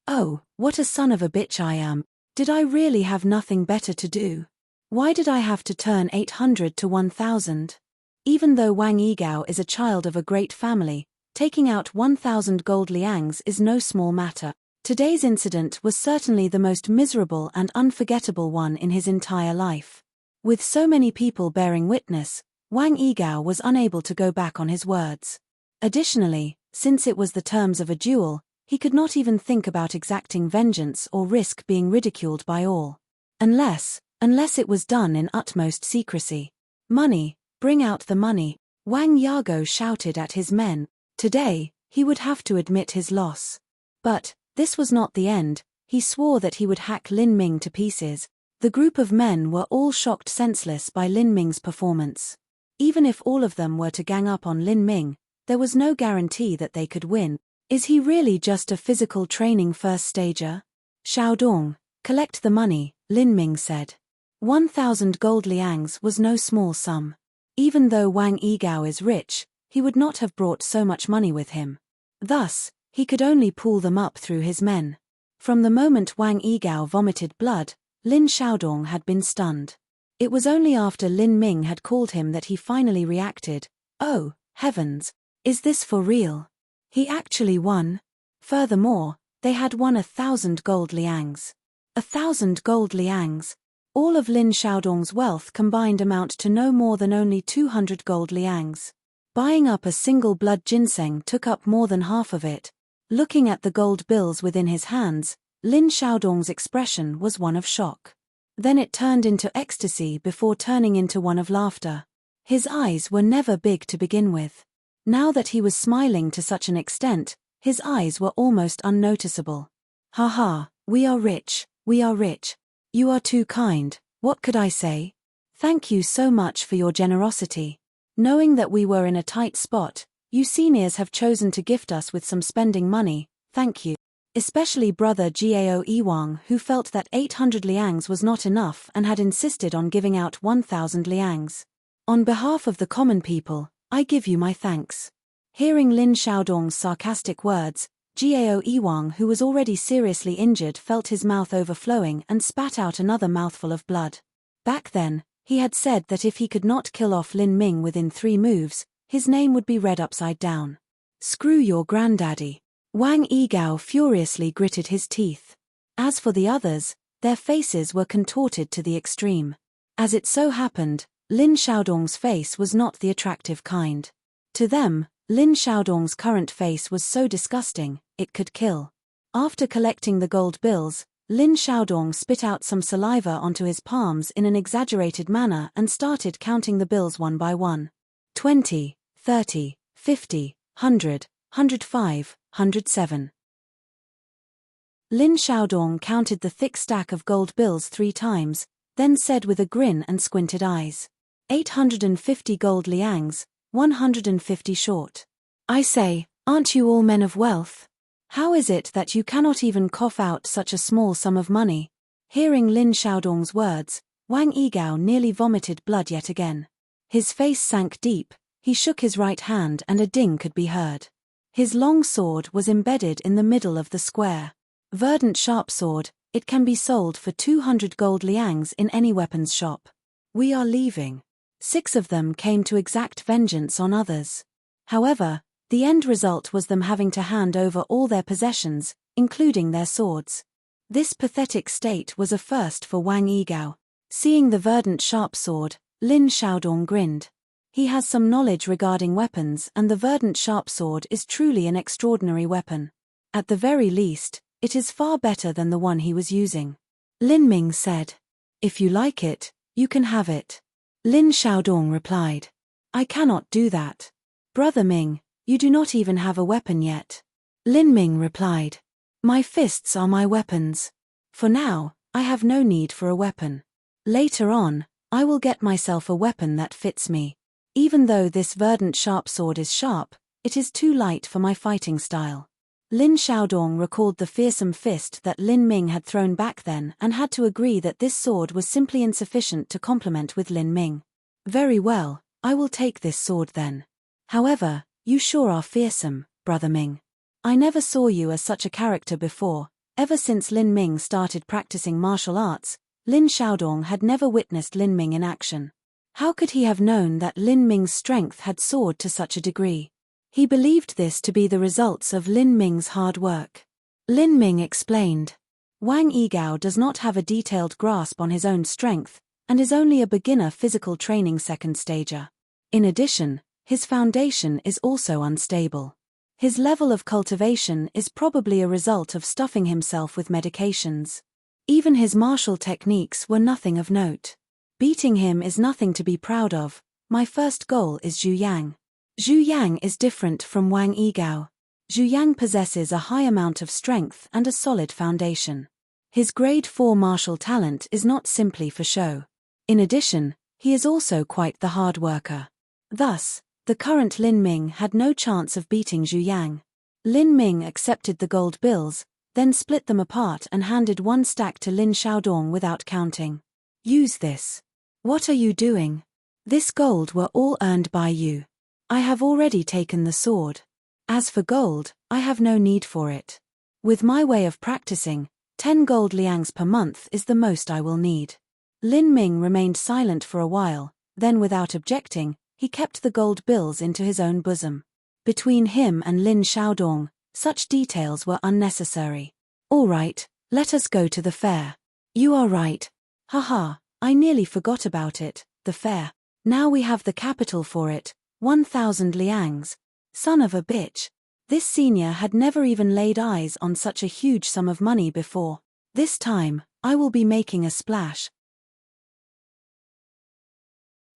Oh, what a son of a bitch I am. Did I really have nothing better to do? Why did I have to turn 800 to 1,000? Even though Wang Yigao is a child of a great family, taking out 1,000 gold liangs is no small matter. Today's incident was certainly the most miserable and unforgettable one in his entire life. With so many people bearing witness, Wang Yigao was unable to go back on his words. Additionally, since it was the terms of a duel, he could not even think about exacting vengeance or risk being ridiculed by all. Unless it was done in utmost secrecy. Money, bring out the money. Wang Yago shouted at his men. Today, he would have to admit his loss. But this was not the end. He swore that he would hack Lin Ming to pieces. The group of men were all shocked senseless by Lin Ming's performance. Even if all of them were to gang up on Lin Ming, there was no guarantee that they could win. Is he really just a physical training first stager? Xiaodong, collect the money, Lin Ming said. 1,000 gold liangs was no small sum. Even though Wang Yigao is rich, he would not have brought so much money with him. Thus, He could only pull them up through his men. From the moment Wang Yigao vomited blood, Lin Xiaodong had been stunned. It was only after Lin Ming had called him that he finally reacted. Oh, heavens! Is this for real? He actually won? Furthermore, they had won 1,000 gold liangs. 1,000 gold liangs. All of Lin Xiaodong's wealth combined amount to no more than only 200 gold liangs. Buying up a single blood ginseng took up more than half of it. Looking at the gold bills within his hands, Lin Xiaodong's expression was one of shock. Then it turned into ecstasy before turning into one of laughter. His eyes were never big to begin with. Now that he was smiling to such an extent, his eyes were almost unnoticeable. Ha ha, we are rich, we are rich. You are too kind, what could I say? Thank you so much for your generosity. Knowing that we were in a tight spot, you seniors have chosen to gift us with some spending money, thank you. Especially brother Gao Iwang, who felt that 800 liangs was not enough and had insisted on giving out 1,000 liangs. On behalf of the common people, I give you my thanks. Hearing Lin Xiaodong's sarcastic words, Gao Iwang, who was already seriously injured, felt his mouth overflowing and spat out another mouthful of blood. Back then, he had said that if he could not kill off Lin Ming within 3 moves, his name would be read upside down. Screw your granddaddy. Wang Yigao furiously gritted his teeth. As for the others, their faces were contorted to the extreme. As it so happened, Lin Xiaodong's face was not the attractive kind. To them, Lin Xiaodong's current face was so disgusting, it could kill. After collecting the gold bills, Lin Xiaodong spit out some saliva onto his palms in an exaggerated manner and started counting the bills one by one. 20, 30, 50, 100, 105, 107. Lin Xiaodong counted the thick stack of gold bills 3 times, then said with a grin and squinted eyes. 850 gold liangs, 150 short. I say, aren't you all men of wealth? How is it that you cannot even cough out such a small sum of money? Hearing Lin Xiaodong's words, Wang Yigao nearly vomited blood yet again. His face sank deep, he shook his right hand and a ding could be heard. His long sword was embedded in the middle of the square. Verdant sharp sword, it can be sold for 200 gold liangs in any weapons shop. We are leaving. 6 of them came to exact vengeance on others. However, the end result was them having to hand over all their possessions, including their swords. This pathetic state was a first for Wang Yigao. Seeing the verdant sharp sword, Lin Xiaodong grinned. He has some knowledge regarding weapons, and the verdant sharp sword is truly an extraordinary weapon. At the very least, it is far better than the one he was using. Lin Ming said, "If you like it, you can have it." Lin Xiaodong replied, "I cannot do that. Brother Ming, you do not even have a weapon yet." Lin Ming replied, "My fists are my weapons. For now, I have no need for a weapon. Later on, I will get myself a weapon that fits me. Even though this verdant sharp sword is sharp, it is too light for my fighting style." Lin Xiaodong recalled the fearsome fist that Lin Ming had thrown back then and had to agree that this sword was simply insufficient to complement with Lin Ming. "Very well, I will take this sword then. However, you sure are fearsome, Brother Ming. I never saw you as such a character before." Ever since Lin Ming started practicing martial arts, Lin Xiaodong had never witnessed Lin Ming in action. How could he have known that Lin Ming's strength had soared to such a degree? He believed this to be the results of Lin Ming's hard work. Lin Ming explained, "Wang Yigao does not have a detailed grasp on his own strength, and is only a beginner physical training second stager. In addition, his foundation is also unstable. His level of cultivation is probably a result of stuffing himself with medications. Even his martial techniques were nothing of note. Beating him is nothing to be proud of. My first goal is Zhu Yang." Zhu Yang is different from Wang Yigao. Zhu Yang possesses a high amount of strength and a solid foundation. His grade 4 martial talent is not simply for show. In addition, he is also quite the hard worker. Thus, the current Lin Ming had no chance of beating Zhu Yang. Lin Ming accepted the gold bills, then split them apart and handed one stack to Lin Xiaodong without counting. "Use this." "What are you doing? This gold were all earned by you. I have already taken the sword." As for gold, I have no need for it. With my way of practicing, 10 gold liangs per month is the most I will need. Lin Ming remained silent for a while, then without objecting, he kept the gold bills into his own bosom. Between him and Lin Xiaodong, such details were unnecessary. All right, let us go to the fair. You are right. Haha, I nearly forgot about it, the fair. Now we have the capital for it, 1,000 liangs. Son of a bitch. This senior had never even laid eyes on such a huge sum of money before. This time, I will be making a splash.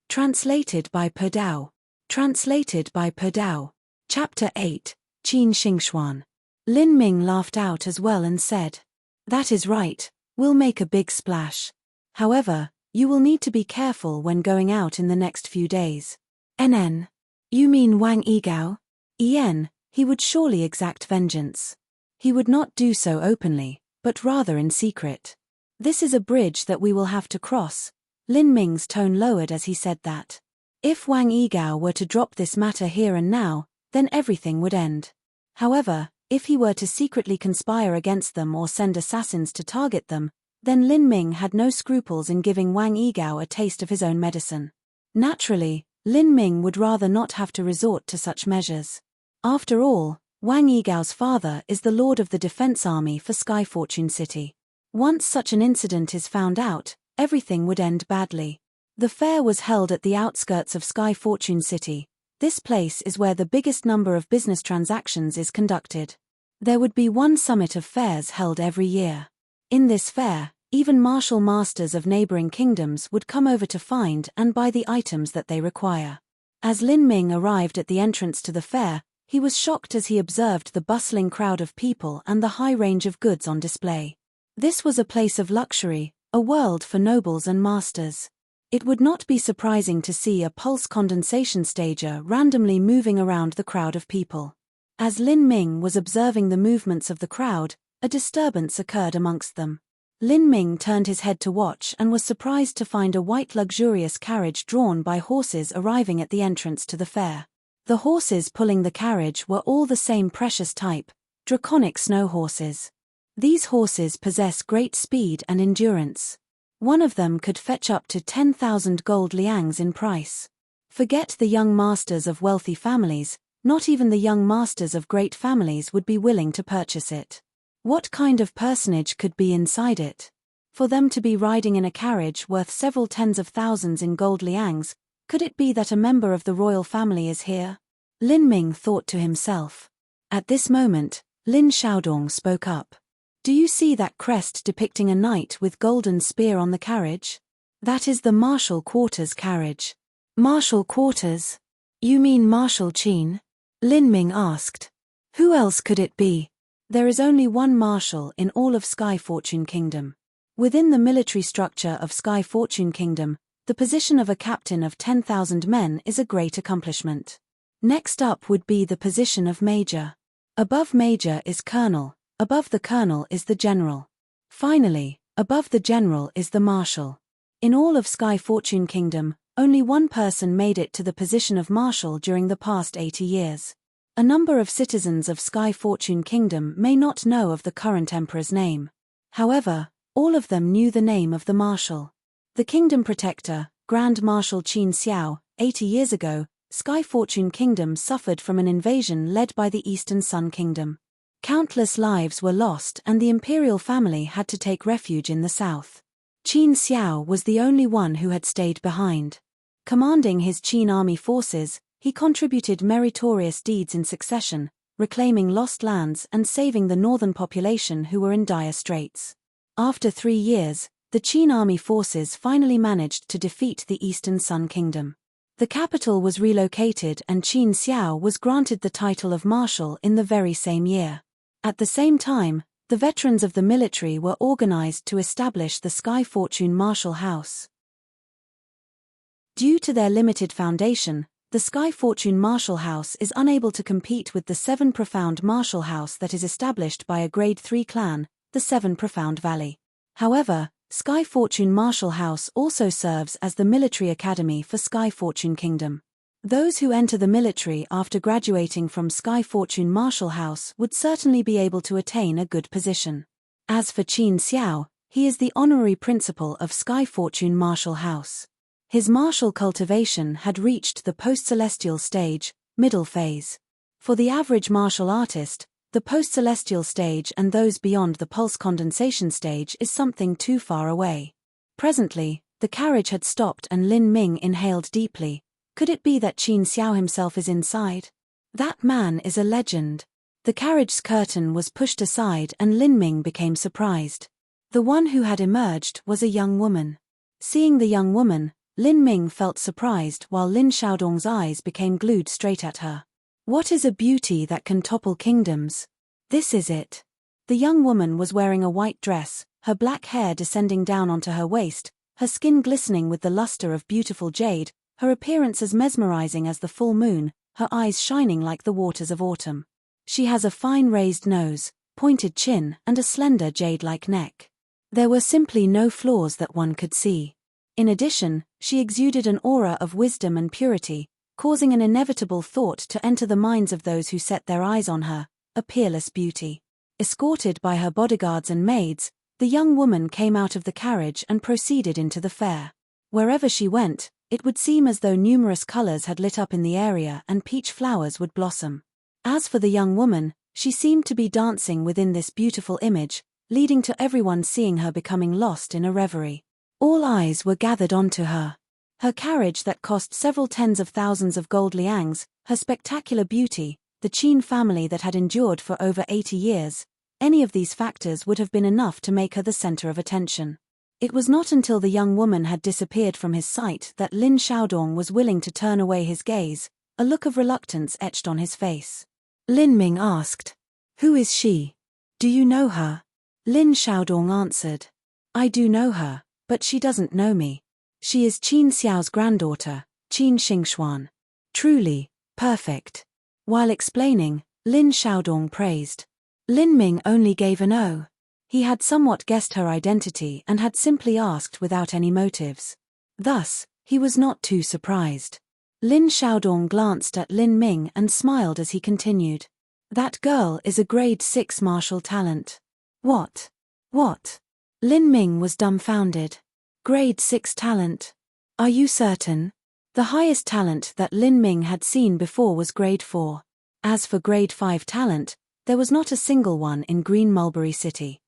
Translated by Perdao. Translated by Perdao. Chapter 8, Qin Xingxuan. Lin Ming laughed out as well and said, "That is right, we'll make a big splash. However, you will need to be careful when going out in the next few days." "NN. You mean Wang Yigao?" "Yen, he would surely exact vengeance. He would not do so openly, but rather in secret. This is a bridge that we will have to cross." Lin Ming's tone lowered as he said that. If Wang Yigao were to drop this matter here and now, then everything would end. However, if he were to secretly conspire against them or send assassins to target them, then Lin Ming had no scruples in giving Wang Yigao a taste of his own medicine. Naturally, Lin Ming would rather not have to resort to such measures. After all, Wang Yigao's father is the lord of the defense army for Sky Fortune City. Once such an incident is found out, everything would end badly. The fair was held at the outskirts of Sky Fortune City. This place is where the biggest number of business transactions is conducted. There would be one summit of fairs held every year. In this fair, even martial masters of neighboring kingdoms would come over to find and buy the items that they require. As Lin Ming arrived at the entrance to the fair, he was shocked as he observed the bustling crowd of people and the high range of goods on display. This was a place of luxury, a world for nobles and masters. It would not be surprising to see a pulse condensation stager randomly moving around the crowd of people. As Lin Ming was observing the movements of the crowd, a disturbance occurred amongst them. Lin Ming turned his head to watch and was surprised to find a white luxurious carriage drawn by horses arriving at the entrance to the fair. The horses pulling the carriage were all the same precious type, draconic snow horses. These horses possess great speed and endurance. One of them could fetch up to 10,000 gold liangs in price. Forget the young masters of wealthy families, not even the young masters of great families would be willing to purchase it. What kind of personage could be inside it? For them to be riding in a carriage worth several tens of thousands in gold liangs, could it be that a member of the royal family is here? Lin Ming thought to himself. At this moment, Lin Xiaodong spoke up. "Do you see that crest depicting a knight with golden spear on the carriage? That is the Marshal Quarters carriage." "Marshal Quarters? You mean Marshal Qin?" Lin Ming asked. "Who else could it be?" There is only one marshal in all of Sky Fortune Kingdom. Within the military structure of Sky Fortune Kingdom, the position of a captain of 10,000 men is a great accomplishment. Next up would be the position of major. Above major is colonel, above the colonel is the general. Finally, above the general is the marshal. In all of Sky Fortune Kingdom, only one person made it to the position of marshal during the past 80 years. A number of citizens of Sky Fortune Kingdom may not know of the current emperor's name. However, all of them knew the name of the marshal. The kingdom protector, Grand Marshal Qin Xiao. 80 years ago, Sky Fortune Kingdom suffered from an invasion led by the Eastern Sun Kingdom. Countless lives were lost and the imperial family had to take refuge in the south. Qin Xiao was the only one who had stayed behind. Commanding his Qin army forces, he contributed meritorious deeds in succession, reclaiming lost lands and saving the northern population who were in dire straits. After 3 years, the Qin army forces finally managed to defeat the Eastern Sun Kingdom. The capital was relocated and Qin Xiao was granted the title of marshal in the very same year. At the same time, the veterans of the military were organized to establish the Sky Fortune Marshal House. Due to their limited foundation, the Sky Fortune Marshal House is unable to compete with the Seven Profound Marshal House that is established by a Grade 3 clan, the Seven Profound Valley. However, Sky Fortune Marshal House also serves as the military academy for Sky Fortune Kingdom. Those who enter the military after graduating from Sky Fortune Martial House would certainly be able to attain a good position. As for Qin Xiao, he is the honorary principal of Sky Fortune Martial House. His martial cultivation had reached the post-celestial stage, middle phase. For the average martial artist, the post-celestial stage and those beyond the pulse condensation stage is something too far away. Presently, the carriage had stopped and Lin Ming inhaled deeply. Could it be that Qin Xiao himself is inside? That man is a legend. The carriage's curtain was pushed aside and Lin Ming became surprised. The one who had emerged was a young woman. Seeing the young woman, Lin Ming felt surprised while Lin Xiaodong's eyes became glued straight at her. What is a beauty that can topple kingdoms? This is it. The young woman was wearing a white dress, her black hair descending down onto her waist, her skin glistening with the luster of beautiful jade, her appearance as mesmerizing as the full moon, her eyes shining like the waters of autumn. She has a fine raised nose, pointed chin, and a slender jade-like neck. There were simply no flaws that one could see. In addition, she exuded an aura of wisdom and purity, causing an inevitable thought to enter the minds of those who set their eyes on her, a peerless beauty. Escorted by her bodyguards and maids, the young woman came out of the carriage and proceeded into the fair. Wherever she went, it would seem as though numerous colors had lit up in the area and peach flowers would blossom. As for the young woman, she seemed to be dancing within this beautiful image, leading to everyone seeing her becoming lost in a reverie. All eyes were gathered onto her. Her carriage that cost several tens of thousands of gold liangs, her spectacular beauty, the Qin family that had endured for over 80 years, any of these factors would have been enough to make her the center of attention. It was not until the young woman had disappeared from his sight that Lin Xiaodong was willing to turn away his gaze, a look of reluctance etched on his face. Lin Ming asked, "Who is she? Do you know her?" Lin Xiaodong answered, "I do know her, but she doesn't know me. She is Qin Xiao's granddaughter, Qin Xingxuan. Truly, perfect." While explaining, Lin Xiaodong praised. Lin Ming only gave an "oh." He had somewhat guessed her identity and had simply asked without any motives. Thus, he was not too surprised. Lin Xiaodong glanced at Lin Ming and smiled as he continued. "That girl is a grade 6 martial talent." What? Lin Ming was dumbfounded. Grade 6 talent? Are you certain? The highest talent that Lin Ming had seen before was grade 4. As for grade 5 talent, there was not a single one in Green Mulberry City.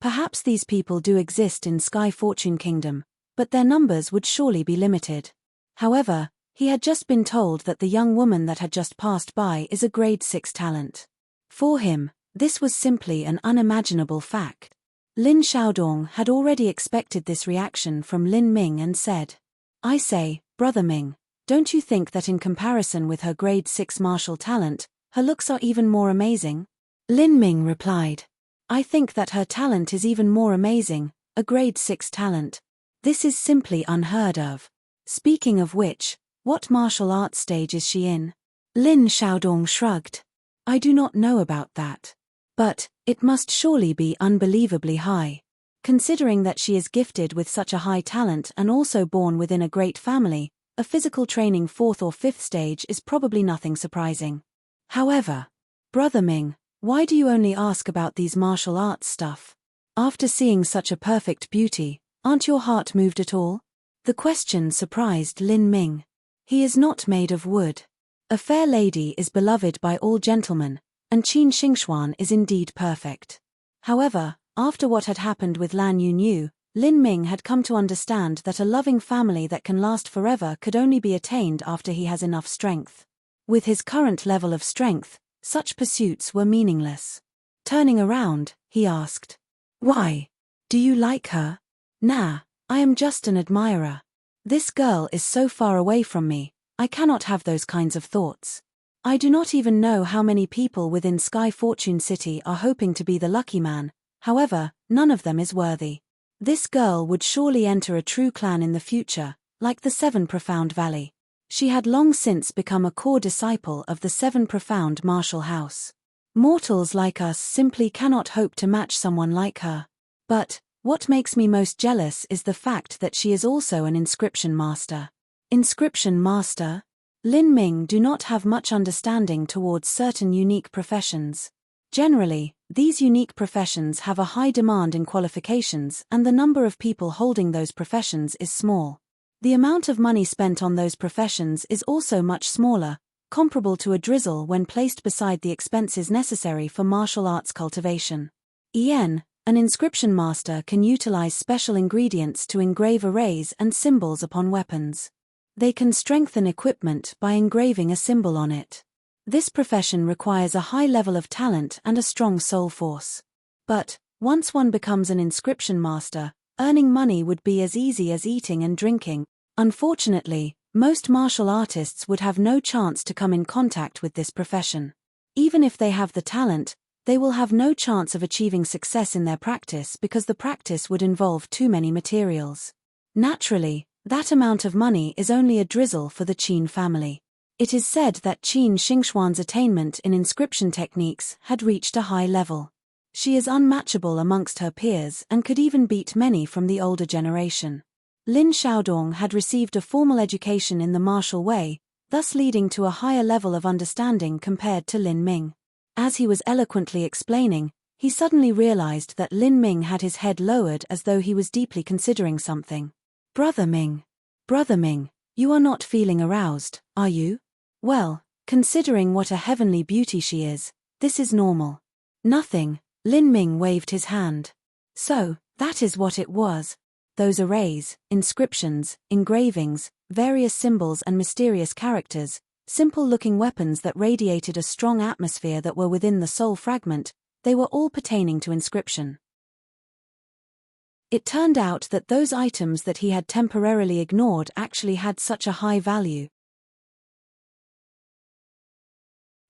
Perhaps these people do exist in Sky Fortune Kingdom, but their numbers would surely be limited. However, he had just been told that the young woman that had just passed by is a grade 6 talent. For him, this was simply an unimaginable fact. Lin Xiaodong had already expected this reaction from Lin Ming and said, "I say, Brother Ming, don't you think that in comparison with her grade 6 martial talent, her looks are even more amazing?" Lin Ming replied, "I think that her talent is even more amazing, a grade 6 talent. This is simply unheard of. Speaking of which, what martial arts stage is she in?" Lin Xiaodong shrugged. "I do not know about that. But, it must surely be unbelievably high. Considering that she is gifted with such a high talent and also born within a great family, a physical training 4th or 5th stage is probably nothing surprising. However, Brother Ming, why do you only ask about these martial arts stuff? After seeing such a perfect beauty, aren't your heart moved at all?" The question surprised Lin Ming. He is not made of wood. A fair lady is beloved by all gentlemen, and Qin Xingxuan is indeed perfect. However, after what had happened with Lan Yunyu, Lin Ming had come to understand that a loving family that can last forever could only be attained after he has enough strength. With his current level of strength, such pursuits were meaningless. Turning around, he asked, "Why? Do you like her?" "Nah, I am just an admirer. This girl is so far away from me, I cannot have those kinds of thoughts. I do not even know how many people within Sky Fortune City are hoping to be the lucky man, however, none of them is worthy. This girl would surely enter a true clan in the future, like the Seven Profound Valley. She had long since become a core disciple of the Seven Profound Martial House. Mortals like us simply cannot hope to match someone like her. But, what makes me most jealous is the fact that she is also an inscription master. Inscription Master. Lin Ming do not have much understanding towards certain unique professions. Generally, these unique professions have a high demand in qualifications and the number of people holding those professions is small. The amount of money spent on those professions is also much smaller, comparable to a drizzle when placed beside the expenses necessary for martial arts cultivation. An inscription master can utilize special ingredients to engrave arrays and symbols upon weapons. They can strengthen equipment by engraving a symbol on it. This profession requires a high level of talent and a strong soul force. But, once one becomes an inscription master, earning money would be as easy as eating and drinking. Unfortunately, most martial artists would have no chance to come in contact with this profession. Even if they have the talent, they will have no chance of achieving success in their practice because the practice would involve too many materials. Naturally, that amount of money is only a drizzle for the Qin family. It is said that Qin Xingxuan's attainment in inscription techniques had reached a high level. She is unmatchable amongst her peers and could even beat many from the older generation. Lin Xiaodong had received a formal education in the martial way, thus leading to a higher level of understanding compared to Lin Ming. As he was eloquently explaining, he suddenly realized that Lin Ming had his head lowered as though he was deeply considering something. Brother Ming, you are not feeling aroused, are you? Well, considering what a heavenly beauty she is, this is normal. Nothing, Lin Ming waved his hand. So, that is what it was. Those arrays, inscriptions, engravings, various symbols and mysterious characters, simple-looking weapons that radiated a strong atmosphere that were within the soul fragment, they were all pertaining to inscription. It turned out that those items that he had temporarily ignored actually had such a high value.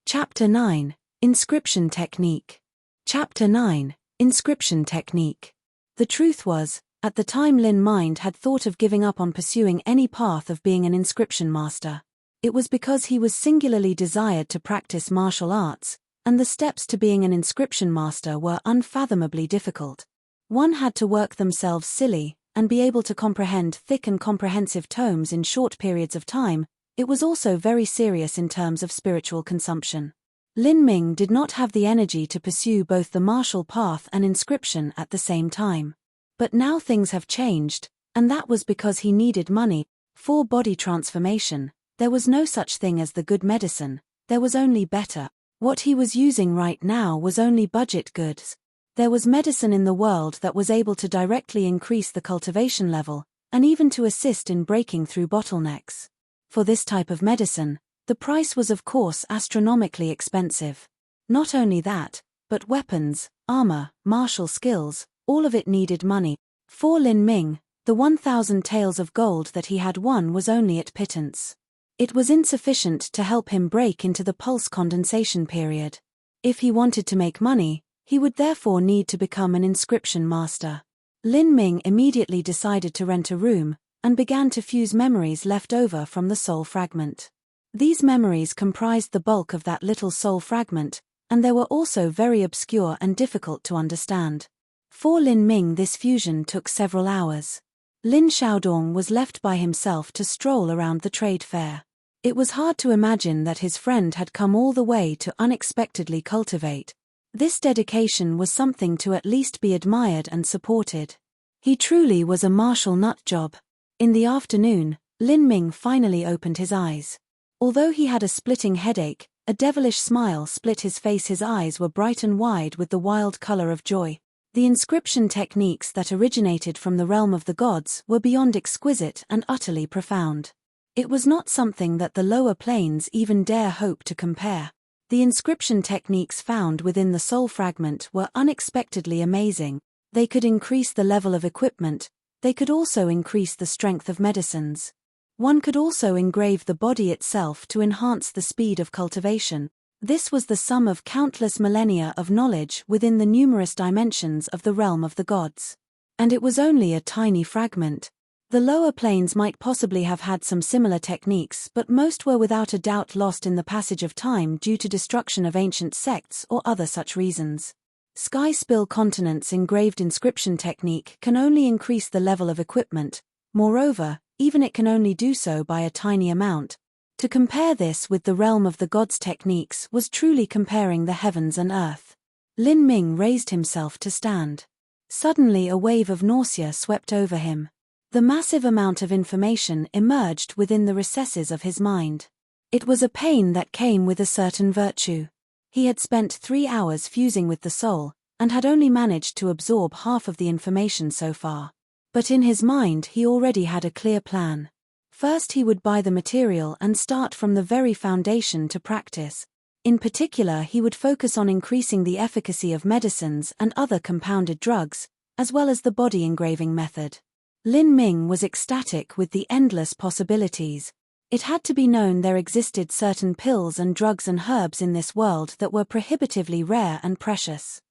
Chapter 9. Inscription Technique. Chapter 9. Inscription Technique. The truth was, at the time Lin Mind had thought of giving up on pursuing any path of being an inscription master. It was because he was singularly desired to practice martial arts, and the steps to being an inscription master were unfathomably difficult. One had to work themselves silly, and be able to comprehend thick and comprehensive tomes in short periods of time. It was also very serious in terms of spiritual consumption. Lin Ming did not have the energy to pursue both the martial path and inscription at the same time. But now things have changed, and that was because he needed money. For body transformation, there was no such thing as the good medicine, there was only better. What he was using right now was only budget goods. There was medicine in the world that was able to directly increase the cultivation level, and even to assist in breaking through bottlenecks. For this type of medicine, the price was of course astronomically expensive. Not only that, but weapons, armor, martial skills, all of it needed money. For Lin Ming, the 1,000 taels of gold that he had won was only at pittance. It was insufficient to help him break into the pulse condensation period. If he wanted to make money, he would therefore need to become an inscription master. Lin Ming immediately decided to rent a room, and began to fuse memories left over from the soul fragment. These memories comprised the bulk of that little soul fragment, and they were also very obscure and difficult to understand. For Lin Ming this fusion took several hours. Lin Xiaodong was left by himself to stroll around the trade fair. It was hard to imagine that his friend had come all the way to unexpectedly cultivate. This dedication was something to at least be admired and supported. He truly was a martial nut job. In the afternoon, Lin Ming finally opened his eyes. Although he had a splitting headache, a devilish smile split his face. His eyes were bright and wide with the wild color of joy. The inscription techniques that originated from the realm of the gods were beyond exquisite and utterly profound. It was not something that the lower planes even dare hope to compare. The inscription techniques found within the soul fragment were unexpectedly amazing. They could increase the level of equipment. They could also increase the strength of medicines. One could also engrave the body itself to enhance the speed of cultivation. This was the sum of countless millennia of knowledge within the numerous dimensions of the realm of the gods. And it was only a tiny fragment. The lower planes might possibly have had some similar techniques, but most were without a doubt lost in the passage of time due to destruction of ancient sects or other such reasons. Sky Spill Continent's engraved inscription technique can only increase the level of equipment. Moreover, even it can only do so by a tiny amount. To compare this with the realm of the gods' techniques was truly comparing the heavens and earth. Lin Ming raised himself to stand. Suddenly a wave of nausea swept over him. The massive amount of information emerged within the recesses of his mind. It was a pain that came with a certain virtue. He had spent 3 hours fusing with the soul, and had only managed to absorb half of the information so far. But in his mind he already had a clear plan. First he would buy the material and start from the very foundation to practice. In particular he would focus on increasing the efficacy of medicines and other compounded drugs, as well as the body engraving method. Lin Ming was ecstatic with the endless possibilities. It had to be known there existed certain pills and drugs and herbs in this world that were prohibitively rare and precious.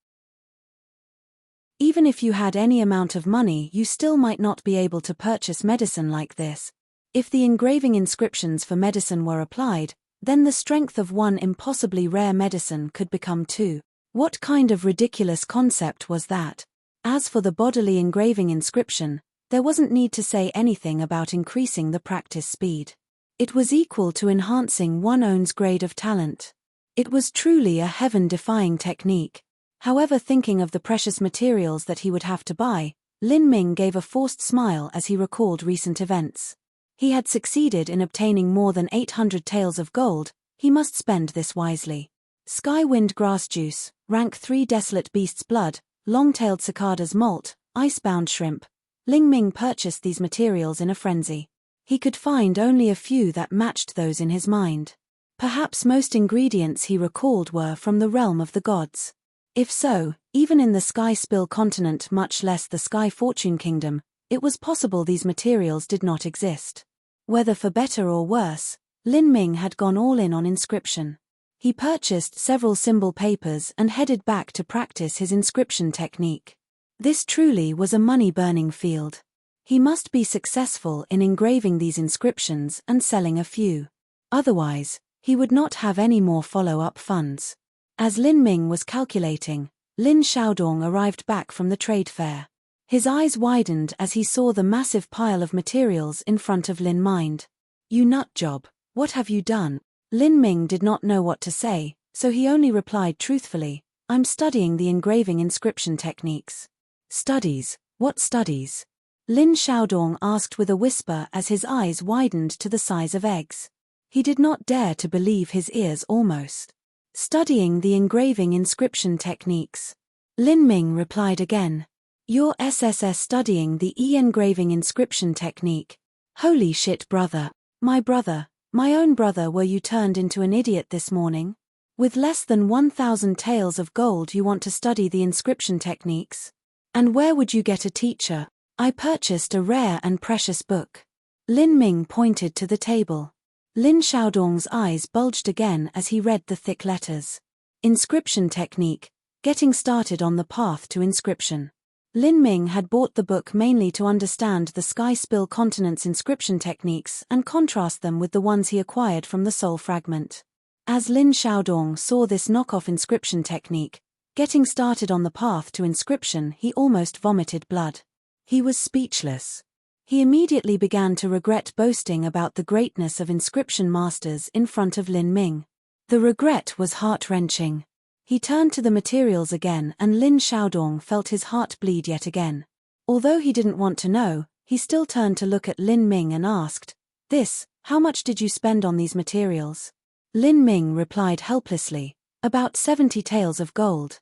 Even if you had any amount of money, you still might not be able to purchase medicine like this. If the engraving inscriptions for medicine were applied, then the strength of one impossibly rare medicine could become 2. What kind of ridiculous concept was that? As for the bodily engraving inscription, there wasn't need to say anything about increasing the practice speed. It was equal to enhancing one's own grade of talent. It was truly a heaven-defying technique. However, thinking of the precious materials that he would have to buy, Lin Ming gave a forced smile as he recalled recent events. He had succeeded in obtaining more than 800 taels of gold. He must spend this wisely. Sky-wind grass juice, rank 3 desolate beast's blood, long-tailed cicada's molt, icebound shrimp. Lin Ming purchased these materials in a frenzy. He could find only a few that matched those in his mind. Perhaps most ingredients he recalled were from the realm of the gods. If so, even in the Sky Spill continent, much less the Sky Fortune Kingdom, it was possible these materials did not exist. Whether for better or worse, Lin Ming had gone all in on inscription. He purchased several symbol papers and headed back to practice his inscription technique. This truly was a money-burning field. He must be successful in engraving these inscriptions and selling a few. Otherwise, he would not have any more follow-up funds. As Lin Ming was calculating, Lin Xiaodong arrived back from the trade fair. His eyes widened as he saw the massive pile of materials in front of Lin Mind. "You nut job, what have you done?" Lin Ming did not know what to say, so he only replied truthfully, "I'm studying the engraving inscription techniques." "Studies? What studies?" Lin Xiaodong asked with a whisper as his eyes widened to the size of eggs. He did not dare to believe his ears almost. "Studying the engraving inscription techniques." Lin Ming replied again. "Your SSS studying the engraving inscription technique. Holy shit, brother. My own brother, were you turned into an idiot this morning? With less than 1,000 taels of gold you want to study the inscription techniques? And where would you get a teacher? I purchased a rare and precious book." Lin Ming pointed to the table. Lin Xiaodong's eyes bulged again as he read the thick letters. Inscription technique, getting started on the path to inscription. Lin Ming had bought the book mainly to understand the Sky Spill continent's inscription techniques and contrast them with the ones he acquired from the soul fragment. As Lin Xiaodong saw this knockoff inscription technique, getting started on the path to inscription, he almost vomited blood. He was speechless. He immediately began to regret boasting about the greatness of inscription masters in front of Lin Ming. The regret was heart-wrenching. He turned to the materials again and Lin Xiaodong felt his heart bleed yet again. Although he didn't want to know, he still turned to look at Lin Ming and asked, "How much did you spend on these materials?" Lin Ming replied helplessly, "About 70 taels of gold."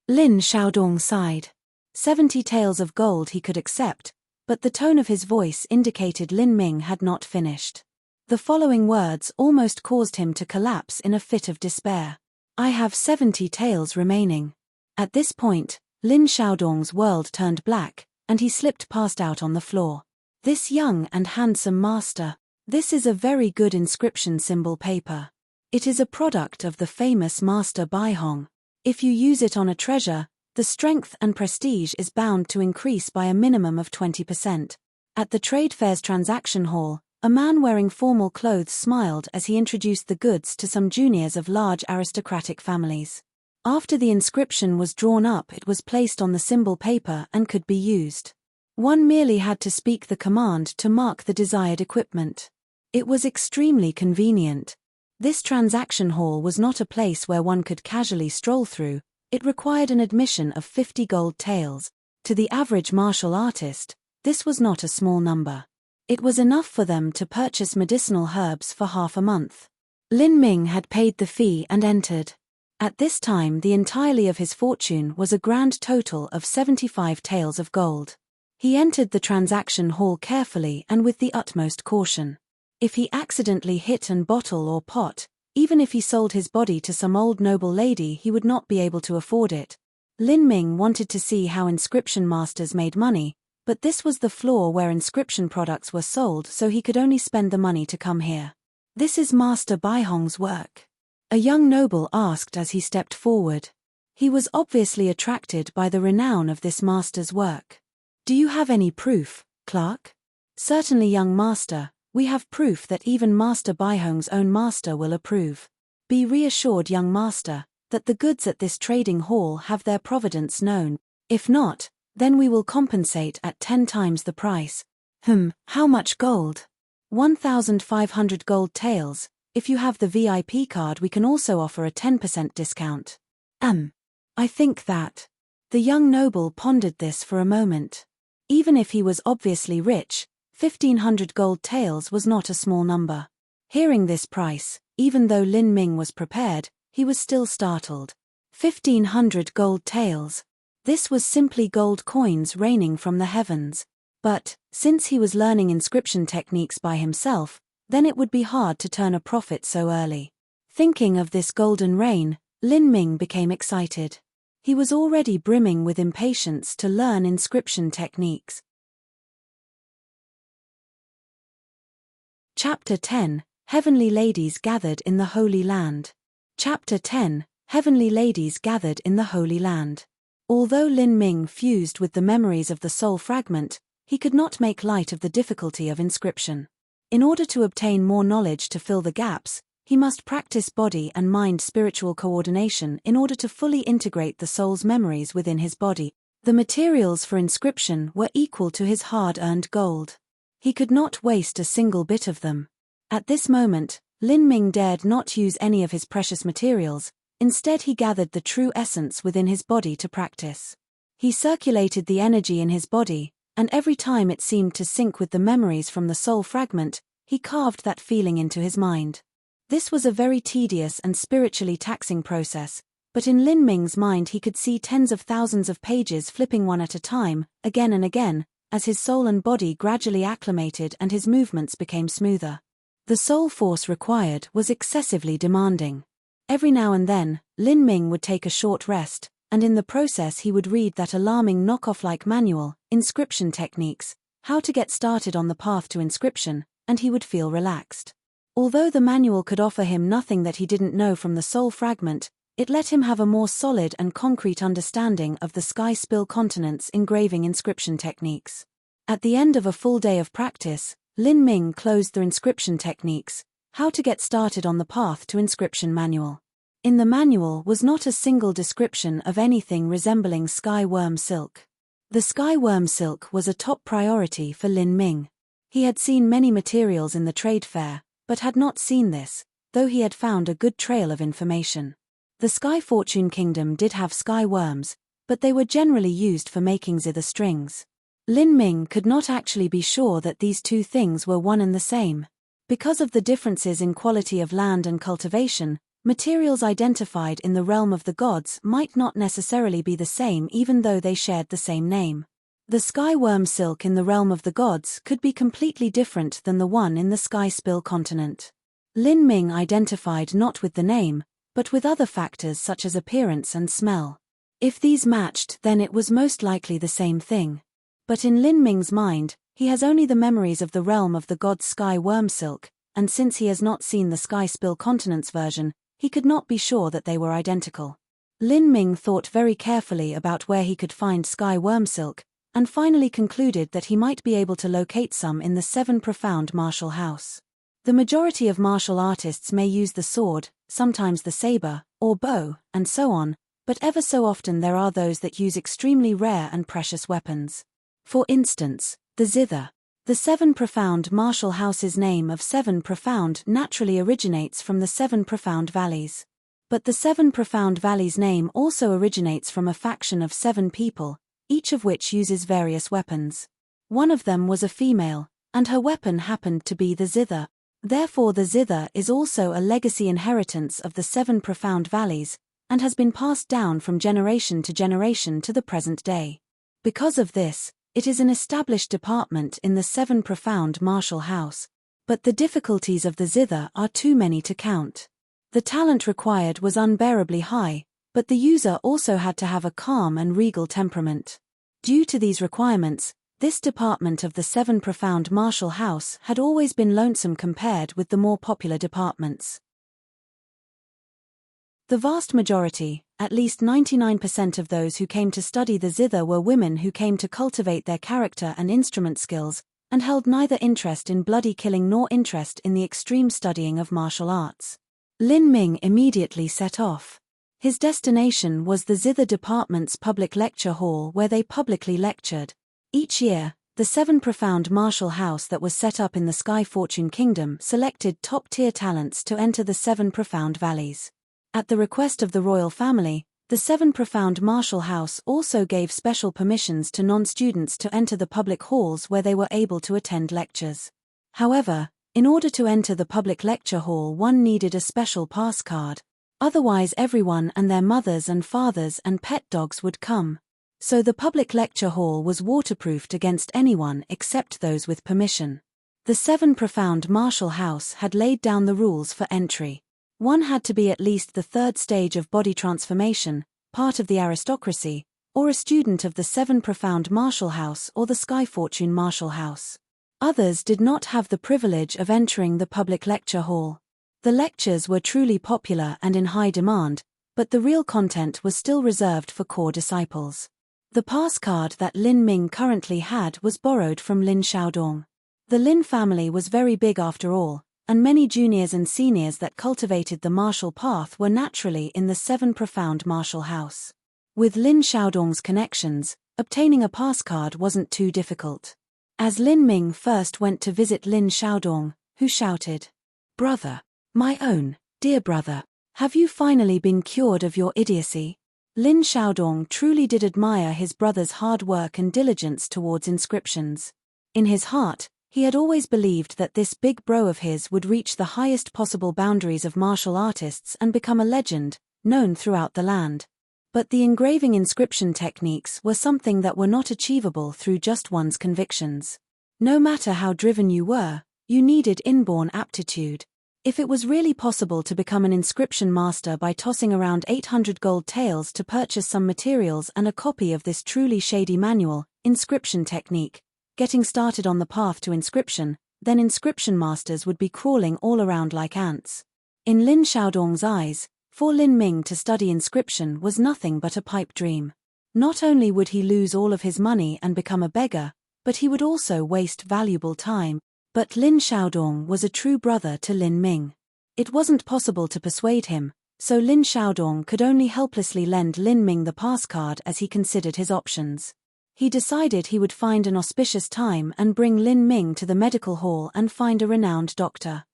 Lin Xiaodong sighed. 70 taels of gold he could accept, but the tone of his voice indicated Lin Ming had not finished. The following words almost caused him to collapse in a fit of despair. "I have 70 taels remaining." At this point, Lin Xiaodong's world turned black, and he slipped passed out on the floor. This young and handsome master. This is a very good inscription symbol paper. It is a product of the famous master Bai Hong. If you use it on a treasure, the strength and prestige is bound to increase by a minimum of 20%. At the trade fair's transaction hall, a man wearing formal clothes smiled as he introduced the goods to some juniors of large aristocratic families. After the inscription was drawn up, it was placed on the symbol paper and could be used. One merely had to speak the command to mark the desired equipment. It was extremely convenient. This transaction hall was not a place where one could casually stroll through. It required an admission of 50 gold taels. To the average martial artist, this was not a small number. It was enough for them to purchase medicinal herbs for half a month. Lin Ming had paid the fee and entered. At this time the entirety of his fortune was a grand total of 75 taels of gold. He entered the transaction hall carefully and with the utmost caution. If he accidentally hit an bottle or pot, even if he sold his body to some old noble lady, he would not be able to afford it. Lin Ming wanted to see how inscription masters made money, but this was the floor where inscription products were sold, so he could only spend the money to come here. "This is Master Baihong's work?" a young noble asked as he stepped forward. He was obviously attracted by the renown of this master's work. "Do you have any proof, clerk?" "Certainly, young master, we have proof that even Master Baihong's own master will approve. Be reassured, young master, that the goods at this trading hall have their provenance known. If not, then we will compensate at 10 times the price." How much gold?" 1,500 gold taels. If you have the VIP card, we can also offer a 10% discount. I think that. The young noble pondered this for a moment. Even if he was obviously rich, 1,500 gold taels was not a small number. Hearing this price, even though Lin Ming was prepared, he was still startled. 1,500 gold taels. This was simply gold coins raining from the heavens. But, since he was learning inscription techniques by himself, then it would be hard to turn a profit so early. Thinking of this golden rain, Lin Ming became excited. He was already brimming with impatience to learn inscription techniques. Chapter 10, Heavenly Ladies Gathered in the Holy Land. Chapter 10, Heavenly Ladies Gathered in the Holy Land. Although Lin Ming fused with the memories of the soul fragment, he could not make light of the difficulty of inscription. In order to obtain more knowledge to fill the gaps, he must practice body and mind spiritual coordination in order to fully integrate the soul's memories within his body. The materials for inscription were equal to his hard-earned gold. He could not waste a single bit of them. At this moment, Lin Ming dared not use any of his precious materials. Instead, he gathered the true essence within his body to practice. He circulated the energy in his body, and every time it seemed to sync with the memories from the soul fragment, he carved that feeling into his mind. This was a very tedious and spiritually taxing process, but in Lin Ming's mind he could see tens of thousands of pages flipping one at a time, again and again, as his soul and body gradually acclimated and his movements became smoother. The soul force required was excessively demanding. Every now and then, Lin Ming would take a short rest, and in the process he would read that alarming knockoff-like manual, Inscription Techniques, How to Get Started on the Path to Inscription, and he would feel relaxed. Although the manual could offer him nothing that he didn't know from the soul fragment, it let him have a more solid and concrete understanding of the sky spill continent's engraving inscription techniques. At the end of a full day of practice, Lin Ming closed the Inscription Techniques, How to Get Started on the Path to Inscription manual. In the manual was not a single description of anything resembling sky worm silk. The sky worm silk was a top priority for Lin Ming. He had seen many materials in the trade fair, but had not seen this, though he had found a good trail of information. The Sky Fortune Kingdom did have sky worms, but they were generally used for making zither strings. Lin Ming could not actually be sure that these two things were one and the same. Because of the differences in quality of land and cultivation, materials identified in the realm of the gods might not necessarily be the same even though they shared the same name. The sky worm silk in the realm of the gods could be completely different than the one in the sky spill continent. Lin Ming identified not with the name, but with other factors such as appearance and smell. If these matched, then it was most likely the same thing. But in Lin Ming's mind, he has only the memories of the realm of the gods sky worm silk, and since he has not seen the sky spill continent's version, he could not be sure that they were identical. Lin Ming thought very carefully about where he could find sky worm silk, and finally concluded that he might be able to locate some in the 7 Profound Martial House. The majority of martial artists may use the sword, sometimes the saber, or bow, and so on, but ever so often there are those that use extremely rare and precious weapons. For instance, the zither. The seven profound martial house's name of seven profound naturally originates from the seven profound valleys. But the seven profound valleys name also originates from a faction of seven people, each of which uses various weapons. One of them was a female, and her weapon happened to be the zither. Therefore the zither is also a legacy inheritance of the seven profound valleys, and has been passed down from generation to generation to the present day. Because of this, it is an established department in the seven profound martial house. But the difficulties of the zither are too many to count. The talent required was unbearably high, but the user also had to have a calm and regal temperament. Due to these requirements, this department of the seven profound martial house had always been lonesome compared with the more popular departments. The vast majority, at least 99% of those who came to study the zither were women who came to cultivate their character and instrument skills, and held neither interest in bloody killing nor interest in the extreme studying of martial arts. Lin Ming immediately set off. His destination was the zither department's public lecture hall where they publicly lectured. Each year, the seven profound martial house that was set up in the Sky Fortune Kingdom selected top-tier talents to enter the seven profound valleys. At the request of the royal family, the seven profound martial house also gave special permissions to non-students to enter the public halls where they were able to attend lectures. However, in order to enter the public lecture hall one needed a special pass card. Otherwise everyone and their mothers and fathers and pet dogs would come. So the public lecture hall was waterproofed against anyone except those with permission. The seven profound martial house had laid down the rules for entry. One had to be at least the third stage of body transformation, part of the aristocracy, or a student of the seven profound martial house or the Sky Fortune martial house. Others did not have the privilege of entering the public lecture hall. The lectures were truly popular and in high demand, but the real content was still reserved for core disciples. The pass card that Lin Ming currently had was borrowed from Lin Xiaodong. The Lin family was very big after all, and many juniors and seniors that cultivated the martial path were naturally in the seven profound martial house. With Lin Xiaodong's connections, obtaining a pass card wasn't too difficult. As Lin Ming first went to visit Lin Xiaodong, who shouted, "Brother, my own, dear brother, have you finally been cured of your idiocy?" Lin Xiaodong truly did admire his brother's hard work and diligence towards inscriptions. In his heart, he had always believed that this big bro of his would reach the highest possible boundaries of martial artists and become a legend, known throughout the land. But the engraving inscription techniques were something that were not achievable through just one's convictions. No matter how driven you were, you needed inborn aptitude. If it was really possible to become an inscription master by tossing around 800 gold taels to purchase some materials and a copy of this truly shady manual, Inscription Technique, getting started on the path to inscription, then inscription masters would be crawling all around like ants. In Lin Xiaodong's eyes, for Lin Ming to study inscription was nothing but a pipe dream. Not only would he lose all of his money and become a beggar, but he would also waste valuable time. But Lin Xiaodong was a true brother to Lin Ming. It wasn't possible to persuade him, so Lin Xiaodong could only helplessly lend Lin Ming the pass card as he considered his options. He decided he would find an auspicious time and bring Lin Ming to the medical hall and find a renowned doctor.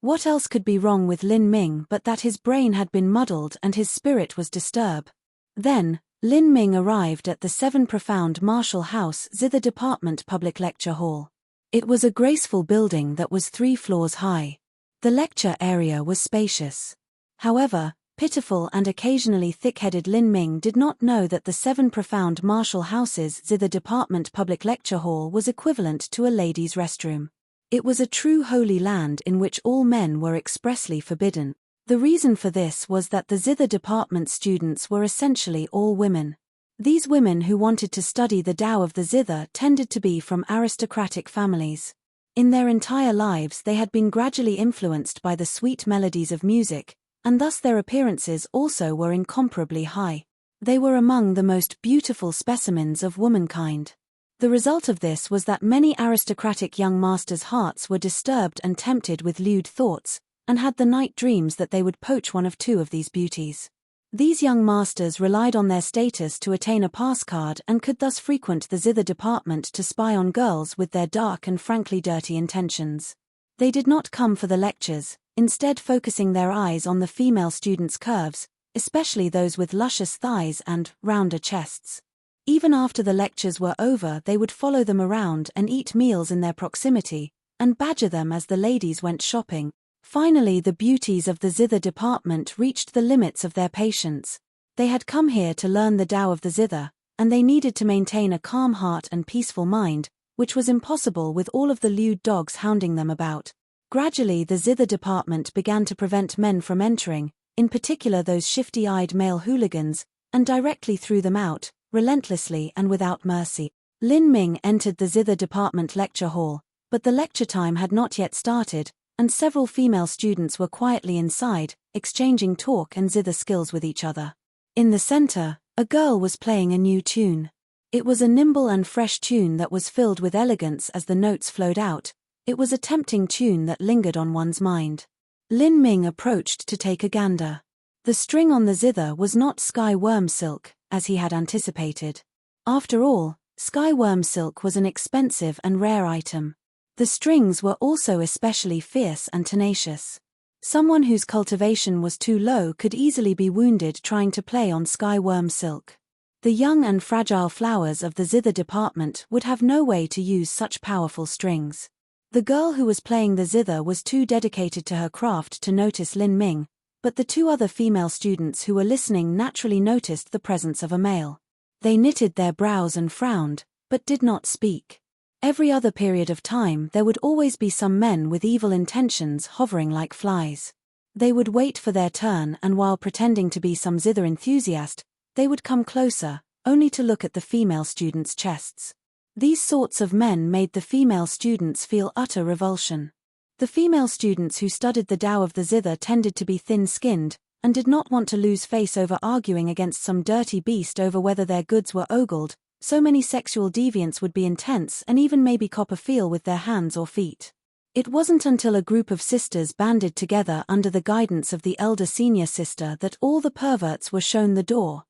What else could be wrong with Lin Ming but that his brain had been muddled and his spirit was disturbed? Then, Lin Ming arrived at the Seven Profound Martial House Zither Department Public Lecture Hall. It was a graceful building that was 3 floors high. The lecture area was spacious. However, pitiful and occasionally thick-headed Lin Ming did not know that the Seven Profound Martial House's Zither Department Public Lecture Hall was equivalent to a ladies' restroom. It was a true holy land in which all men were expressly forbidden. The reason for this was that the Zither department students were essentially all women. These women who wanted to study the Tao of the Zither tended to be from aristocratic families. In their entire lives they had been gradually influenced by the sweet melodies of music, and thus their appearances also were incomparably high. They were among the most beautiful specimens of womankind. The result of this was that many aristocratic young masters' hearts were disturbed and tempted with lewd thoughts, and had the night dreams that they would poach one of 2 of these beauties. These young masters relied on their status to attain a pass card and could thus frequent the zither department to spy on girls with their dark and frankly dirty intentions. They did not come for the lectures, instead focusing their eyes on the female students' curves, especially those with luscious thighs and rounder chests. Even after the lectures were over, they would follow them around and eat meals in their proximity, and badger them as the ladies went shopping. Finally, the beauties of the zither department reached the limits of their patience. They had come here to learn the Tao of the zither, and they needed to maintain a calm heart and peaceful mind, which was impossible with all of the lewd dogs hounding them about. Gradually, the zither department began to prevent men from entering, in particular those shifty-eyed male hooligans, and directly threw them out, relentlessly and without mercy. Lin Ming entered the zither department lecture hall, but the lecture time had not yet started, and several female students were quietly inside, exchanging talk and zither skills with each other. In the center, a girl was playing a new tune. It was a nimble and fresh tune that was filled with elegance as the notes flowed out. It was a tempting tune that lingered on one's mind. Lin Ming approached to take a gander. The string on the zither was not sky worm silk, as he had anticipated. After all, sky worm silk was an expensive and rare item. The strings were also especially fierce and tenacious. Someone whose cultivation was too low could easily be wounded trying to play on sky worm silk. The young and fragile flowers of the zither department would have no way to use such powerful strings. The girl who was playing the zither was too dedicated to her craft to notice Lin Ming, but the two other female students who were listening naturally noticed the presence of a male. They knitted their brows and frowned, but did not speak. Every other period of time there would always be some men with evil intentions hovering like flies. They would wait for their turn, and while pretending to be some zither enthusiast, they would come closer, only to look at the female students' chests. These sorts of men made the female students feel utter revulsion. The female students who studied the Tao of the zither tended to be thin-skinned, and did not want to lose face over arguing against some dirty beast over whether their goods were ogled. So many sexual deviants would be intense and even maybe cop a feel with their hands or feet. It wasn't until a group of sisters banded together under the guidance of the elder senior sister that all the perverts were shown the door.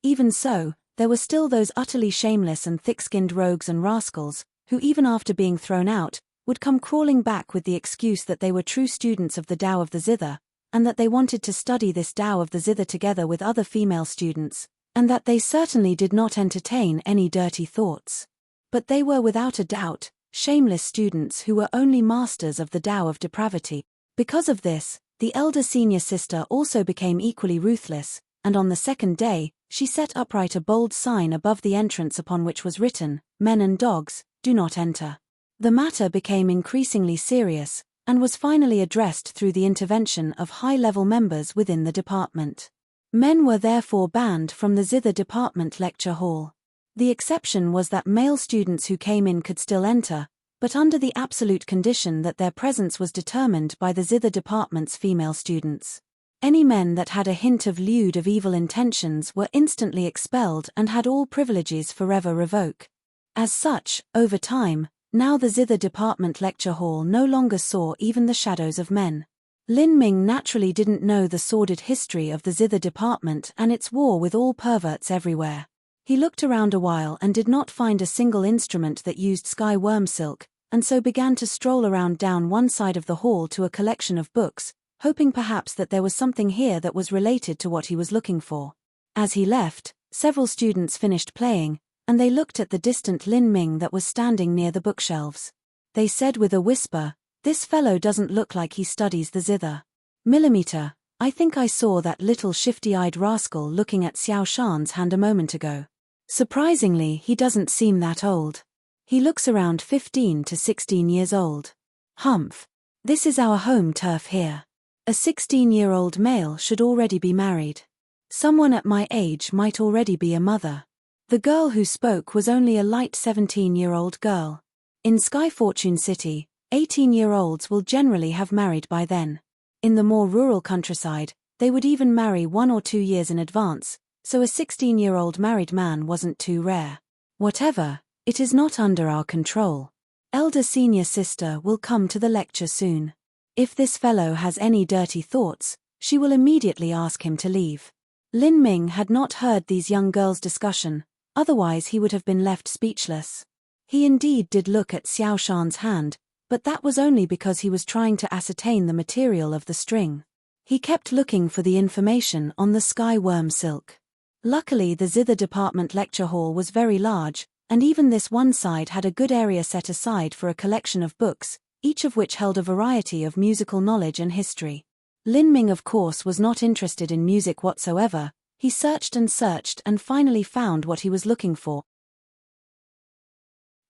Even so, there were still those utterly shameless and thick-skinned rogues and rascals, who even after being thrown out, would come crawling back with the excuse that they were true students of the Tao of the zither, and that they wanted to study this Tao of the zither together with other female students, and that they certainly did not entertain any dirty thoughts. But they were without a doubt shameless students who were only masters of the Tao of depravity. Because of this, the elder senior sister also became equally ruthless, and on the second day, she set upright a bold sign above the entrance upon which was written, "Men and dogs, do not enter." The matter became increasingly serious, and was finally addressed through the intervention of high-level members within the department. Men were therefore banned from the zither department lecture hall. The exception was that male students who came in could still enter, but under the absolute condition that their presence was determined by the zither department's female students. Any men that had a hint of lewd of evil intentions were instantly expelled and had all privileges forever revoked. As such, over time, now the zither department lecture hall no longer saw even the shadows of men. Lin Ming naturally didn't know the sordid history of the zither department and its war with all perverts everywhere. He looked around a while and did not find a single instrument that used sky worm silk, and so began to stroll around down one side of the hall to a collection of books, hoping perhaps that there was something here that was related to what he was looking for. As he left, several students finished playing, and they looked at the distant Lin Ming that was standing near the bookshelves. They said with a whisper, "This fellow doesn't look like he studies the zither. Millimeter, I think I saw that little shifty-eyed rascal looking at Xiao Shan's hand a moment ago. Surprisingly, he doesn't seem that old. He looks around 15 to 16 years old. Humph. This is our home turf here. A 16-year-old male should already be married. Someone at my age might already be a mother." The girl who spoke was only a light 17-year-old girl. In Sky Fortune City, 18-year-olds will generally have married by then. In the more rural countryside, they would even marry 1 or 2 years in advance, so a 16-year-old married man wasn't too rare. Whatever, it is not under our control. Elder senior sister will come to the lecture soon. If this fellow has any dirty thoughts, She will immediately ask him to leave. Lin Ming had not heard these young girls' discussion, otherwise he would have been left speechless. He indeed did look at Xiao Shan's hand, but that was only because he was trying to ascertain the material of the string. He kept looking for the information on the sky worm silk. Luckily the zither department lecture hall was very large, and even this one side had a good area set aside for a collection of books, each of which held a variety of musical knowledge and history. Lin Ming of course was not interested in music whatsoever. He searched and finally found what he was looking for.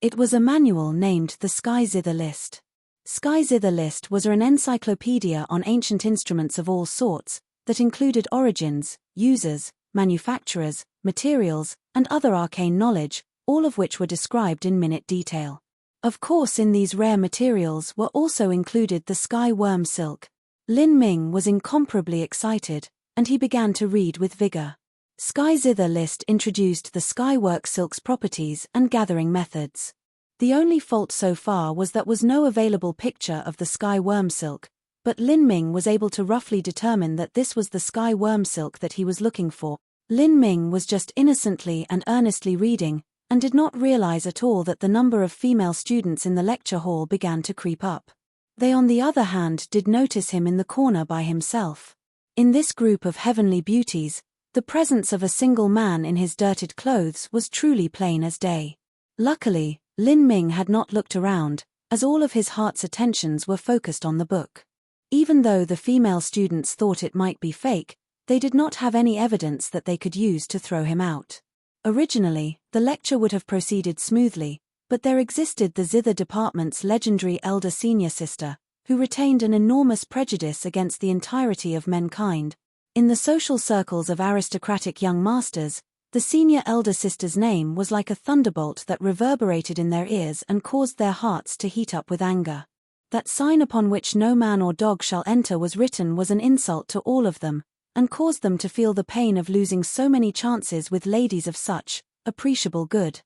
It was a manual named the Sky Zither List. Sky Zither List was an encyclopedia on ancient instruments of all sorts, that included origins, users, manufacturers, materials, and other arcane knowledge, all of which were described in minute detail. Of course in these rare materials were also included the sky worm silk. Lin Ming was incomparably excited, and he began to read with vigor. Sky Zither List introduced the skywork silk's properties and gathering methods. The only fault so far was that was no available picture of the sky worm silk, but Lin Ming was able to roughly determine that this was the sky worm silk that he was looking for. Lin Ming was just innocently and earnestly reading, and did not realize at all that the number of female students in the lecture hall began to creep up. They on the other hand did notice him in the corner by himself. In this group of heavenly beauties, the presence of a single man in his dirted clothes was truly plain as day. Luckily, Lin Ming had not looked around, as all of his heart's attentions were focused on the book. Even though the female students thought it might be fake, they did not have any evidence that they could use to throw him out. Originally, the lecture would have proceeded smoothly, but there existed the zither department's legendary elder senior sister, who retained an enormous prejudice against the entirety of mankind. In the social circles of aristocratic young masters, the senior elder sister's name was like a thunderbolt that reverberated in their ears and caused their hearts to heat up with anger. That sign upon which no man or dog shall enter was written was an insult to all of them, and caused them to feel the pain of losing so many chances with ladies of such appreciable good.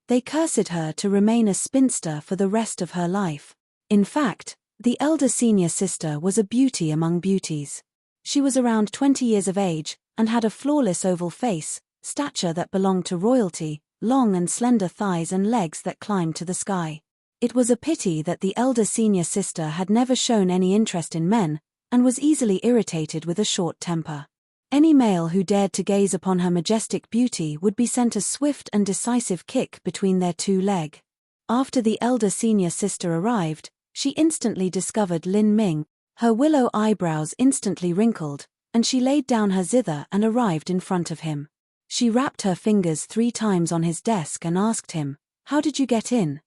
They cursed her to remain a spinster for the rest of her life. In fact, the elder senior sister was a beauty among beauties. She was around 20 years of age, and had a flawless oval face, stature that belonged to royalty, long and slender thighs and legs that climbed to the sky. It was a pity that the elder senior sister had never shown any interest in men, and was easily irritated with a short temper. Any male who dared to gaze upon her majestic beauty would be sent a swift and decisive kick between their two legs. After the elder senior sister arrived, she instantly discovered Lin Ming. Her willow eyebrows instantly wrinkled, and she laid down her zither and arrived in front of him. She rapped her fingers 3 times on his desk and asked him, "How did you get in?"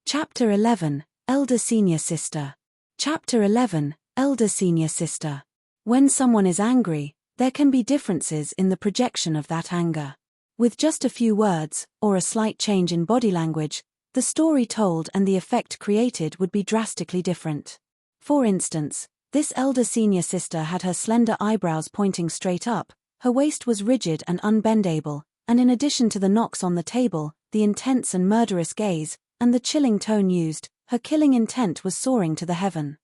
Chapter 11, Elder Senior Sister. Chapter 11, Elder Senior Sister. When someone is angry, there can be differences in the projection of that anger. With just a few words, or a slight change in body language, the story told and the effect created would be drastically different. For instance, this elder senior sister had her slender eyebrows pointing straight up, her waist was rigid and unbendable, and in addition to the knocks on the table, the intense and murderous gaze, and the chilling tone used, her killing intent was soaring to the heaven.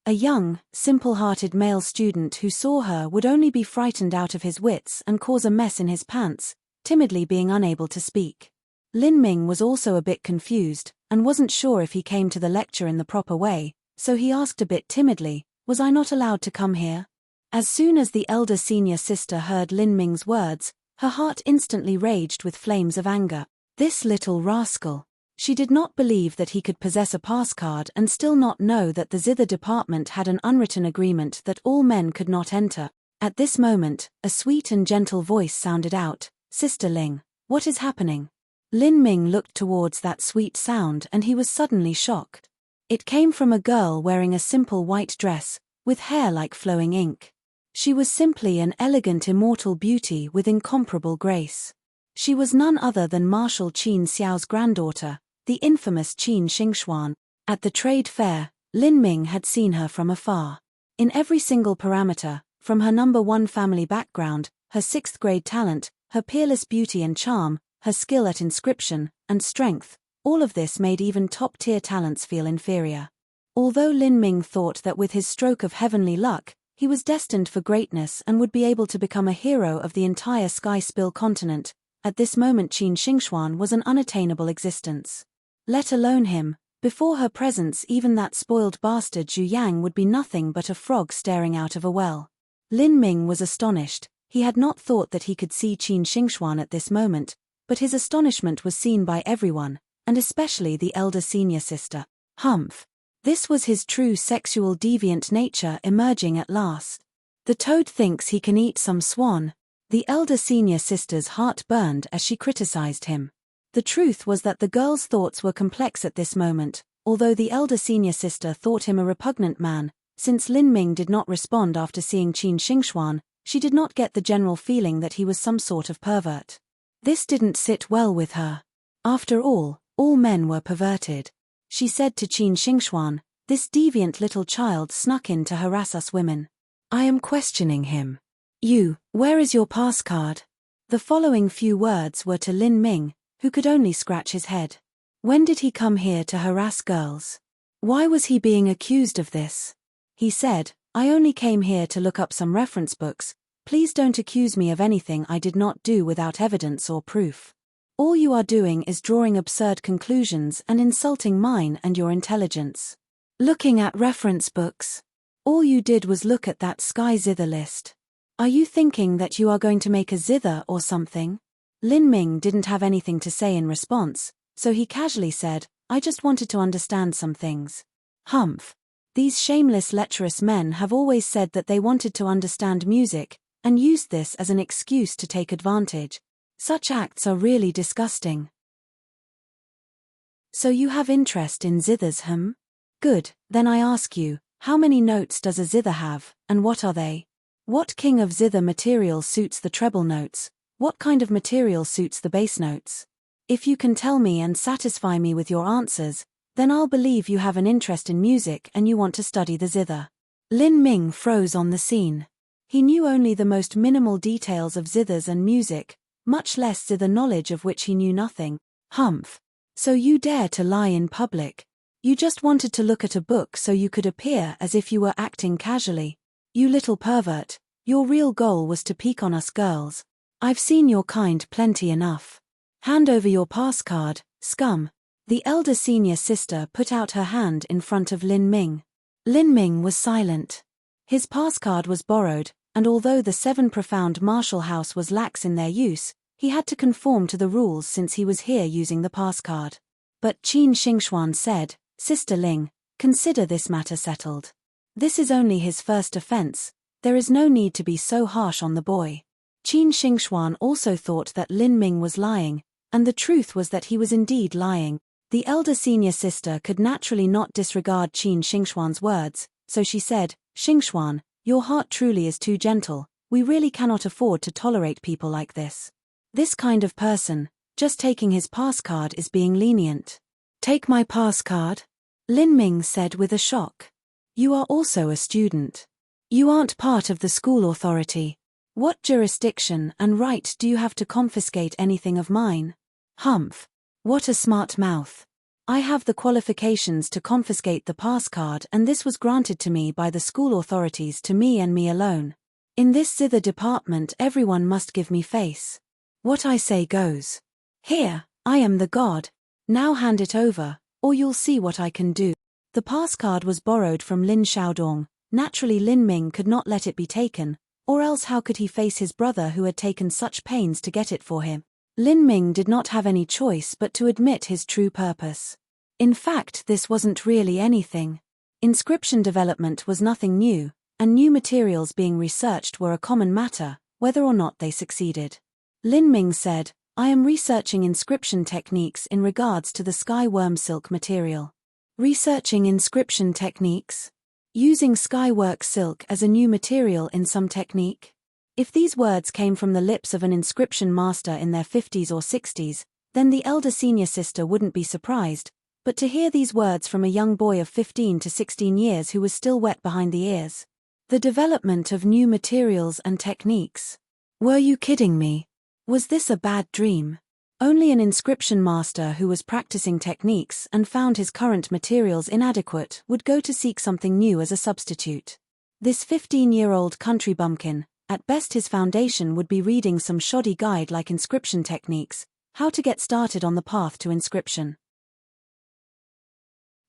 A young, simple-hearted male student who saw her would only be frightened out of his wits and cause a mess in his pants, timidly being unable to speak. Lin Ming was also a bit confused, and wasn't sure if he came to the lecture in the proper way, so he asked a bit timidly, "Was I not allowed to come here?" As soon as the elder senior sister heard Lin Ming's words, her heart instantly raged with flames of anger. This little rascal! She did not believe that he could possess a pass card and still not know that the zither department had an unwritten agreement that all men could not enter. At this moment, a sweet and gentle voice sounded out, "Sister Ling, what is happening?" Lin Ming looked towards that sweet sound and he was suddenly shocked. It came from a girl wearing a simple white dress, with hair like flowing ink. She was simply an elegant immortal beauty with incomparable grace. She was none other than Marshal Qin Xiao's granddaughter, the infamous Qin Xingxuan. At the trade fair, Lin Ming had seen her from afar. In every single parameter, from her #1 family background, her 6th grade talent, her peerless beauty and charm, her skill at inscription, and strength, all of this made even top-tier talents feel inferior. Although Lin Ming thought that with his stroke of heavenly luck, he was destined for greatness and would be able to become a hero of the entire Sky Spill continent, at this moment Qin Xingxuan was an unattainable existence. Let alone him, before her presence even that spoiled bastard Zhu Yang would be nothing but a frog staring out of a well. Lin Ming was astonished. He had not thought that he could see Qin Xingxuan at this moment, but his astonishment was seen by everyone, and especially the elder senior sister. Humph! This was his true sexual deviant nature emerging at last. The toad thinks he can eat some swan. The elder senior sister's heart burned as she criticized him. The truth was that the girl's thoughts were complex at this moment, although the elder senior sister thought him a repugnant man. Since Lin Ming did not respond after seeing Qin Xingxuan, she did not get the general feeling that he was some sort of pervert. This didn't sit well with her. After all men were perverted. She said to Qin Xingxuan, "This deviant little child snuck in to harass us women. I am questioning him. Where is your pass card?" The following few words were to Lin Ming, who could only scratch his head. When did he come here to harass girls? Why was he being accused of this? He said, "I only came here to look up some reference books. Please don't accuse me of anything I did not do without evidence or proof. All you are doing is drawing absurd conclusions and insulting mine and your intelligence. Looking at reference books. All you did was look at that sky zither list. Are you thinking that you are going to make a zither or something?" Lin Ming didn't have anything to say in response, so he casually said, "I just wanted to understand some things." Humph! These shameless lecherous men have always said that they wanted to understand music, and used this as an excuse to take advantage. Such acts are really disgusting. So you have interest in zithers, Good, then I ask you, how many notes does a zither have, and what are they? What king of zither material suits the treble notes? What kind of material suits the bass notes? If you can tell me and satisfy me with your answers, then I'll believe you have an interest in music and you want to study the zither. Lin Ming froze on the scene. He knew only the most minimal details of zithers and music, much less zither knowledge of which he knew nothing. Humph! So you dare to lie in public? You just wanted to look at a book so you could appear as if you were acting casually. You little pervert, your real goal was to peek on us girls. I've seen your kind plenty enough. Hand over your pass card, scum. The elder senior sister put out her hand in front of Lin Ming. Lin Ming was silent. His pass card was borrowed, and although the 7 profound martial house was lax in their use, he had to conform to the rules since he was here using the pass card. But Qin Xingxuan said, "Sister Ling, consider this matter settled. This is only his first offense. There is no need to be so harsh on the boy." Qin Xingxuan also thought that Lin Ming was lying, and the truth was that he was indeed lying. The elder senior sister could naturally not disregard Qin Xingxuan's words, so she said, "Xingxuan, your heart truly is too gentle. We really cannot afford to tolerate people like this. This kind of person, just taking his pass card is being lenient." "Take my pass card?" Lin Ming said with a shock. "You are also a student. You aren't part of the school authority. What jurisdiction and right do you have to confiscate anything of mine?" Humph! What a smart mouth. "I have the qualifications to confiscate the pass card, and this was granted to me by the school authorities to me and me alone. In this zither department everyone must give me face. What I say goes. Here, I am the god. Now hand it over, or you'll see what I can do." The pass card was borrowed from Lin Xiaodong. Naturally Lin Ming could not let it be taken, or else how could he face his brother who had taken such pains to get it for him? Lin Ming did not have any choice but to admit his true purpose. In fact, this wasn't really anything. Inscription development was nothing new, and new materials being researched were a common matter, whether or not they succeeded. Lin Ming said, "I am researching inscription techniques in regards to the sky worm silk material." Researching inscription techniques? Using skywork silk as a new material in some technique? If these words came from the lips of an inscription master in their 50s or 60s, then the elder senior sister wouldn't be surprised, but to hear these words from a young boy of 15 to 16 years who was still wet behind the ears. The development of new materials and techniques. Were you kidding me? Was this a bad dream? Only an inscription master who was practicing techniques and found his current materials inadequate would go to seek something new as a substitute. This 15-year-old country bumpkin, at best his foundation would be reading some shoddy guide like Inscription Techniques, how to get started on the path to inscription.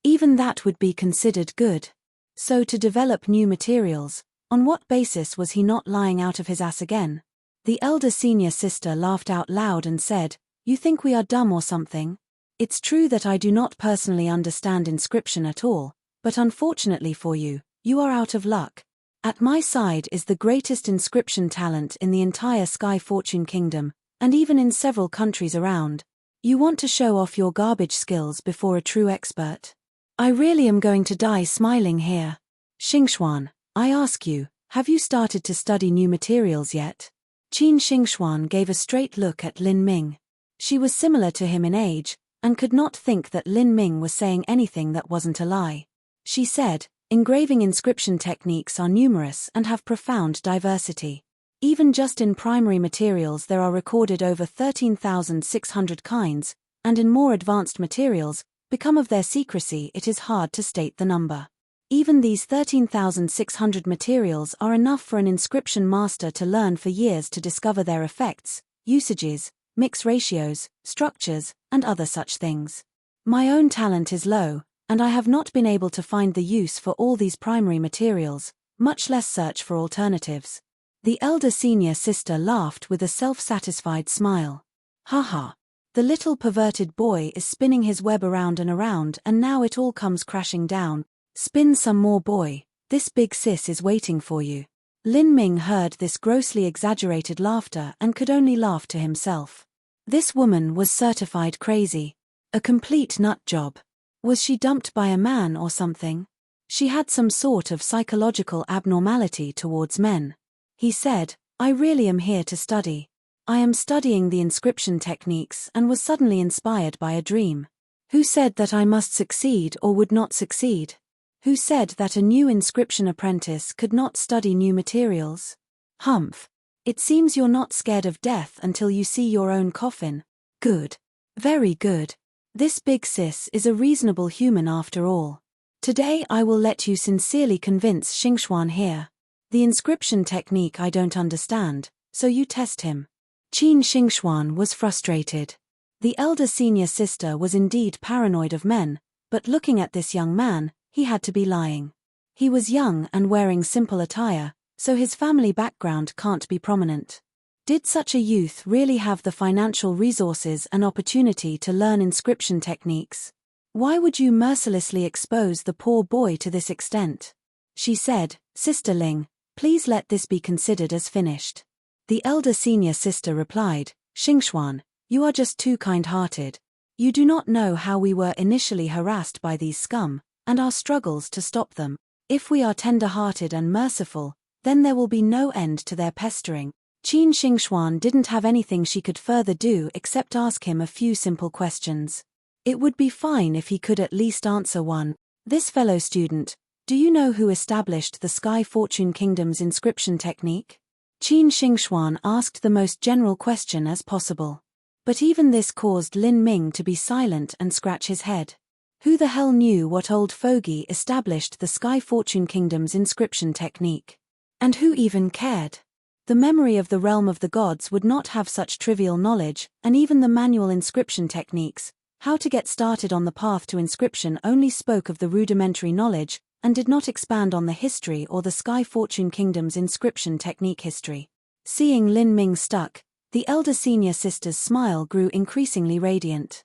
Even that would be considered good. So to develop new materials, on what basis was he not lying out of his ass again? The elder senior sister laughed out loud and said, "You think we are dumb or something? It's true that I do not personally understand inscription at all, but unfortunately for you, you are out of luck. At my side is the greatest inscription talent in the entire Sky Fortune Kingdom, and even in several countries around. You want to show off your garbage skills before a true expert? I really am going to die smiling here. Xingxuan, I ask you, have you started to study new materials yet?" Qin Xingxuan gave a straight look at Lin Ming. She was similar to him in age, and could not think that Lin Ming was saying anything that wasn't a lie. She said, "Engraving inscription techniques are numerous and have profound diversity. Even just in primary materials there are recorded over 13,600 kinds, and in more advanced materials, because of their secrecy it is hard to state the number. Even these 13,600 materials are enough for an inscription master to learn for years to discover their effects, usages, mix ratios, structures, and other such things. My own talent is low, and I have not been able to find the use for all these primary materials, much less search for alternatives." The elder senior sister laughed with a self-satisfied smile. "Haha. The little perverted boy is spinning his web around and now it all comes crashing down. Spin some more, boy, this big sis is waiting for you." Lin Ming heard this grossly exaggerated laughter and could only laugh to himself. This woman was certified crazy. A complete nut job. Was she dumped by a man or something? She had some sort of psychological abnormality towards men. He said, "I really am here to study. I am studying the inscription techniques and was suddenly inspired by a dream. Who said that I must succeed or would not succeed? Who said that a new inscription apprentice could not study new materials? Humph. It seems you're not scared of death until you see your own coffin. Good. Very good. This big sis is a reasonable human after all. Today I will let you sincerely convince Xingxuan here. The inscription technique I don't understand, so you test him." Qin Xingxuan was frustrated. The elder senior sister was indeed paranoid of men, but looking at this young man, he had to be lying. He was young and wearing simple attire, so his family background can't be prominent. Did such a youth really have the financial resources and opportunity to learn inscription techniques? Why would you mercilessly expose the poor boy to this extent? She said, "Sister Ling, please let this be considered as finished." The elder senior sister replied, "Xingxuan, you are just too kind-hearted. You do not know how we were initially harassed by these scum, and our struggles to stop them. If we are tender-hearted and merciful, then there will be no end to their pestering." Qin Xingxuan didn't have anything she could further do except ask him a few simple questions. It would be fine if he could at least answer one. "This fellow student, do you know who established the Sky Fortune Kingdom's inscription technique?" Qin Xingxuan asked the most general question as possible. But even this caused Lin Ming to be silent and scratch his head. Who the hell knew what old fogey established the Sky Fortune Kingdom's inscription technique? And who even cared? The memory of the realm of the gods would not have such trivial knowledge, and even the manual inscription techniques, how to get started on the path to inscription, only spoke of the rudimentary knowledge, and did not expand on the history or the Sky Fortune Kingdom's inscription technique history. Seeing Lin Ming stuck, the elder senior sister's smile grew increasingly radiant.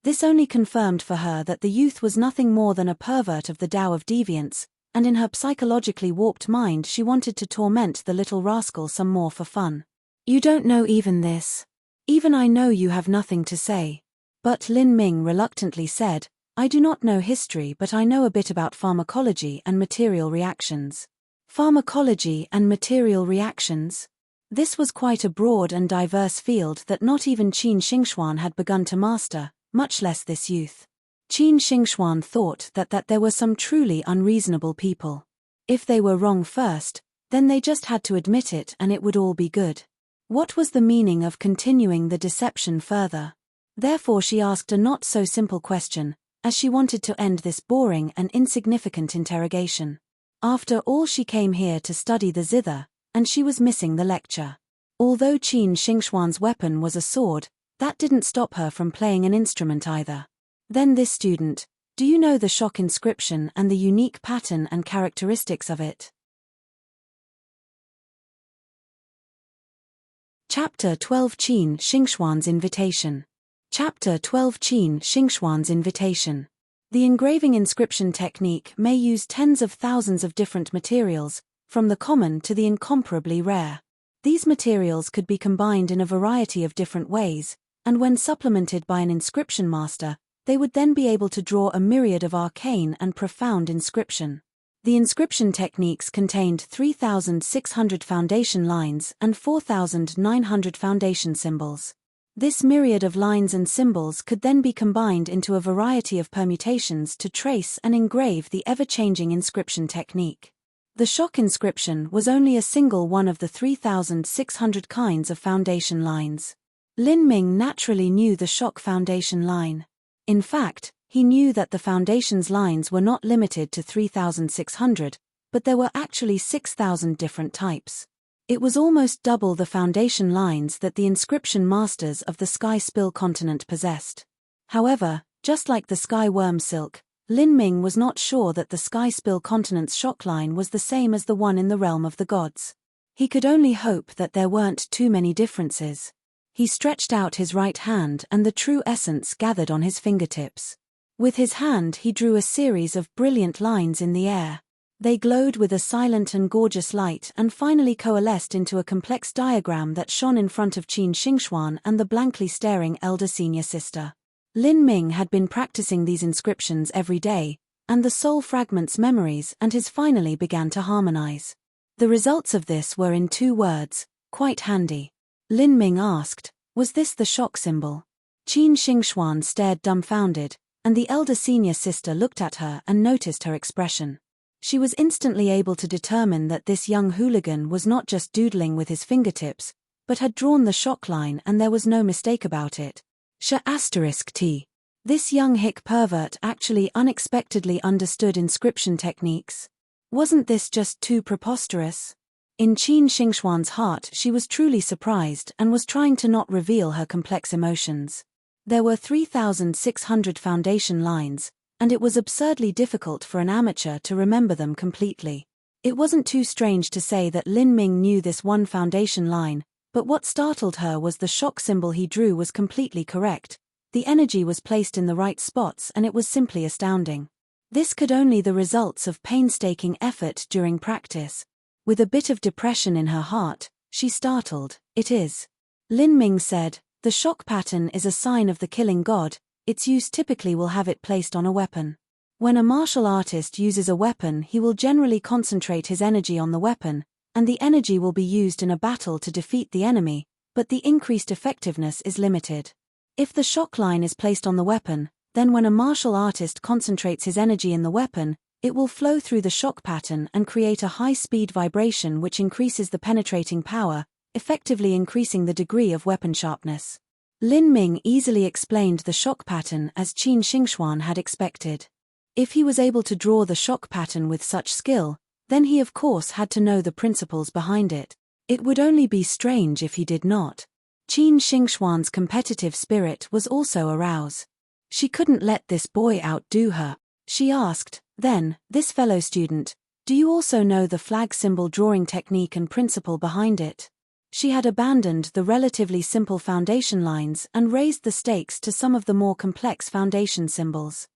This only confirmed for her that the youth was nothing more than a pervert of the Tao of deviance, and in her psychologically warped mind she wanted to torment the little rascal some more for fun. "You don't know even this. Even I know you have nothing to say." But Lin Ming reluctantly said, "I do not know history, but I know a bit about pharmacology and material reactions." Pharmacology and material reactions? This was quite a broad and diverse field that not even Qin Xingxuan had begun to master, much less this youth. Qin Xingxuan thought that there were some truly unreasonable people. If they were wrong first, then they just had to admit it and it would all be good. What was the meaning of continuing the deception further? Therefore she asked a not-so-simple question, as she wanted to end this boring and insignificant interrogation. After all, she came here to study the zither, and she was missing the lecture. Although Qin Xingxuan's weapon was a sword, that didn't stop her from playing an instrument either. Then this student, do you know the shock inscription and the unique pattern and characteristics of it? Chapter 12 Qin Xingxuan's Invitation. Chapter 12 Qin Xingxuan's Invitation. The engraving inscription technique may use tens of thousands of different materials, from the common to the incomparably rare. These materials could be combined in a variety of different ways, and when supplemented by an inscription master, they would then be able to draw a myriad of arcane and profound inscription. The inscription techniques contained 3,600 foundation lines and 4,900 foundation symbols. This myriad of lines and symbols could then be combined into a variety of permutations to trace and engrave the ever-changing inscription technique. The shock inscription was only a single one of the 3,600 kinds of foundation lines. Lin Ming naturally knew the shock foundation line. In fact, he knew that the foundation's lines were not limited to 3,600, but there were actually 6,000 different types. It was almost double the foundation lines that the inscription masters of the Sky Spill continent possessed. However, just like the Sky Worm Silk, Lin Ming was not sure that the Sky Spill continent's shock line was the same as the one in the realm of the gods. He could only hope that there weren't too many differences. He stretched out his right hand and the true essence gathered on his fingertips. With his hand he drew a series of brilliant lines in the air. They glowed with a silent and gorgeous light and finally coalesced into a complex diagram that shone in front of Qin Xingxuan and the blankly staring elder senior sister. Lin Ming had been practicing these inscriptions every day, and the soul fragments memories and his finally began to harmonize. The results of this were in 2 words, quite handy. Lin Ming asked, was this the shock symbol? Qin Xingxuan stared dumbfounded, and the elder senior sister looked at her and noticed her expression. She was instantly able to determine that this young hooligan was not just doodling with his fingertips, but had drawn the shock line, and there was no mistake about it. *T. This young hick pervert actually unexpectedly understood inscription techniques. Wasn't this just too preposterous? In Qin Xingxuan's heart she was truly surprised and was trying to not reveal her complex emotions. There were 3,600 foundation lines, and it was absurdly difficult for an amateur to remember them completely. It wasn't too strange to say that Lin Ming knew this one foundation line, but what startled her was the shock symbol he drew was completely correct. The energy was placed in the right spots and it was simply astounding. This could only be the results of painstaking effort during practice. With a bit of depression in her heart, she startled, "It is." Lin Ming said, "The shock pattern is a sign of the killing god. Its use typically will have it placed on a weapon. When a martial artist uses a weapon, he will generally concentrate his energy on the weapon, and the energy will be used in a battle to defeat the enemy, but the increased effectiveness is limited. If the shock line is placed on the weapon, then when a martial artist concentrates his energy in the weapon, it will flow through the shock pattern and create a high-speed vibration which increases the penetrating power, effectively increasing the degree of weapon sharpness." Lin Ming easily explained the shock pattern as Qin Xingxuan had expected. If he was able to draw the shock pattern with such skill, then he of course had to know the principles behind it. It would only be strange if he did not. Qin Xingxuan's competitive spirit was also aroused. She couldn't let this boy outdo her. She asked, "Then, this fellow student, do you also know the flag symbol drawing technique and principle behind it?" She had abandoned the relatively simple foundation lines and raised the stakes to some of the more complex foundation symbols.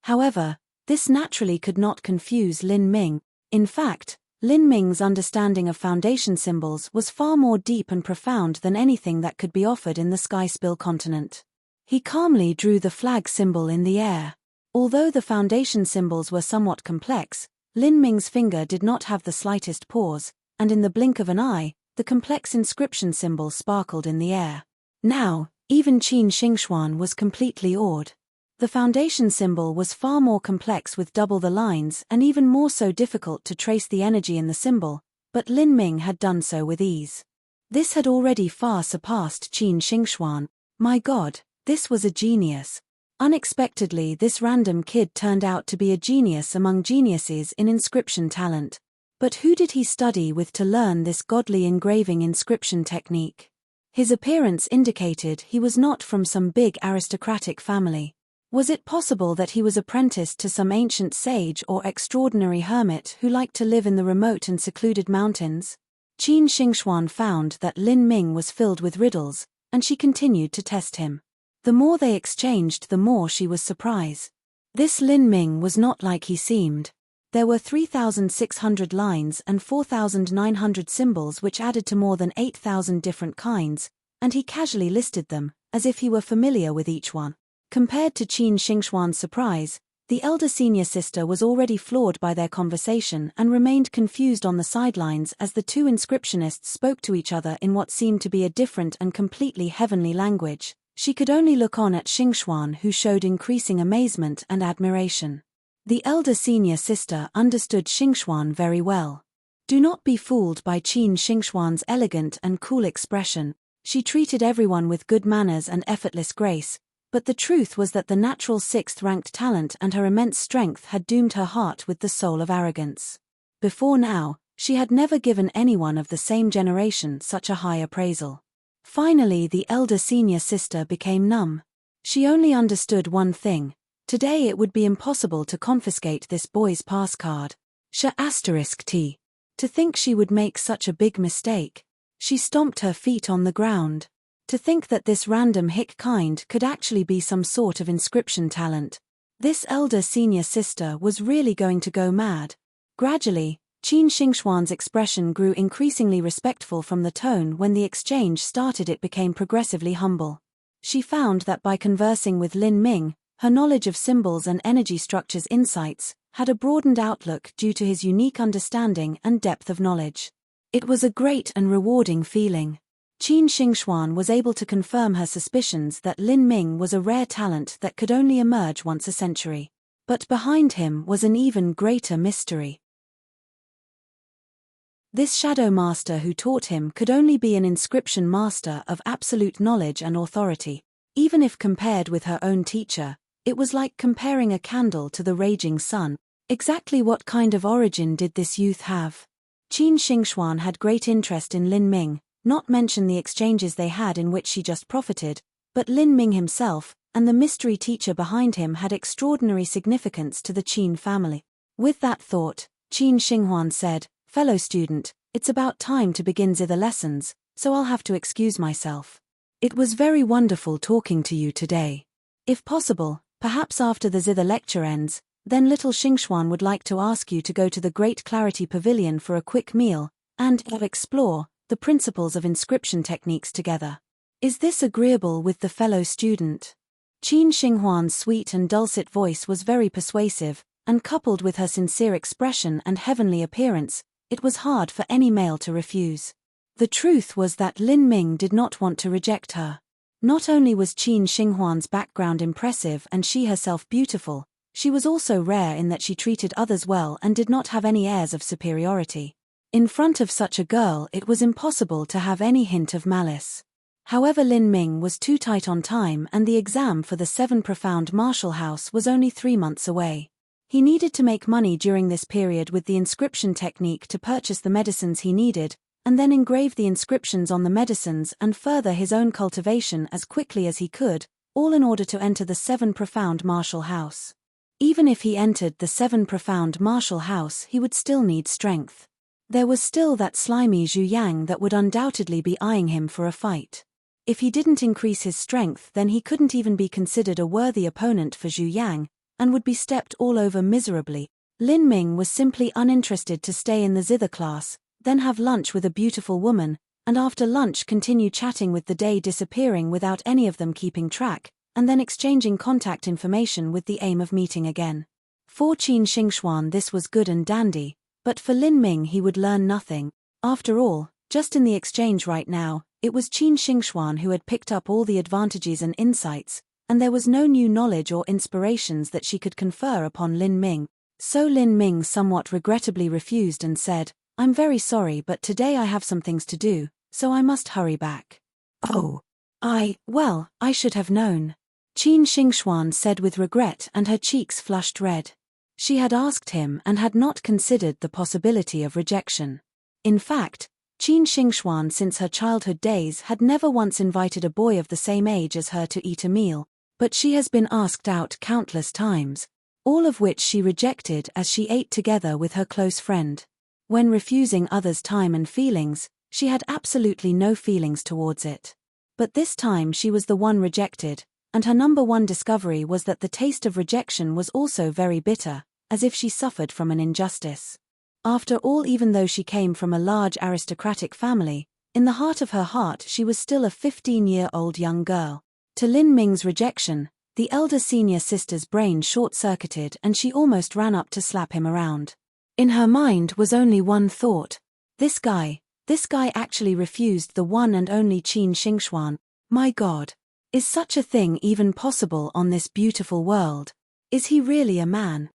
However, this naturally could not confuse Lin Ming. In fact, Lin Ming's understanding of foundation symbols was far more deep and profound than anything that could be offered in the Sky Spill continent. He calmly drew the flag symbol in the air. Although the foundation symbols were somewhat complex, Lin Ming's finger did not have the slightest pause, and in the blink of an eye, the complex inscription symbol sparkled in the air. Now, even Qin Xingxuan was completely awed. The foundation symbol was far more complex with double the lines and even more so difficult to trace the energy in the symbol, but Lin Ming had done so with ease. This had already far surpassed Qin Xingxuan. My God, this was a genius. Unexpectedly, this random kid turned out to be a genius among geniuses in inscription talent. But who did he study with to learn this godly engraving inscription technique? His appearance indicated he was not from some big aristocratic family. Was it possible that he was apprenticed to some ancient sage or extraordinary hermit who liked to live in the remote and secluded mountains? Qin Xingxuan found that Lin Ming was filled with riddles, and she continued to test him. The more they exchanged, the more she was surprised. This Lin Ming was not like he seemed. There were 3,600 lines and 4,900 symbols which added to more than 8,000 different kinds, and he casually listed them, as if he were familiar with each one. Compared to Qin Xingxuan's surprise, the elder senior sister was already floored by their conversation and remained confused on the sidelines as the two inscriptionists spoke to each other in what seemed to be a different and completely heavenly language. She could only look on at Xingxuan, who showed increasing amazement and admiration. The elder senior sister understood Xingxuan very well. Do not be fooled by Qin Xingxuan's elegant and cool expression. She treated everyone with good manners and effortless grace, but the truth was that the natural sixth-ranked talent and her immense strength had doomed her heart with the soul of arrogance. Before now, she had never given anyone of the same generation such a high appraisal. Finally, the elder senior sister became numb. She only understood one thing. Today it would be impossible to confiscate this boy's pass card. *T. To think she would make such a big mistake. She stomped her feet on the ground. To think that this random hick kind could actually be some sort of inscription talent. This elder senior sister was really going to go mad. Gradually, Qin Xingxuan's expression grew increasingly respectful from the tone when the exchange started. It became progressively humble. She found that by conversing with Lin Ming, her knowledge of symbols and energy structures insights had a broadened outlook due to his unique understanding and depth of knowledge. It was a great and rewarding feeling. Qin Xingxuan was able to confirm her suspicions that Lin Ming was a rare talent that could only emerge once a century. But behind him was an even greater mystery. This shadow master who taught him could only be an inscription master of absolute knowledge and authority. Even if compared with her own teacher, it was like comparing a candle to the raging sun. Exactly what kind of origin did this youth have? Qin Xingxuan had great interest in Lin Ming, not mention the exchanges they had in which she just profited, but Lin Ming himself, and the mystery teacher behind him had extraordinary significance to the Qin family. With that thought, Qin Xinghuan said, "Fellow student, it's about time to begin the lessons, so I'll have to excuse myself. It was very wonderful talking to you today. If possible, perhaps after the zither lecture ends, then little Xingxuan would like to ask you to go to the Great Clarity Pavilion for a quick meal, and explore the principles of inscription techniques together. Is this agreeable with the fellow student?" Qin Xinghuan's sweet and dulcet voice was very persuasive, and coupled with her sincere expression and heavenly appearance, it was hard for any male to refuse. The truth was that Lin Ming did not want to reject her. Not only was Qin Xinghuan's background impressive and she herself beautiful, she was also rare in that she treated others well and did not have any airs of superiority. In front of such a girl it was impossible to have any hint of malice. However, Lin Ming was too tight on time and the exam for the 7 Profound Martial House was only 3 months away. He needed to make money during this period with the inscription technique to purchase the medicines he needed, and then engrave the inscriptions on the medicines and further his own cultivation as quickly as he could, all in order to enter the 7 Profound Martial House. Even if he entered the 7 Profound Martial House, he would still need strength. There was still that slimy Zhu Yang that would undoubtedly be eyeing him for a fight. If he didn't increase his strength, then he couldn't even be considered a worthy opponent for Zhu Yang, and would be stepped all over miserably. Lin Ming was simply uninterested to stay in the zither class, then have lunch with a beautiful woman, and after lunch continue chatting with the day disappearing without any of them keeping track, and then exchanging contact information with the aim of meeting again. For Qin Xingxuan this was good and dandy, but for Lin Ming he would learn nothing. After all, just in the exchange right now, it was Qin Xingxuan who had picked up all the advantages and insights, and there was no new knowledge or inspirations that she could confer upon Lin Ming. So Lin Ming somewhat regrettably refused and said, I'm very sorry, but today I have some things to do, so I must hurry back. Oh. I should have known. Qin Xingxuan said with regret, and her cheeks flushed red. She had asked him and had not considered the possibility of rejection. In fact, Qin Xingxuan since her childhood days had never once invited a boy of the same age as her to eat a meal, but she has been asked out countless times, all of which she rejected as she ate together with her close friend. When refusing others' time and feelings, she had absolutely no feelings towards it. But this time she was the one rejected, and her number one discovery was that the taste of rejection was also very bitter, as if she suffered from an injustice. After all, even though she came from a large aristocratic family, in the heart of her heart she was still a 15-year-old young girl. To Lin Ming's rejection, the elder senior sister's brain short-circuited and she almost ran up to slap him around. In her mind was only one thought. This guy actually refused the one and only Qin Xingxuan. My God. Is such a thing even possible on this beautiful world? Is he really a man?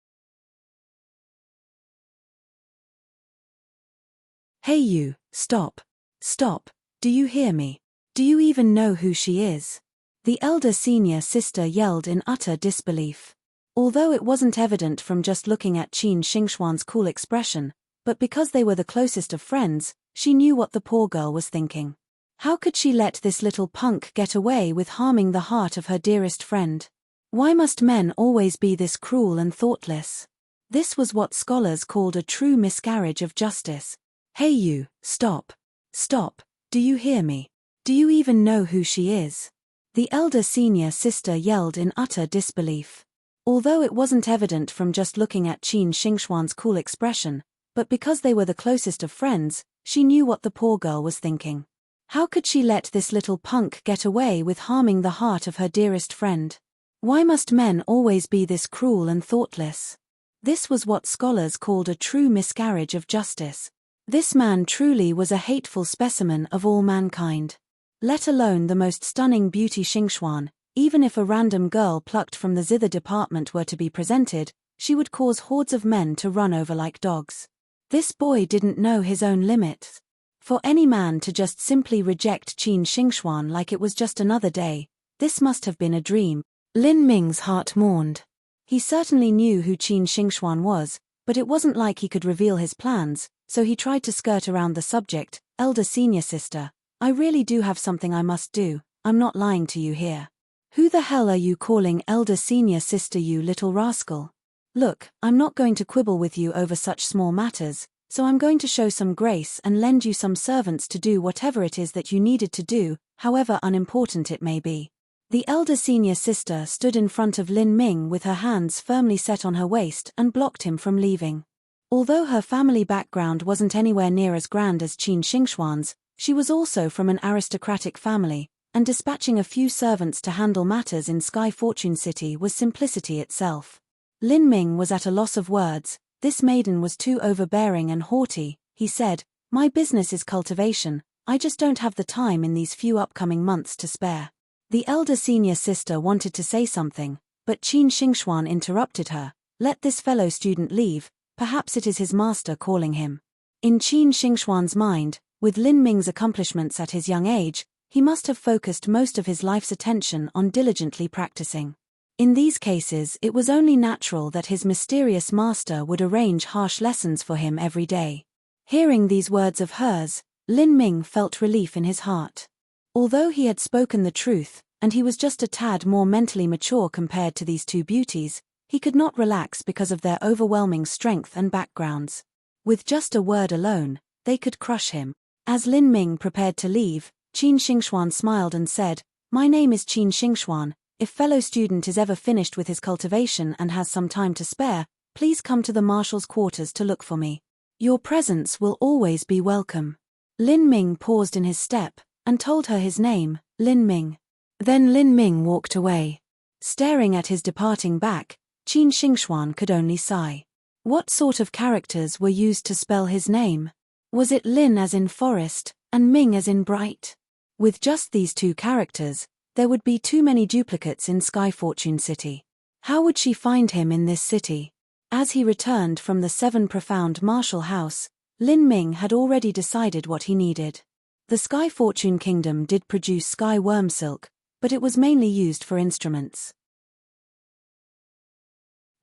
Hey you, stop. Stop, do you hear me? Do you even know who she is? The elder senior sister yelled in utter disbelief. Although it wasn't evident from just looking at Qin Xingxuan's cool expression, but because they were the closest of friends, she knew what the poor girl was thinking. How could she let this little punk get away with harming the heart of her dearest friend? Why must men always be this cruel and thoughtless? This was what scholars called a true miscarriage of justice. Hey you, stop. Stop, do you hear me? Do you even know who she is? The elder senior sister yelled in utter disbelief. Although it wasn't evident from just looking at Qin Xingxuan's cool expression, but because they were the closest of friends, she knew what the poor girl was thinking. How could she let this little punk get away with harming the heart of her dearest friend? Why must men always be this cruel and thoughtless? This was what scholars called a true miscarriage of justice. This man truly was a hateful specimen of all mankind. Let alone the most stunning beauty Xingxuan, even if a random girl plucked from the zither department were to be presented, she would cause hordes of men to run over like dogs. This boy didn't know his own limits. For any man to just simply reject Qin Xingxuan like it was just another day, this must have been a dream. Lin Ming's heart mourned. He certainly knew who Qin Xingxuan was, but it wasn't like he could reveal his plans, so he tried to skirt around the subject. Elder senior sister, I really do have something I must do, I'm not lying to you here. Who the hell are you calling elder senior sister, you little rascal? Look, I'm not going to quibble with you over such small matters, so I'm going to show some grace and lend you some servants to do whatever it is that you needed to do, however unimportant it may be. The elder senior sister stood in front of Lin Ming with her hands firmly set on her waist and blocked him from leaving. Although her family background wasn't anywhere near as grand as Qin Xingxuan's, she was also from an aristocratic family, and dispatching a few servants to handle matters in Sky Fortune City was simplicity itself. Lin Ming was at a loss of words. This maiden was too overbearing and haughty. He said, "My business is cultivation, I just don't have the time in these few upcoming months to spare." The elder senior sister wanted to say something, but Qin Xingxuan interrupted her. "Let this fellow student leave, perhaps it is his master calling him." In Qin Xingxuan's mind, with Lin Ming's accomplishments at his young age, he must have focused most of his life's attention on diligently practicing. In these cases it was only natural that his mysterious master would arrange harsh lessons for him every day. Hearing these words of hers, Lin Ming felt relief in his heart. Although he had spoken the truth, and he was just a tad more mentally mature compared to these two beauties, he could not relax because of their overwhelming strength and backgrounds. With just a word alone, they could crush him. As Lin Ming prepared to leave, Qin Xingxuan smiled and said, "My name is Qin Xingxuan. If fellow student is ever finished with his cultivation and has some time to spare, please come to the marshal's quarters to look for me. Your presence will always be welcome." Lin Ming paused in his step, and told her his name, Lin Ming. Then Lin Ming walked away. Staring at his departing back, Qin Xingxuan could only sigh. What sort of characters were used to spell his name? Was it Lin as in forest, and Ming as in bright? With just these two characters, there would be too many duplicates in Sky Fortune City. How would she find him in this city? As he returned from the Seven Profound Martial House, Lin Ming had already decided what he needed. The Sky Fortune Kingdom did produce sky worm silk, but it was mainly used for instruments.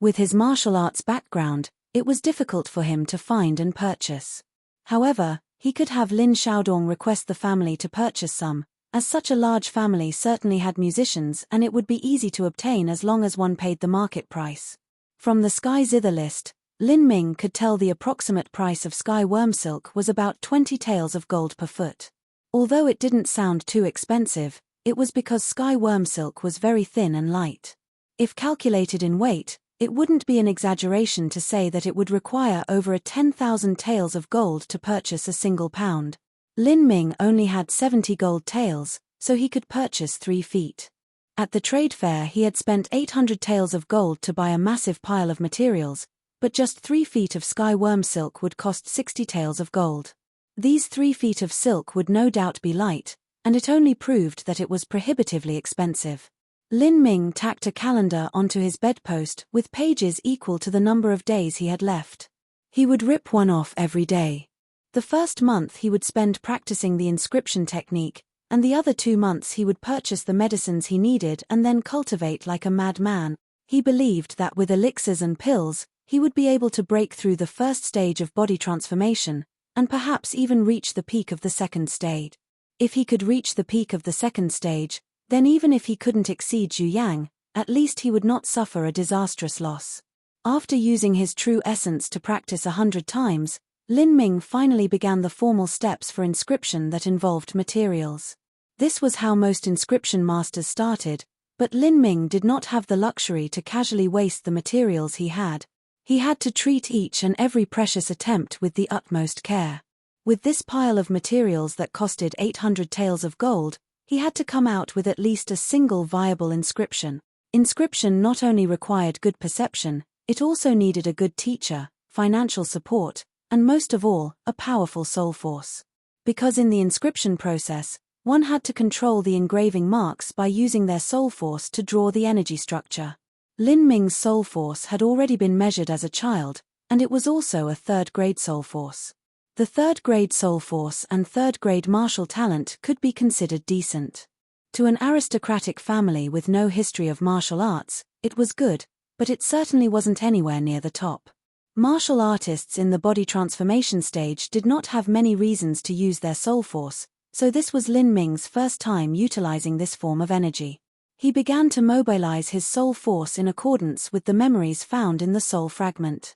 With his martial arts background, it was difficult for him to find and purchase. However, he could have Lin Xiaodong request the family to purchase some, as such a large family certainly had musicians and it would be easy to obtain as long as one paid the market price. From the Sky Zither list, Lin Ming could tell the approximate price of sky worm silk was about 20 taels of gold per foot. Although it didn't sound too expensive, it was because sky worm silk was very thin and light. If calculated in weight, it wouldn't be an exaggeration to say that it would require over 10,000 taels of gold to purchase a single pound. Lin Ming only had 70 gold taels, so he could purchase 3 feet. At the trade fair he had spent 800 taels of gold to buy a massive pile of materials, but just 3 feet of sky worm silk would cost 60 taels of gold. These 3 feet of silk would no doubt be light, and it only proved that it was prohibitively expensive. Lin Ming tacked a calendar onto his bedpost with pages equal to the number of days he had left. He would rip one off every day. The first month he would spend practicing the inscription technique, and the other 2 months he would purchase the medicines he needed and then cultivate like a madman. He believed that with elixirs and pills, he would be able to break through the first stage of body transformation, and perhaps even reach the peak of the second stage. If he could reach the peak of the second stage, then even if he couldn't exceed Zhu Yang, at least he would not suffer a disastrous loss. After using his true essence to practice 100 times, Lin Ming finally began the formal steps for inscription that involved materials. This was how most inscription masters started, but Lin Ming did not have the luxury to casually waste the materials he had. He had to treat each and every precious attempt with the utmost care. With this pile of materials that costed 800 taels of gold, he had to come out with at least a single viable inscription. Inscription not only required good perception, it also needed a good teacher, financial support, and most of all, a powerful soul force. Because in the inscription process, one had to control the engraving marks by using their soul force to draw the energy structure. Lin Ming's soul force had already been measured as a child, and it was also a third-grade soul force. The third-grade soul force and third-grade martial talent could be considered decent. To an aristocratic family with no history of martial arts, it was good, but it certainly wasn't anywhere near the top. Martial artists in the body transformation stage did not have many reasons to use their soul force, so this was Lin Ming's first time utilizing this form of energy. He began to mobilize his soul force in accordance with the memories found in the soul fragment.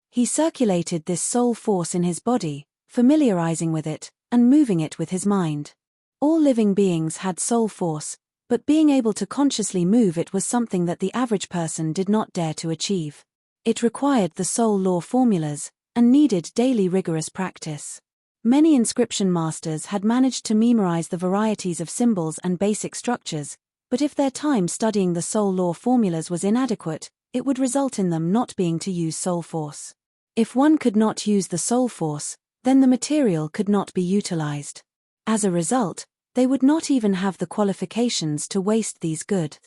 He circulated this soul force in his body, familiarizing with it, and moving it with his mind. All living beings had soul force, but being able to consciously move it was something that the average person did not dare to achieve. It required the soul law formulas, and needed daily rigorous practice. Many inscription masters had managed to memorize the varieties of symbols and basic structures, but if their time studying the soul law formulas was inadequate, it would result in them not being to use soul force. If one could not use the soul force, then the material could not be utilized. As a result, they would not even have the qualifications to waste these goods.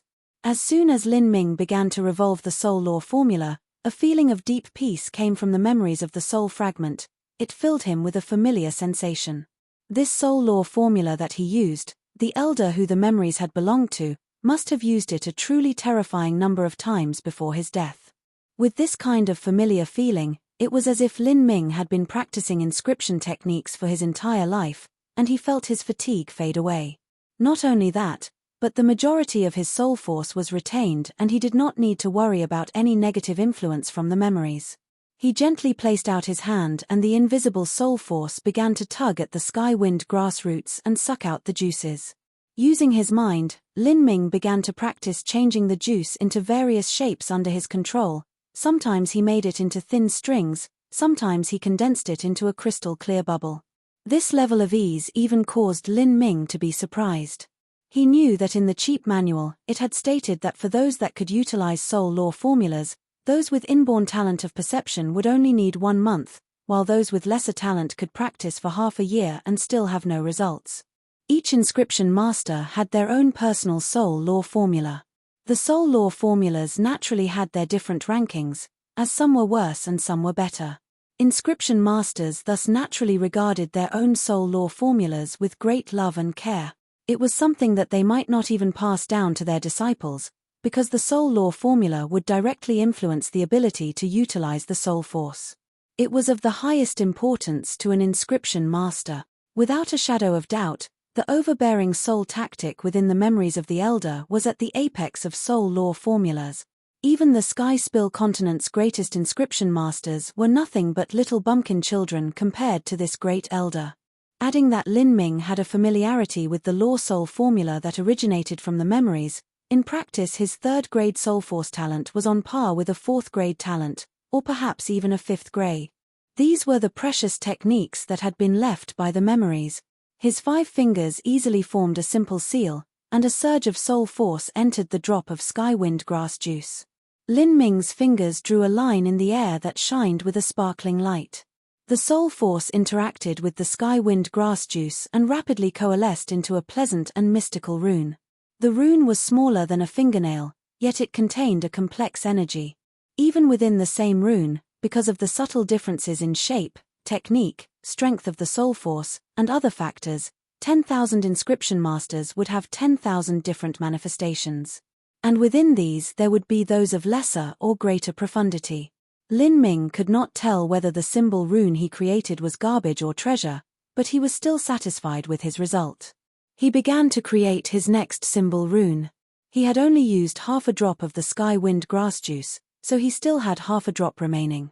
As soon as Lin Ming began to revolve the soul law formula, a feeling of deep peace came from the memories of the soul fragment. It filled him with a familiar sensation. This soul law formula that he used, the elder who the memories had belonged to, must have used it a truly terrifying number of times before his death. With this kind of familiar feeling, it was as if Lin Ming had been practicing inscription techniques for his entire life, and he felt his fatigue fade away. Not only that, but the majority of his soul force was retained and he did not need to worry about any negative influence from the memories. He gently placed out his hand and the invisible soul force began to tug at the sky wind grass roots and suck out the juices. Using his mind, Lin Ming began to practice changing the juice into various shapes under his control. Sometimes he made it into thin strings, sometimes he condensed it into a crystal clear bubble. This level of ease even caused Lin Ming to be surprised. He knew that in the cheap manual, it had stated that for those that could utilize soul law formulas, those with inborn talent of perception would only need 1 month, while those with lesser talent could practice for half a year and still have no results. Each inscription master had their own personal soul law formula. The soul law formulas naturally had their different rankings, as some were worse and some were better. Inscription masters thus naturally regarded their own soul law formulas with great love and care. It was something that they might not even pass down to their disciples, because the soul law formula would directly influence the ability to utilize the soul force. It was of the highest importance to an inscription master. Without a shadow of doubt, the overbearing soul tactic within the memories of the elder was at the apex of soul law formulas. Even the Sky Spill continent's greatest inscription masters were nothing but little bumpkin children compared to this great elder. Adding that Lin Ming had a familiarity with the law soul formula that originated from the memories, in practice his third-grade soul force talent was on par with a fourth-grade talent, or perhaps even a fifth grade. These were the precious techniques that had been left by the memories. His 5 fingers easily formed a simple seal, and a surge of soul force entered the drop of sky wind grass juice. Lin Ming's fingers drew a line in the air that shined with a sparkling light. The soul force interacted with the sky wind grass juice and rapidly coalesced into a pleasant and mystical rune. The rune was smaller than a fingernail, yet it contained a complex energy. Even within the same rune, because of the subtle differences in shape, technique, strength of the soul force, and other factors, 10,000 inscription masters would have 10,000 different manifestations. And within these there would be those of lesser or greater profundity. Lin Ming could not tell whether the symbol rune he created was garbage or treasure, but he was still satisfied with his result. He began to create his next symbol rune. He had only used half a drop of the sky wind grass juice, so he still had half a drop remaining.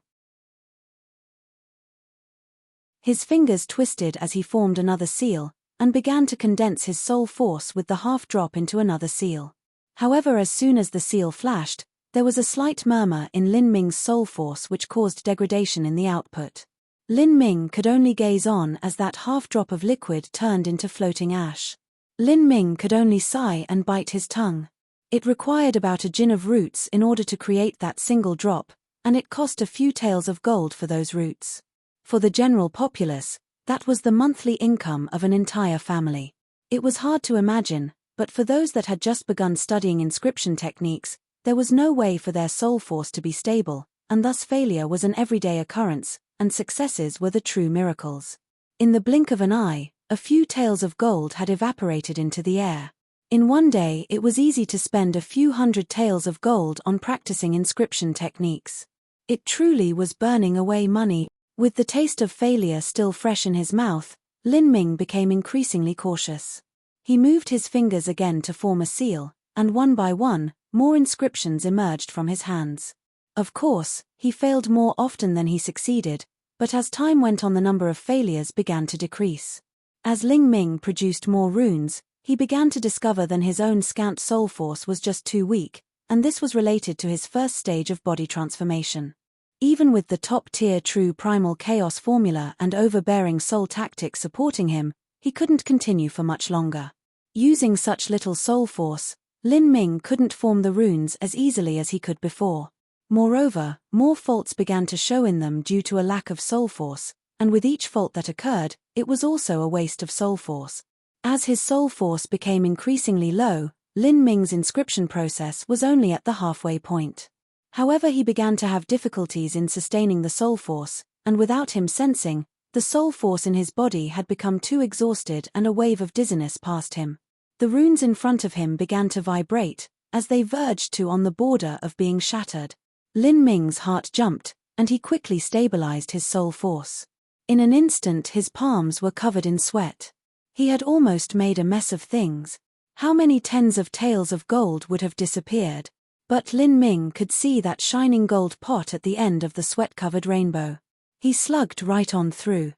His fingers twisted as he formed another seal, and began to condense his soul force with the half drop into another seal. However, as soon as the seal flashed, there was a slight murmur in Lin Ming's soul force which caused degradation in the output. Lin Ming could only gaze on as that half drop of liquid turned into floating ash. Lin Ming could only sigh and bite his tongue. It required about a jin of roots in order to create that single drop, and it cost a few taels of gold for those roots. For the general populace, that was the monthly income of an entire family. It was hard to imagine, but for those that had just begun studying inscription techniques, there was no way for their soul force to be stable, and thus failure was an everyday occurrence, and successes were the true miracles. In the blink of an eye, a few taels of gold had evaporated into the air. In one day it was easy to spend a few hundred taels of gold on practicing inscription techniques. It truly was burning away money. With the taste of failure still fresh in his mouth, Lin Ming became increasingly cautious. He moved his fingers again to form a seal, and one by one, more inscriptions emerged from his hands. Of course, he failed more often than he succeeded, but as time went on the number of failures began to decrease. As Lin Ming produced more runes, he began to discover that his own scant soul force was just too weak, and this was related to his first stage of body transformation. Even with the top-tier true primal chaos formula and overbearing soul tactics supporting him, he couldn't continue for much longer. Using such little soul force, Lin Ming couldn't form the runes as easily as he could before. Moreover, more faults began to show in them due to a lack of soul force, and with each fault that occurred, it was also a waste of soul force. As his soul force became increasingly low, Lin Ming's inscription process was only at the halfway point. However, he began to have difficulties in sustaining the soul force, and without him sensing, the soul force in his body had become too exhausted and a wave of dizziness passed him. The runes in front of him began to vibrate, as they verged to on the border of being shattered. Lin Ming's heart jumped, and he quickly stabilized his soul force. In an instant his palms were covered in sweat. He had almost made a mess of things. How many tens of taels of gold would have disappeared? But Lin Ming could see that shining gold pot at the end of the sweat-covered rainbow. He slugged right on through.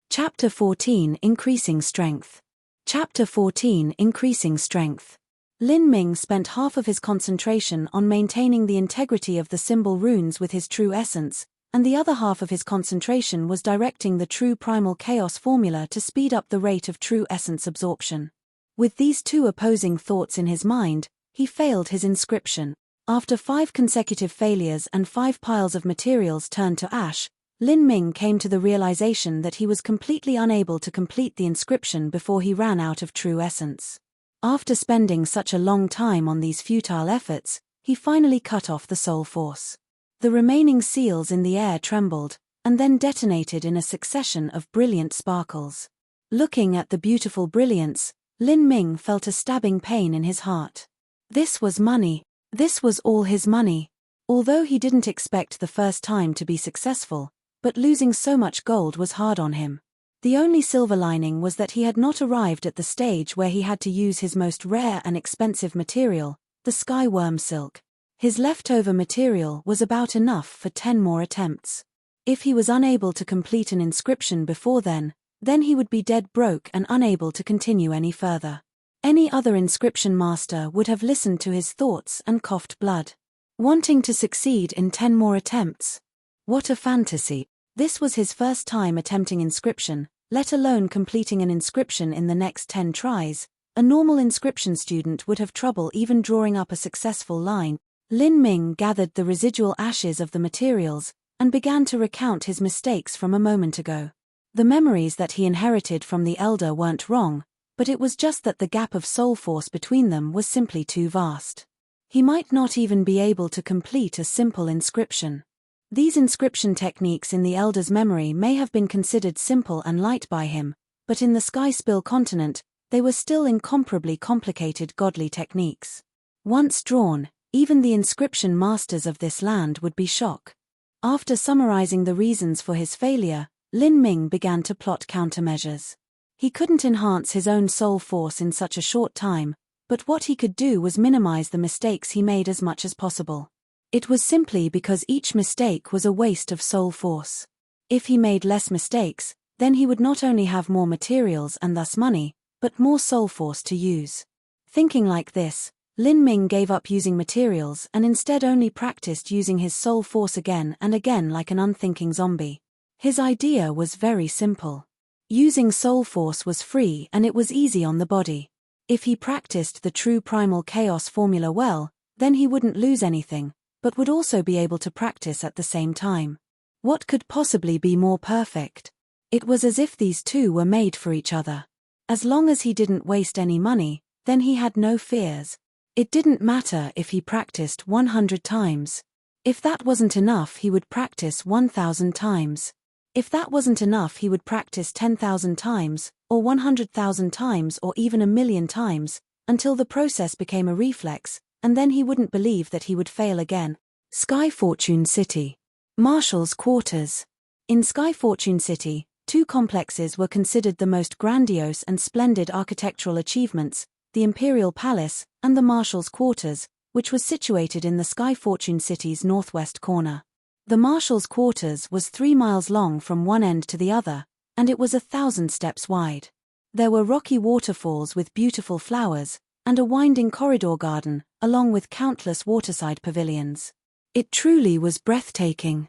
Chapter 14 Increasing Strength. Chapter 14 Increasing Strength. Lin Ming spent half of his concentration on maintaining the integrity of the symbol runes with his true essence, and the other half of his concentration was directing the true primal chaos formula to speed up the rate of true essence absorption. With these two opposing thoughts in his mind, he failed his inscription. After 5 consecutive failures and 5 piles of materials turned to ash, Lin Ming came to the realization that he was completely unable to complete the inscription before he ran out of true essence. After spending such a long time on these futile efforts, he finally cut off the soul force. The remaining seals in the air trembled, and then detonated in a succession of brilliant sparkles. Looking at the beautiful brilliance, Lin Ming felt a stabbing pain in his heart. This was money. This was all his money. Although he didn't expect the first time to be successful, but losing so much gold was hard on him. The only silver lining was that he had not arrived at the stage where he had to use his most rare and expensive material, the sky worm silk. His leftover material was about enough for 10 more attempts. If he was unable to complete an inscription before then he would be dead broke and unable to continue any further. Any other inscription master would have listened to his thoughts and coughed blood. Wanting to succeed in 10 more attempts. What a fantasy. This was his first time attempting inscription, let alone completing an inscription in the next 10 tries. A normal inscription student would have trouble even drawing up a successful line. Lin Ming gathered the residual ashes of the materials and began to recount his mistakes from a moment ago. The memories that he inherited from the elder weren't wrong, but it was just that the gap of soul force between them was simply too vast. He might not even be able to complete a simple inscription. These inscription techniques in the elder's memory may have been considered simple and light by him, but in the Sky Spill continent, they were still incomparably complicated godly techniques. Once drawn, even the inscription masters of this land would be shocked. After summarizing the reasons for his failure, Lin Ming began to plot countermeasures. He couldn't enhance his own soul force in such a short time, but what he could do was minimize the mistakes he made as much as possible. It was simply because each mistake was a waste of soul force. If he made less mistakes, then he would not only have more materials and thus money, but more soul force to use. Thinking like this, Lin Ming gave up using materials and instead only practiced using his soul force again and again like an unthinking zombie. His idea was very simple. Using soul force was free and it was easy on the body. If he practiced the true primal chaos formula well, then he wouldn't lose anything, but would also be able to practice at the same time. What could possibly be more perfect? It was as if these two were made for each other. As long as he didn't waste any money, then he had no fears. It didn't matter if he practiced 100 times. If that wasn't enough, he would practice 1,000 times. If that wasn't enough, he would practice 10,000 times, or 100,000 times, or even 1,000,000 times, until the process became a reflex, and then he wouldn't believe that he would fail again. Sky Fortune City. Marshall's Quarters. In Sky Fortune City, two complexes were considered the most grandiose and splendid architectural achievements, the Imperial Palace and the Marshall's Quarters, which was situated in the Sky Fortune City's northwest corner. The Marshall's Quarters was 3 miles long from one end to the other, and it was 1,000 steps wide. There were rocky waterfalls with beautiful flowers, and a winding corridor garden, along with countless waterside pavilions. It truly was breathtaking.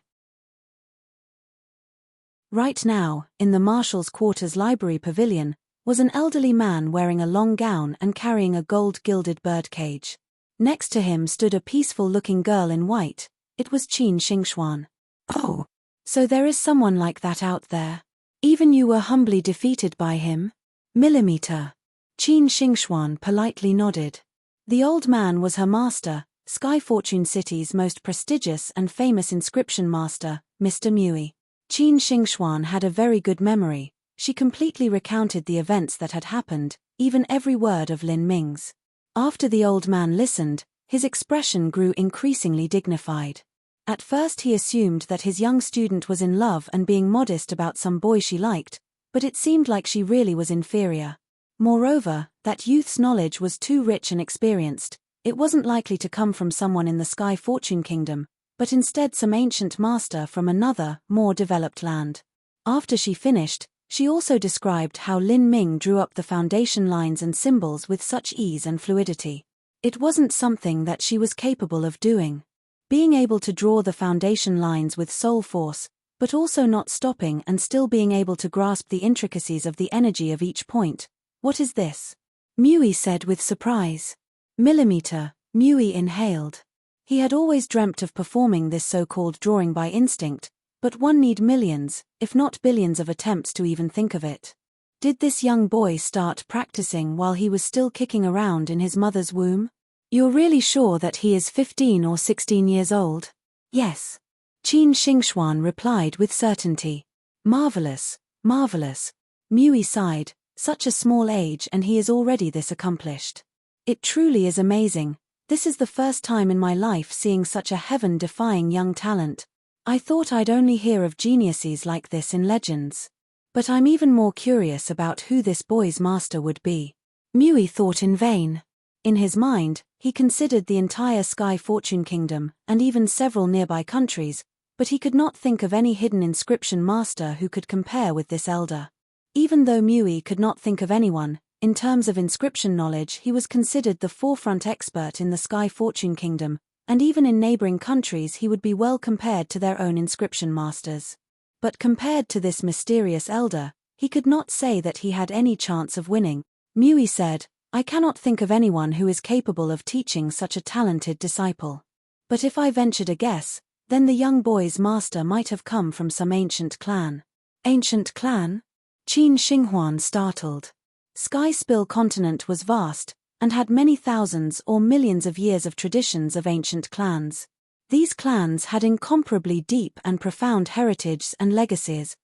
Right now, in the Marshall's Quarters Library Pavilion, was an elderly man wearing a long gown and carrying a gold-gilded birdcage. Next to him stood a peaceful-looking girl in white. It was Qin Xingxuan. Oh, so there is someone like that out there. Even you were humbly defeated by him? Millimeter. Qin Xingxuan politely nodded. The old man was her master, Sky Fortune City's most prestigious and famous inscription master, Mr. Mui. Qin Xingxuan had a very good memory. She completely recounted the events that had happened, even every word of Lin Ming's. After the old man listened, his expression grew increasingly dignified. At first he assumed that his young student was in love and being modest about some boy she liked, but it seemed like she really was inferior. Moreover, that youth's knowledge was too rich and experienced. It wasn't likely to come from someone in the Sky Fortune Kingdom, but instead some ancient master from another, more developed land. After she finished, she also described how Lin Ming drew up the foundation lines and symbols with such ease and fluidity. It wasn't something that she was capable of doing. Being able to draw the foundation lines with soul force, but also not stopping and still being able to grasp the intricacies of the energy of each point. What is this? Mui said with surprise. Millimeter, Mui inhaled. He had always dreamt of performing this so-called drawing by instinct, but one need millions, if not billions of attempts to even think of it. Did this young boy start practicing while he was still kicking around in his mother's womb? You're really sure that he is 15 or 16 years old? Yes. Qin Xingxuan replied with certainty. Marvelous, marvelous. Mui sighed, such a small age and he is already this accomplished. It truly is amazing. This is the first time in my life seeing such a heaven-defying young talent. I thought I'd only hear of geniuses like this in legends. But I'm even more curious about who this boy's master would be. Mui thought in vain. In his mind, he considered the entire Sky Fortune Kingdom, and even several nearby countries, but he could not think of any hidden inscription master who could compare with this elder. Even though Mui could not think of anyone, in terms of inscription knowledge he was considered the forefront expert in the Sky Fortune Kingdom, and even in neighboring countries he would be well compared to their own inscription masters. But compared to this mysterious elder, he could not say that he had any chance of winning. Mui said, I cannot think of anyone who is capable of teaching such a talented disciple. But if I ventured a guess, then the young boy's master might have come from some ancient clan. Ancient clan? Qin Xinghuan startled. Sky Spill continent was vast, and had many thousands or millions of years of traditions of ancient clans. These clans had incomparably deep and profound heritage and legacies.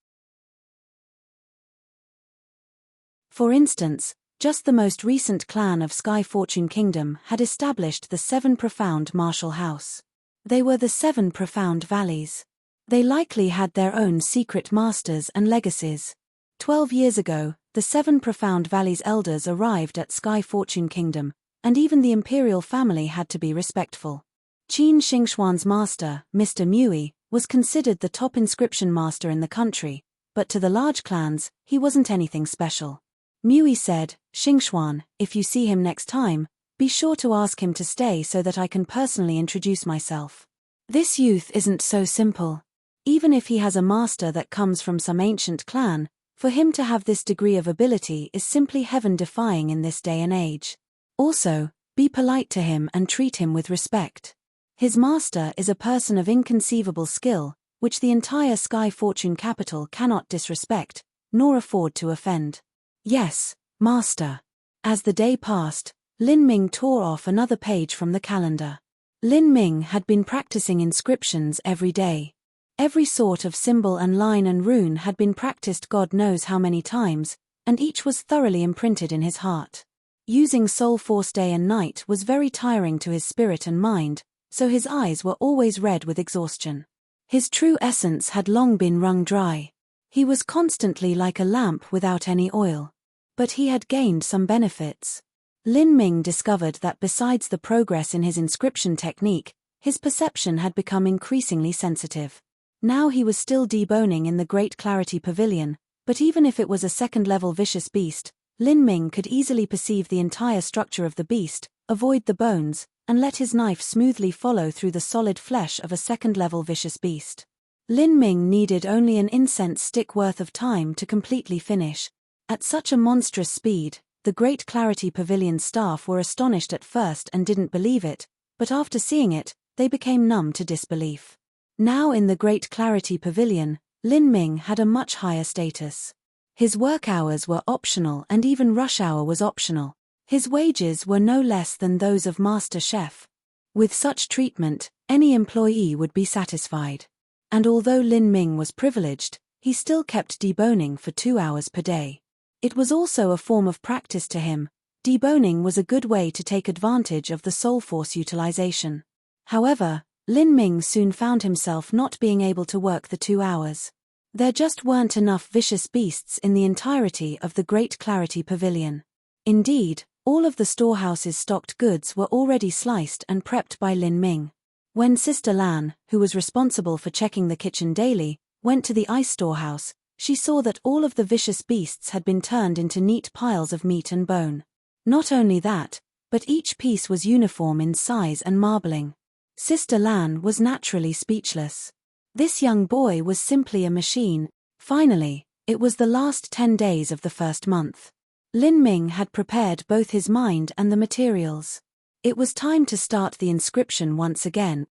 For instance, just the most recent clan of Sky Fortune Kingdom had established the Seven Profound Martial House. They were the Seven Profound Valleys. They likely had their own secret masters and legacies. 12 years ago, the Seven Profound Valleys elders arrived at Sky Fortune Kingdom, and even the imperial family had to be respectful. Qin Xingxuan's master, Mr. Mui, was considered the top inscription master in the country, but to the large clans, he wasn't anything special. Mui said, Xingxuan, if you see him next time, be sure to ask him to stay so that I can personally introduce myself. This youth isn't so simple. Even if he has a master that comes from some ancient clan, for him to have this degree of ability is simply heaven-defying in this day and age. Also, be polite to him and treat him with respect. His master is a person of inconceivable skill, which the entire Sky Fortune capital cannot disrespect, nor afford to offend. Yes, master. As the day passed, Lin Ming tore off another page from the calendar. Lin Ming had been practicing inscriptions every day. Every sort of symbol and line and rune had been practiced God knows how many times, and each was thoroughly imprinted in his heart. Using Soul Force day and night was very tiring to his spirit and mind, so his eyes were always red with exhaustion. His true essence had long been wrung dry. He was constantly like a lamp without any oil. But he had gained some benefits. Lin Ming discovered that besides the progress in his inscription technique, his perception had become increasingly sensitive. Now he was still deboning in the Great Clarity Pavilion, but even if it was a second-level vicious beast, Lin Ming could easily perceive the entire structure of the beast, avoid the bones, and let his knife smoothly follow through the solid flesh of a second-level vicious beast. Lin Ming needed only an incense stick worth of time to completely finish. At such a monstrous speed, the Great Clarity Pavilion staff were astonished at first and didn't believe it, but after seeing it, they became numb to disbelief. Now in the Great Clarity Pavilion, Lin Ming had a much higher status. His work hours were optional and even rush hour was optional. His wages were no less than those of master chef. With such treatment, any employee would be satisfied. And although Lin Ming was privileged, he still kept deboning for 2 hours per day. It was also a form of practice to him. Deboning was a good way to take advantage of the soul force utilization. However, Lin Ming soon found himself not being able to work the 2 hours. There just weren't enough vicious beasts in the entirety of the Great Clarity Pavilion. Indeed, all of the storehouse's stocked goods were already sliced and prepped by Lin Ming. When Sister Lan, who was responsible for checking the kitchen daily, went to the ice storehouse, she saw that all of the vicious beasts had been turned into neat piles of meat and bone. Not only that, but each piece was uniform in size and marbling. Sister Lan was naturally speechless. This young boy was simply a machine. Finally, it was the last 10 days of the first month. Lin Ming had prepared both his mind and the materials. It was time to start the inscription once again.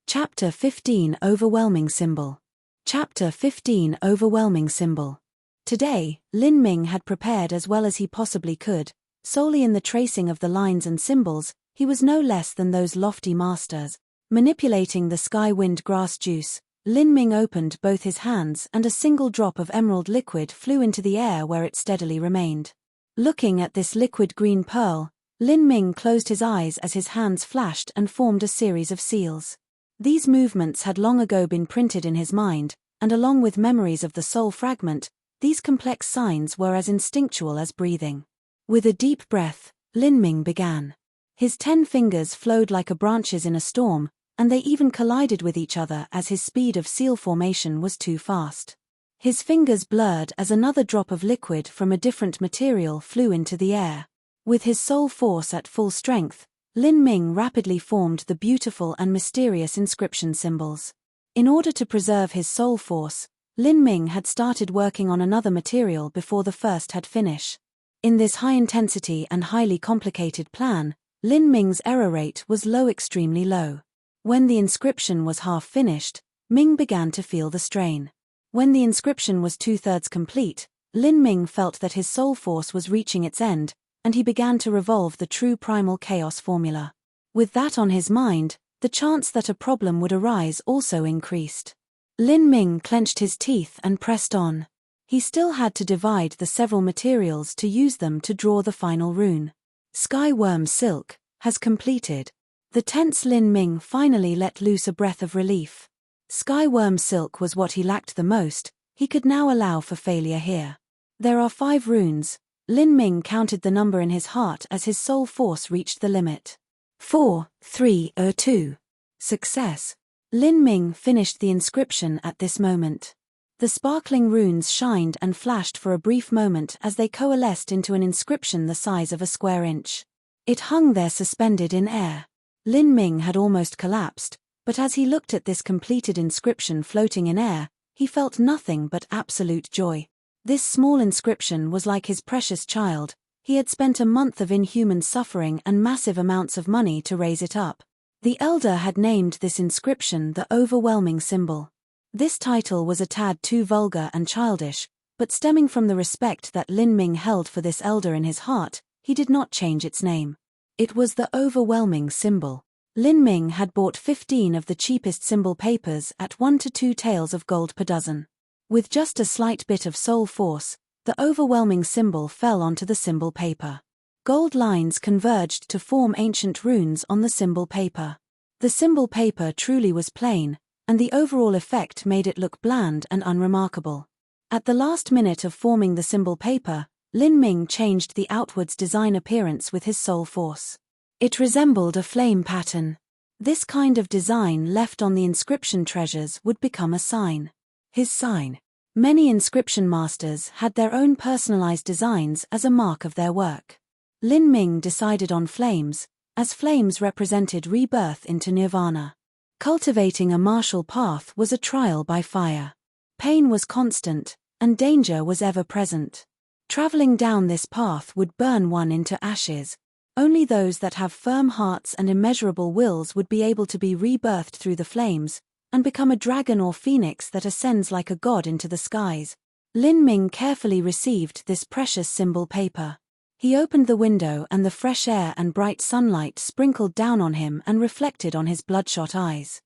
Chapter 15 Overwhelming Symbol. Chapter 15 Overwhelming Symbol. Today, Lin Ming had prepared as well as he possibly could. Solely in the tracing of the lines and symbols, he was no less than those lofty masters. Manipulating the sky wind grass juice, Lin Ming opened both his hands and a single drop of emerald liquid flew into the air where it steadily remained. Looking at this liquid green pearl, Lin Ming closed his eyes as his hands flashed and formed a series of seals. These movements had long ago been printed in his mind, and along with memories of the soul fragment, these complex signs were as instinctual as breathing. With a deep breath, Lin Ming began. His 10 fingers flowed like branches in a storm, and they even collided with each other as his speed of seal formation was too fast. His fingers blurred as another drop of liquid from a different material flew into the air. With his soul force at full strength, Lin Ming rapidly formed the beautiful and mysterious inscription symbols. In order to preserve his soul force, Lin Ming had started working on another material before the first had finished. In this high-intensity and highly complicated plan, Lin Ming's error rate was extremely low. When the inscription was half finished, Ming began to feel the strain. When the inscription was 2/3 complete, Lin Ming felt that his soul force was reaching its end, and he began to revolve the true primal chaos formula. With that on his mind, the chance that a problem would arise also increased. Lin Ming clenched his teeth and pressed on. He still had to divide the several materials to use them to draw the final rune. Skyworm silk has completed. The tense Lin Ming finally let loose a breath of relief. Skyworm silk was what he lacked the most. He could now allow for failure here. There are 5 runes. Lin Ming counted the number in his heart as his soul force reached the limit. 4, 3, 2. Success. Lin Ming finished the inscription at this moment. The sparkling runes shined and flashed for a brief moment as they coalesced into an inscription the size of a square inch. It hung there suspended in air. Lin Ming had almost collapsed, but as he looked at this completed inscription floating in air, he felt nothing but absolute joy. This small inscription was like his precious child. He had spent a month of inhuman suffering and massive amounts of money to raise it up. The elder had named this inscription the Overwhelming Symbol. This title was a tad too vulgar and childish, but stemming from the respect that Lin Ming held for this elder in his heart, he did not change its name. It was the Overwhelming Symbol. Lin Ming had bought 15 of the cheapest symbol papers at 1 to 2 taels of gold per dozen. With just a slight bit of soul force, the overwhelming symbol fell onto the symbol paper. Gold lines converged to form ancient runes on the symbol paper. The symbol paper truly was plain, and the overall effect made it look bland and unremarkable. At the last minute of forming the symbol paper, Lin Ming changed the outwards design appearance with his soul force. It resembled a flame pattern. This kind of design left on the inscription treasures would become a sign. His sign. Many inscription masters had their own personalized designs as a mark of their work. Lin Ming decided on flames, as flames represented rebirth into nirvana. Cultivating a martial path was a trial by fire. Pain was constant, and danger was ever present. Traveling down this path would burn one into ashes. Only those that have firm hearts and immeasurable wills would be able to be rebirthed through the flames, and become a dragon or phoenix that ascends like a god into the skies. Lin Ming carefully received this precious symbol paper. He opened the window and the fresh air and bright sunlight sprinkled down on him and reflected on his bloodshot eyes.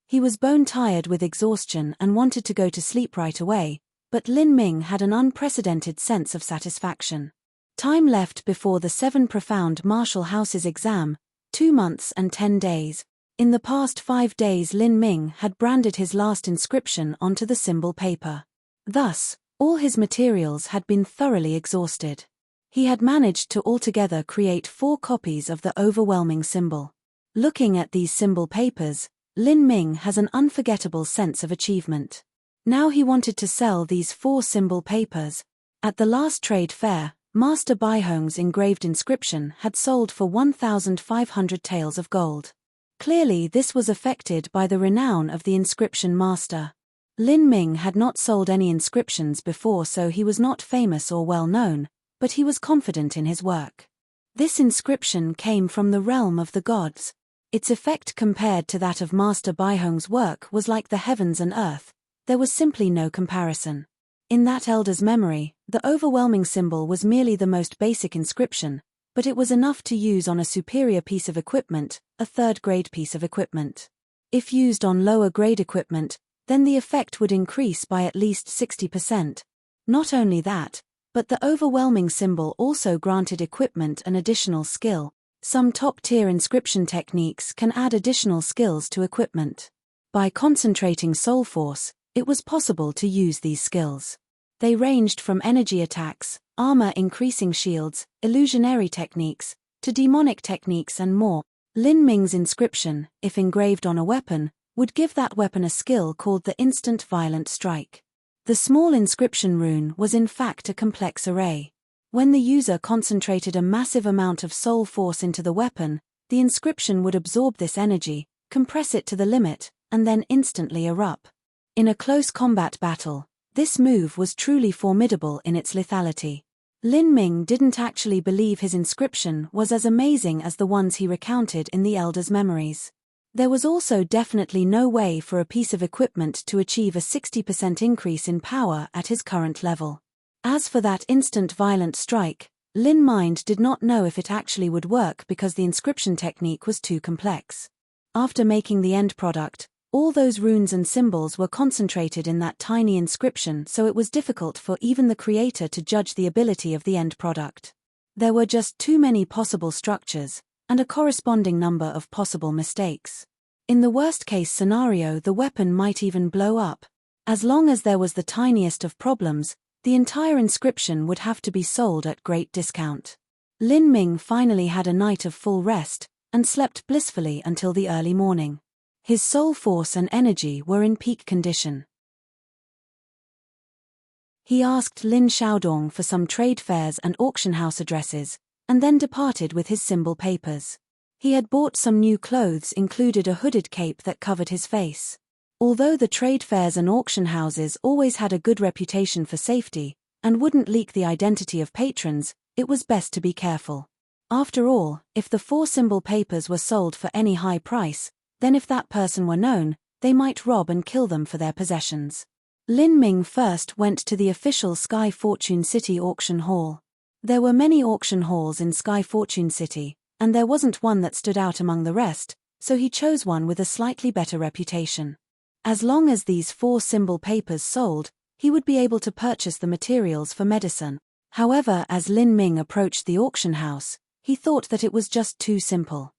He was bone-tired with exhaustion and wanted to go to sleep right away, but Lin Ming had an unprecedented sense of satisfaction. Time left before the 7 profound martial houses exam, 2 months and 10 days. In the past 5 days Lin Ming had branded his last inscription onto the symbol paper. Thus, all his materials had been thoroughly exhausted. He had managed to altogether create 4 copies of the overwhelming symbol. Looking at these symbol papers, Lin Ming has an unforgettable sense of achievement. Now he wanted to sell these 4 symbol papers. At the last trade fair, Master Baihong's engraved inscription had sold for 1,500 taels of gold. Clearly this was affected by the renown of the inscription master. Lin Ming had not sold any inscriptions before, so he was not famous or well known, but he was confident in his work. This inscription came from the realm of the gods. Its effect compared to that of Master Baihong's work was like the heavens and earth. There was simply no comparison. In that elder's memory, the overwhelming symbol was merely the most basic inscription, but it was enough to use on a superior piece of equipment, a third-grade piece of equipment. If used on lower-grade equipment, then the effect would increase by at least 60%. Not only that, but the overwhelming symbol also granted equipment an additional skill. Some top-tier inscription techniques can add additional skills to equipment. By concentrating soul force, it was possible to use these skills. They ranged from energy attacks, armor-increasing shields, illusionary techniques, to demonic techniques and more. Lin Ming's inscription, if engraved on a weapon, would give that weapon a skill called the Instant Violent Strike. The small inscription rune was in fact a complex array. When the user concentrated a massive amount of soul force into the weapon, the inscription would absorb this energy, compress it to the limit, and then instantly erupt. In a close combat battle, this move was truly formidable in its lethality. Lin Ming didn't actually believe his inscription was as amazing as the ones he recounted in the elder's memories. There was also definitely no way for a piece of equipment to achieve a 60% increase in power at his current level. As for that instant violent strike, Lin Mind did not know if it actually would work because the inscription technique was too complex. After making the end product, all those runes and symbols were concentrated in that tiny inscription, so it was difficult for even the creator to judge the ability of the end product. There were just too many possible structures, and a corresponding number of possible mistakes. In the worst-case scenario, the weapon might even blow up. As long as there was the tiniest of problems, the entire inscription would have to be sold at great discount. Lin Ming finally had a night of full rest, and slept blissfully until the early morning. His soul force and energy were in peak condition. He asked Lin Xiaodong for some trade fairs and auction house addresses, and then departed with his symbol papers. He had bought some new clothes, included a hooded cape that covered his face. Although the trade fairs and auction houses always had a good reputation for safety, and wouldn't leak the identity of patrons, it was best to be careful. After all, if the 4 symbol papers were sold for any high price, then if that person were known, they might rob and kill them for their possessions. Lin Ming first went to the official Sky Fortune City auction hall. There were many auction halls in Sky Fortune City, and there wasn't one that stood out among the rest, so he chose one with a slightly better reputation. As long as these 4 symbol papers sold, he would be able to purchase the materials for medicine. However, as Lin Ming approached the auction house, he thought that it was just too simple.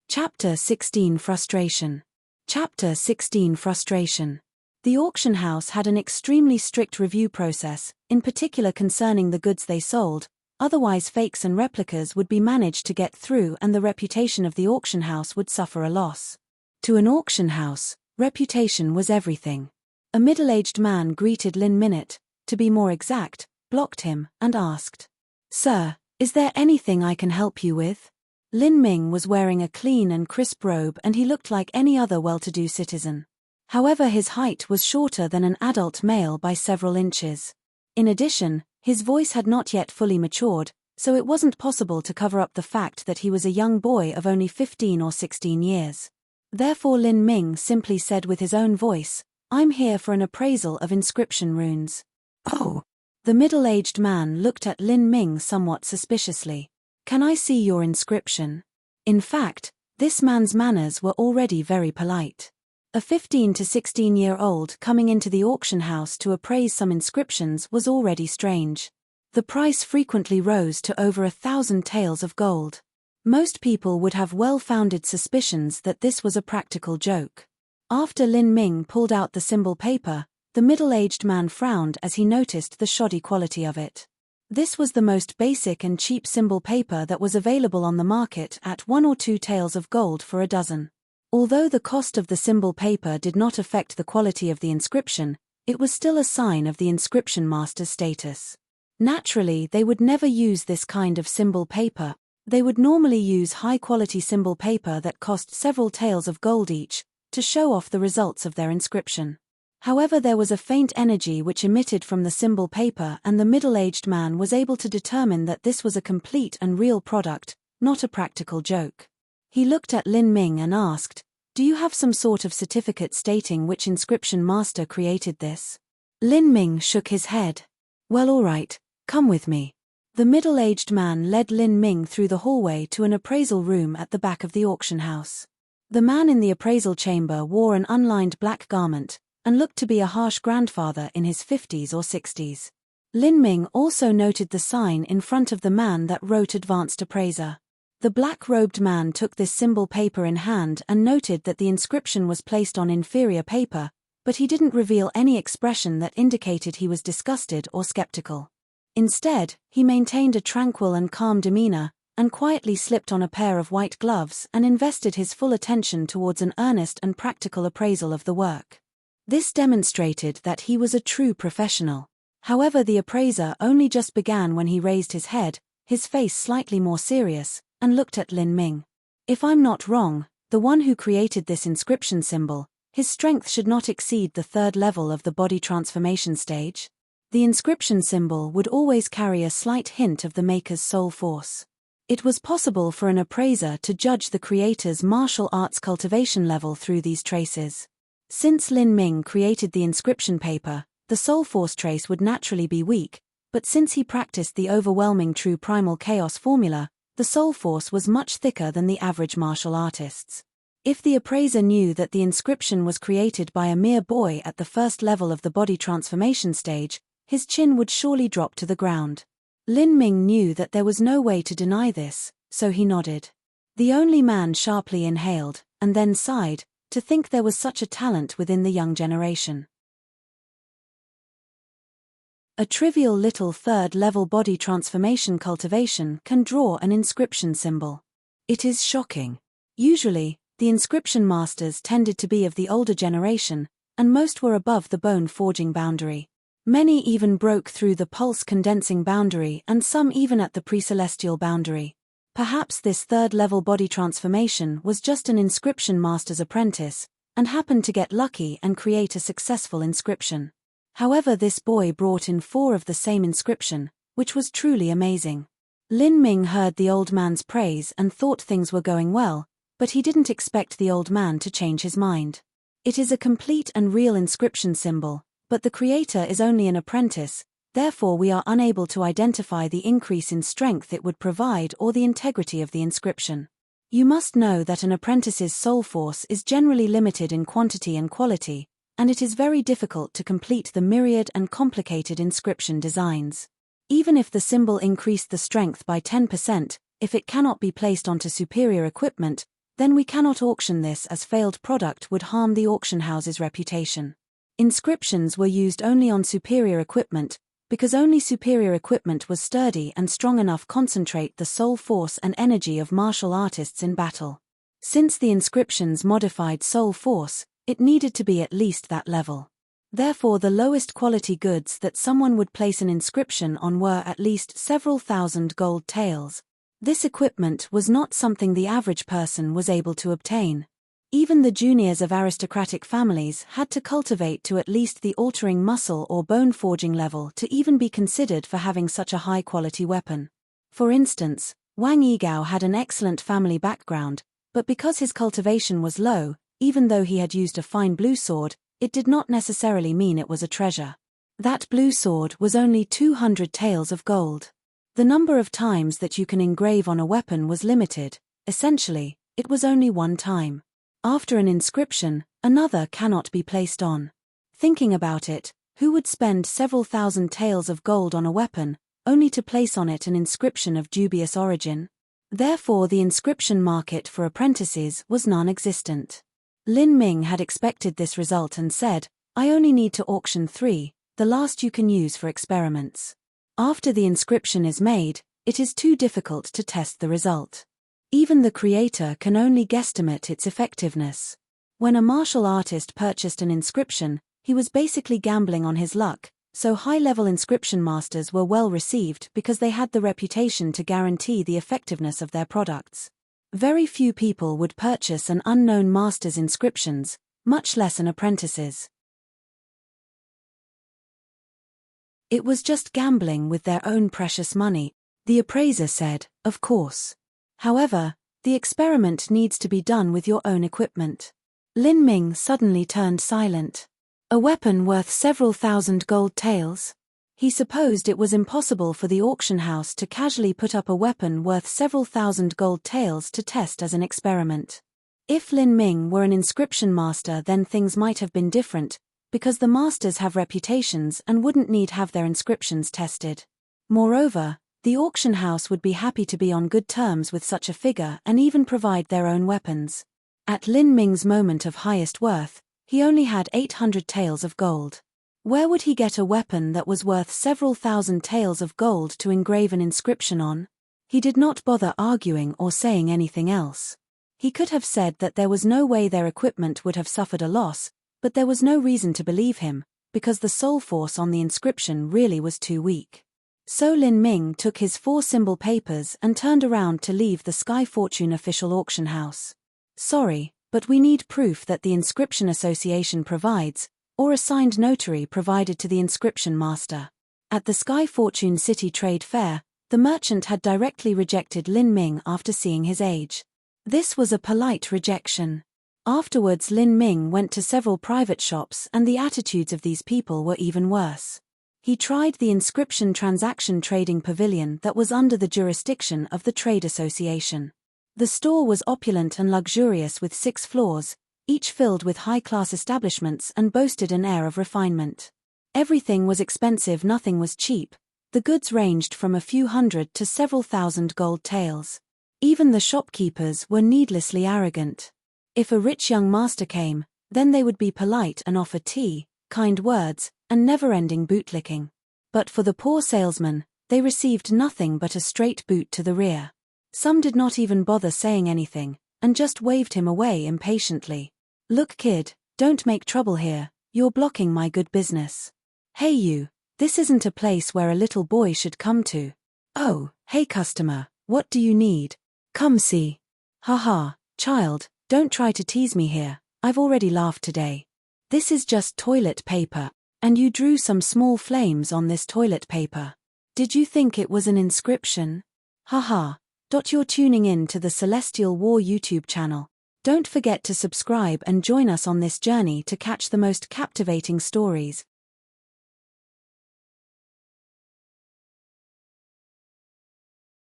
Chapter 16 Frustration. Chapter 16 Frustration. The auction house had an extremely strict review process, in particular concerning the goods they sold, otherwise fakes and replicas would be managed to get through and the reputation of the auction house would suffer a loss. To an auction house, reputation was everything. A middle-aged man greeted Lin Minute, to be more exact, blocked him, and asked, "Sir, is there anything I can help you with?" Lin Ming was wearing a clean and crisp robe and he looked like any other well-to-do citizen. However, his height was shorter than an adult male by several inches. In addition, his voice had not yet fully matured, so it wasn't possible to cover up the fact that he was a young boy of only 15 or 16 years. Therefore Lin Ming simply said with his own voice, "I'm here for an appraisal of inscription runes." "Oh." The middle-aged man looked at Lin Ming somewhat suspiciously. "Can I see your inscription?" In fact, this man's manners were already very polite. A 15 to 16-year-old coming into the auction house to appraise some inscriptions was already strange. The price frequently rose to over 1,000 taels of gold. Most people would have well-founded suspicions that this was a practical joke. After Lin Ming pulled out the symbol paper, the middle-aged man frowned as he noticed the shoddy quality of it. This was the most basic and cheap symbol paper that was available on the market at 1 or 2 taels of gold for a dozen. Although the cost of the symbol paper did not affect the quality of the inscription, it was still a sign of the inscription master's status. Naturally, they would never use this kind of symbol paper. They would normally use high-quality symbol paper that cost several taels of gold each, to show off the results of their inscription. However, there was a faint energy which emitted from the symbol paper, and the middle-aged man was able to determine that this was a complete and real product, not a practical joke. He looked at Lin Ming and asked, "Do you have some sort of certificate stating which inscription master created this?" Lin Ming shook his head. "Well, all right, come with me." The middle-aged man led Lin Ming through the hallway to an appraisal room at the back of the auction house. The man in the appraisal chamber wore an unlined black garment, and looked to be a harsh grandfather in his 50s or 60s. Lin Ming also noted the sign in front of the man that wrote Advanced Appraiser. The black-robed man took this symbol paper in hand and noted that the inscription was placed on inferior paper, but he didn't reveal any expression that indicated he was disgusted or skeptical. Instead, he maintained a tranquil and calm demeanor, and quietly slipped on a pair of white gloves and invested his full attention towards an earnest and practical appraisal of the work. This demonstrated that he was a true professional. However, the appraiser only just began when he raised his head, his face slightly more serious, and looked at Lin Ming. "If I'm not wrong, the one who created this inscription symbol, his strength should not exceed the 3rd level of the body transformation stage. The inscription symbol would always carry a slight hint of the maker's soul force." It was possible for an appraiser to judge the creator's martial arts cultivation level through these traces. Since Lin Ming created the inscription paper, the soul force trace would naturally be weak, but since he practiced the overwhelming true primal chaos formula, the soul force was much thicker than the average martial artist's. If the appraiser knew that the inscription was created by a mere boy at the 1st level of the body transformation stage, his chin would surely drop to the ground. Lin Ming knew that there was no way to deny this, so he nodded. The only man sharply inhaled, and then sighed, to think there was such a talent within the young generation. A trivial little 3rd-level body transformation cultivation can draw an inscription symbol. It is shocking. Usually, the inscription masters tended to be of the older generation, and most were above the bone-forging boundary. Many even broke through the pulse-condensing boundary, and some even at the pre-celestial boundary. Perhaps this 3rd-level body transformation was just an inscription master's apprentice, and happened to get lucky and create a successful inscription. However, this boy brought in 4 of the same inscription, which was truly amazing. Lin Ming heard the old man's praise and thought things were going well, but he didn't expect the old man to change his mind. It is a complete and real inscription symbol, but the creator is only an apprentice. Therefore, we are unable to identify the increase in strength it would provide or the integrity of the inscription. You must know that an apprentice's soul force is generally limited in quantity and quality, and it is very difficult to complete the myriad and complicated inscription designs. Even if the symbol increased the strength by 10%, if it cannot be placed onto superior equipment, then we cannot auction this, as failed product would harm the auction house's reputation. Inscriptions were used only on superior equipment, because only superior equipment was sturdy and strong enough to concentrate the soul force and energy of martial artists in battle. Since the inscriptions modified soul force, it needed to be at least that level. Therefore, the lowest quality goods that someone would place an inscription on were at least several thousand gold taels. This equipment was not something the average person was able to obtain. Even the juniors of aristocratic families had to cultivate to at least the altering muscle or bone forging level to even be considered for having such a high-quality weapon. For instance, Wang Yigao had an excellent family background, but because his cultivation was low, even though he had used a fine blue sword, it did not necessarily mean it was a treasure. That blue sword was only 200 taels of gold. The number of times that you can engrave on a weapon was limited. Essentially, it was only one time. After an inscription, another cannot be placed on. Thinking about it, who would spend several thousand taels of gold on a weapon, only to place on it an inscription of dubious origin? Therefore, the inscription market for apprentices was non-existent. Lin Ming had expected this result and said, "I only need to auction 3, the last you can use for experiments. After the inscription is made, it is too difficult to test the result. Even the creator can only guesstimate its effectiveness." When a martial artist purchased an inscription, he was basically gambling on his luck, so high-level inscription masters were well received because they had the reputation to guarantee the effectiveness of their products. Very few people would purchase an unknown master's inscriptions, much less an apprentice's. It was just gambling with their own precious money, the appraiser said, of course. However, the experiment needs to be done with your own equipment. Lin Ming suddenly turned silent. A weapon worth several thousand gold taels? He supposed it was impossible for the auction house to casually put up a weapon worth several thousand gold taels to test as an experiment. If Lin Ming were an inscription master, then things might have been different, because the masters have reputations and wouldn't need have their inscriptions tested. Moreover, the auction house would be happy to be on good terms with such a figure and even provide their own weapons. At Lin Ming's moment of highest worth, he only had 800 taels of gold. Where would he get a weapon that was worth several thousand taels of gold to engrave an inscription on? He did not bother arguing or saying anything else. He could have said that there was no way their equipment would have suffered a loss, but there was no reason to believe him, because the soul force on the inscription really was too weak. So Lin Ming took his 4-symbol papers and turned around to leave the Sky Fortune official auction house. Sorry, but we need proof that the Inscription Association provides, or a signed notary provided to the inscription master. At the Sky Fortune City Trade Fair, the merchant had directly rejected Lin Ming after seeing his age. This was a polite rejection. Afterwards, Lin Ming went to several private shops, and the attitudes of these people were even worse. He tried the Inscription Transaction Trading Pavilion that was under the jurisdiction of the Trade Association. The store was opulent and luxurious with 6 floors, each filled with high-class establishments, and boasted an air of refinement. Everything was expensive, nothing was cheap. The goods ranged from a few hundred to several thousand gold taels. Even the shopkeepers were needlessly arrogant. If a rich young master came, then they would be polite and offer tea, kind words, and never-ending bootlicking. But for the poor salesman, they received nothing but a straight boot to the rear. Some did not even bother saying anything, and just waved him away impatiently. Look kid, don't make trouble here, you're blocking my good business. Hey you, this isn't a place where a little boy should come to. Oh, hey customer, what do you need? Come see. Haha, child, don't try to tease me here, I've already laughed today. This is just toilet paper, and you drew some small flames on this toilet paper. Did you think it was an inscription? Haha. You're tuning in to the Celestial War YouTube channel. Don't forget to subscribe and join us on this journey to catch the most captivating stories.